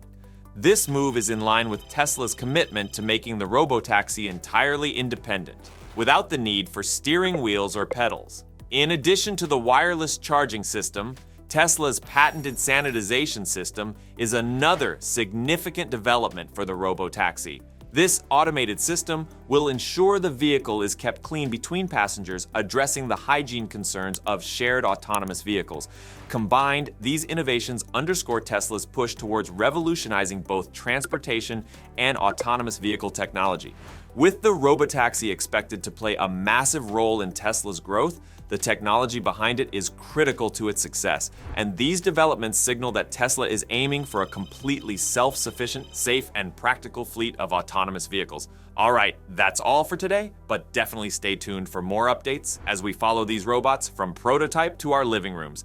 This move is in line with Tesla's commitment to making the robotaxi entirely independent, without the need for steering wheels or pedals. In addition to the wireless charging system, Tesla's patented sanitization system is another significant development for the robotaxi. This automated system will ensure the vehicle is kept clean between passengers, addressing the hygiene concerns of shared autonomous vehicles. Combined, these innovations underscore Tesla's push towards revolutionizing both transportation and autonomous vehicle technology. With the robotaxi expected to play a massive role in Tesla's growth, the technology behind it is critical to its success, and these developments signal that Tesla is aiming for a completely self-sufficient, safe, and practical fleet of autonomous vehicles. All right, that's all for today, but definitely stay tuned for more updates as we follow these robots from prototype to our living rooms.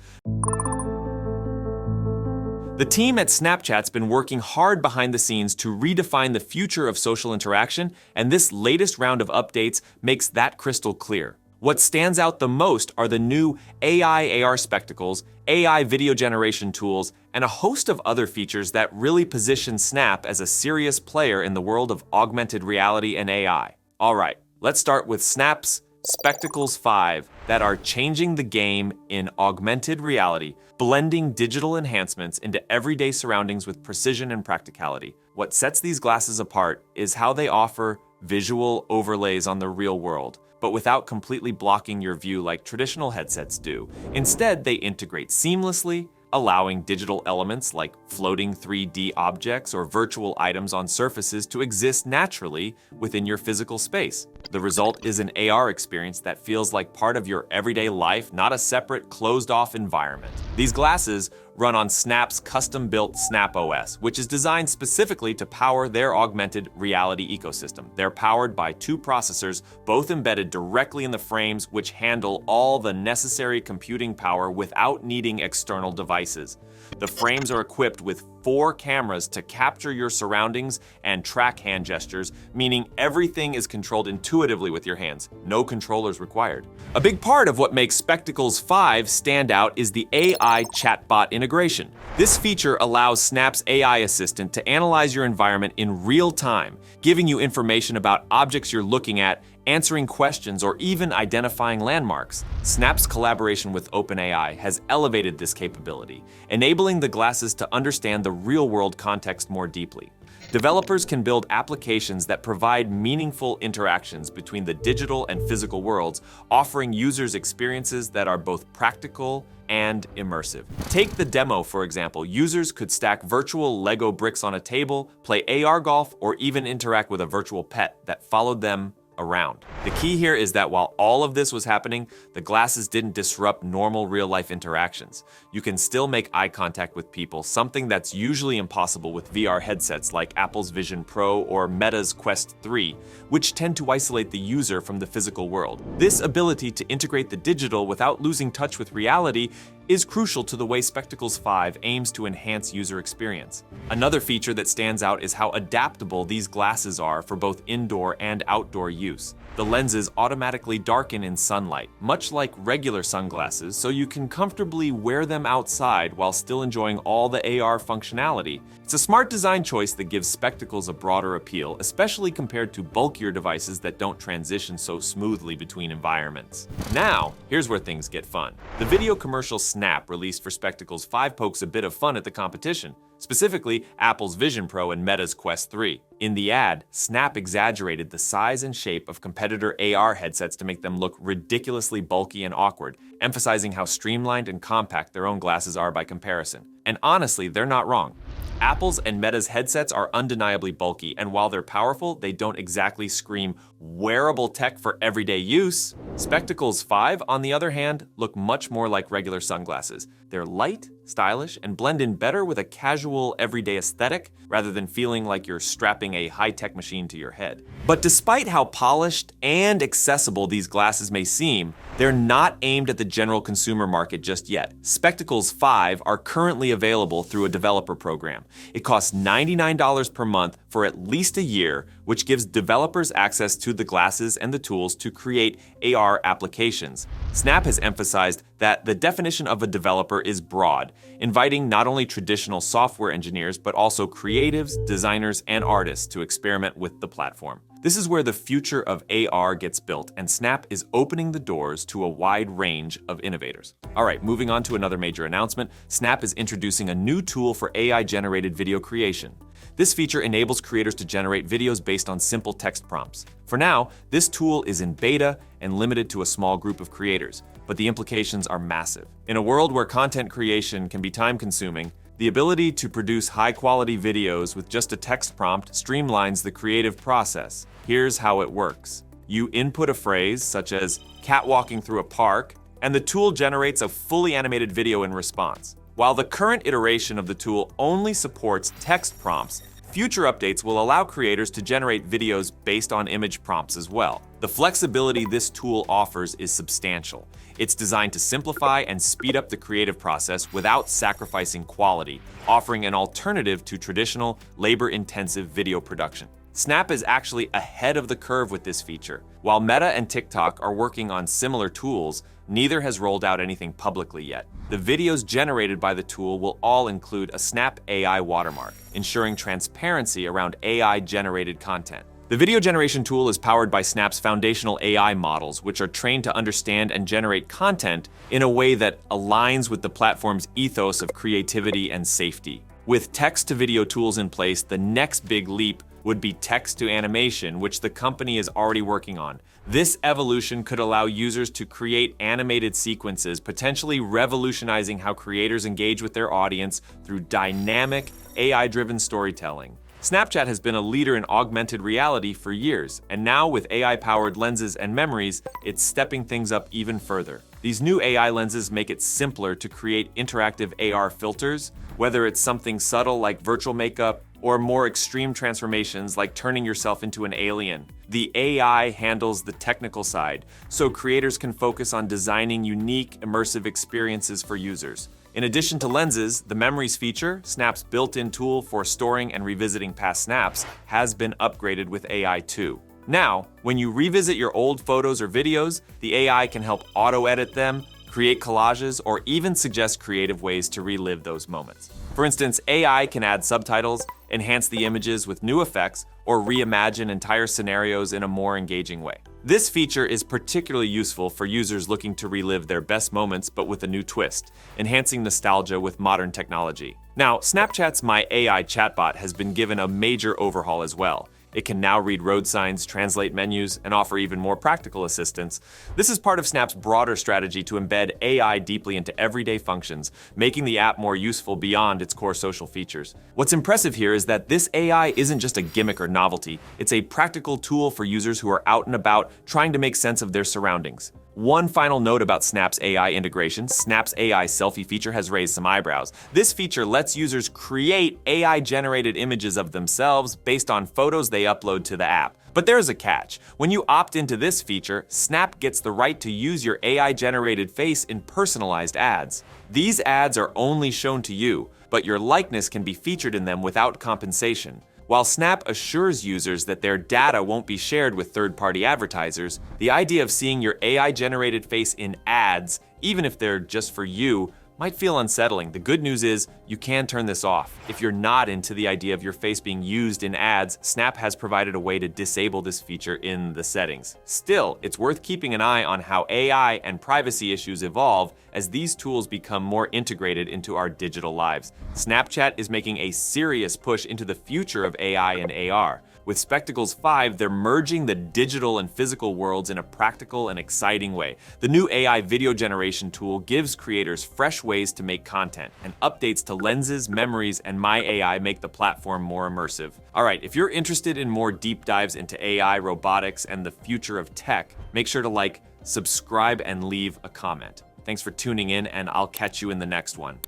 The team at Snapchat's been working hard behind the scenes to redefine the future of social interaction, and this latest round of updates makes that crystal clear. What stands out the most are the new AI AR spectacles, AI video generation tools, and a host of other features that really position Snap as a serious player in the world of augmented reality and AI. All right, let's start with Snap's Spectacles 5 that are changing the game in augmented reality, blending digital enhancements into everyday surroundings with precision and practicality. What sets these glasses apart is how they offer visual overlays on the real world, but without completely blocking your view like traditional headsets do. Instead, they integrate seamlessly, allowing digital elements like floating 3D objects or virtual items on surfaces to exist naturally within your physical space. The result is an AR experience that feels like part of your everyday life, not a separate, closed-off environment. These glasses run on Snap's custom-built Snap OS, which is designed specifically to power their augmented reality ecosystem. They're powered by two processors, both embedded directly in the frames, which handle all the necessary computing power without needing external devices. The frames are equipped with 4 cameras to capture your surroundings and track hand gestures, meaning everything is controlled intuitively with your hands, no controllers required. A big part of what makes Spectacles 5 stand out is the AI chatbot integration. This feature allows Snap's AI assistant to analyze your environment in real time, giving you information about objects you're looking at, answering questions, or even identifying landmarks. Snap's collaboration with OpenAI has elevated this capability, enabling the glasses to understand the real-world context more deeply. Developers can build applications that provide meaningful interactions between the digital and physical worlds, offering users experiences that are both practical and immersive. Take the demo, for example. Users could stack virtual Lego bricks on a table, play AR golf, or even interact with a virtual pet that followed them around. The key here is that while all of this was happening, the glasses didn't disrupt normal real-life interactions. You can still make eye contact with people, something that's usually impossible with VR headsets like Apple's Vision Pro or Meta's Quest 3, which tend to isolate the user from the physical world. This ability to integrate the digital without losing touch with reality is crucial to the way Spectacles 5 aims to enhance user experience. Another feature that stands out is how adaptable these glasses are for both indoor and outdoor use. The lenses automatically darken in sunlight, much like regular sunglasses, so you can comfortably wear them outside while still enjoying all the AR functionality. It's a smart design choice that gives Spectacles a broader appeal, especially compared to bulkier devices that don't transition so smoothly between environments. Now, here's where things get fun. The video commercial Snap, released for Spectacles 5, pokes a bit of fun at the competition, specifically Apple's Vision Pro and Meta's Quest 3. In the ad, Snap exaggerated the size and shape of competitor AR headsets to make them look ridiculously bulky and awkward, emphasizing how streamlined and compact their own glasses are by comparison. And honestly, they're not wrong. Apple's and Meta's headsets are undeniably bulky, and while they're powerful, they don't exactly scream wearable tech for everyday use. Spectacles 5, on the other hand, look much more like regular sunglasses. They're light, stylish, and blend in better with a casual, everyday aesthetic, rather than feeling like you're strapping a high-tech machine to your head. But despite how polished and accessible these glasses may seem, they're not aimed at the general consumer market just yet. Spectacles 5 are currently available through a developer program. It costs $99 per month for at least a year, which gives developers access to the glasses and the tools to create AR applications. Snap has emphasized that the definition of a developer is broad, inviting not only traditional software engineers, but also creatives, designers, and artists to experiment with the platform. This is where the future of AR gets built, and Snap is opening the doors to a wide range of innovators. All right, moving on to another major announcement. Snap is introducing a new tool for AI-generated video creation. This feature enables creators to generate videos based on simple text prompts. For now, this tool is in beta and limited to a small group of creators, but the implications are massive. In a world where content creation can be time-consuming, the ability to produce high-quality videos with just a text prompt streamlines the creative process. Here's how it works. You input a phrase, such as cat walking through a park, and the tool generates a fully animated video in response. While the current iteration of the tool only supports text prompts, future updates will allow creators to generate videos based on image prompts as well. The flexibility this tool offers is substantial. It's designed to simplify and speed up the creative process without sacrificing quality, offering an alternative to traditional, labor-intensive video production. Snap is actually ahead of the curve with this feature. While Meta and TikTok are working on similar tools, neither has rolled out anything publicly yet. The videos generated by the tool will all include a Snap AI watermark, ensuring transparency around AI-generated content. The video generation tool is powered by Snap's foundational AI models, which are trained to understand and generate content in a way that aligns with the platform's ethos of creativity and safety. With text-to-video tools in place, the next big leap would be text to animation, which the company is already working on. This evolution could allow users to create animated sequences, potentially revolutionizing how creators engage with their audience through dynamic, AI-driven storytelling. Snapchat has been a leader in augmented reality for years, and now with AI-powered lenses and memories, it's stepping things up even further. These new AI lenses make it simpler to create interactive AR filters, whether it's something subtle like virtual makeup or more extreme transformations like turning yourself into an alien. The AI handles the technical side, so creators can focus on designing unique, immersive experiences for users. In addition to lenses, the Memories feature, Snap's built-in tool for storing and revisiting past snaps, has been upgraded with AI too. Now, when you revisit your old photos or videos, the AI can help auto-edit them, create collages, or even suggest creative ways to relive those moments. For instance, AI can add subtitles, enhance the images with new effects, or reimagine entire scenarios in a more engaging way. This feature is particularly useful for users looking to relive their best moments but with a new twist, enhancing nostalgia with modern technology. Now, Snapchat's My AI chatbot has been given a major overhaul as well. It can now read road signs, translate menus, and offer even more practical assistance. This is part of Snap's broader strategy to embed AI deeply into everyday functions, making the app more useful beyond its core social features. What's impressive here is that this AI isn't just a gimmick or novelty, it's a practical tool for users who are out and about trying to make sense of their surroundings. One final note about Snap's AI integration, Snap's AI selfie feature has raised some eyebrows. This feature lets users create AI-generated images of themselves based on photos they upload to the app. But there's a catch. When you opt into this feature, Snap gets the right to use your AI-generated face in personalized ads. These ads are only shown to you, but your likeness can be featured in them without compensation. While Snap assures users that their data won't be shared with third-party advertisers, the idea of seeing your AI-generated face in ads, even if they're just for you, might feel unsettling. The good news is you can turn this off. If you're not into the idea of your face being used in ads, Snap has provided a way to disable this feature in the settings. Still, it's worth keeping an eye on how AI and privacy issues evolve as these tools become more integrated into our digital lives. Snapchat is making a serious push into the future of AI and AR. With Spectacles 5, they're merging the digital and physical worlds in a practical and exciting way. The new AI video generation tool gives creators fresh ways to make content, and updates to lenses, memories, and My AI make the platform more immersive. All right, if you're interested in more deep dives into AI, robotics, and the future of tech, make sure to like, subscribe, and leave a comment. Thanks for tuning in, and I'll catch you in the next one.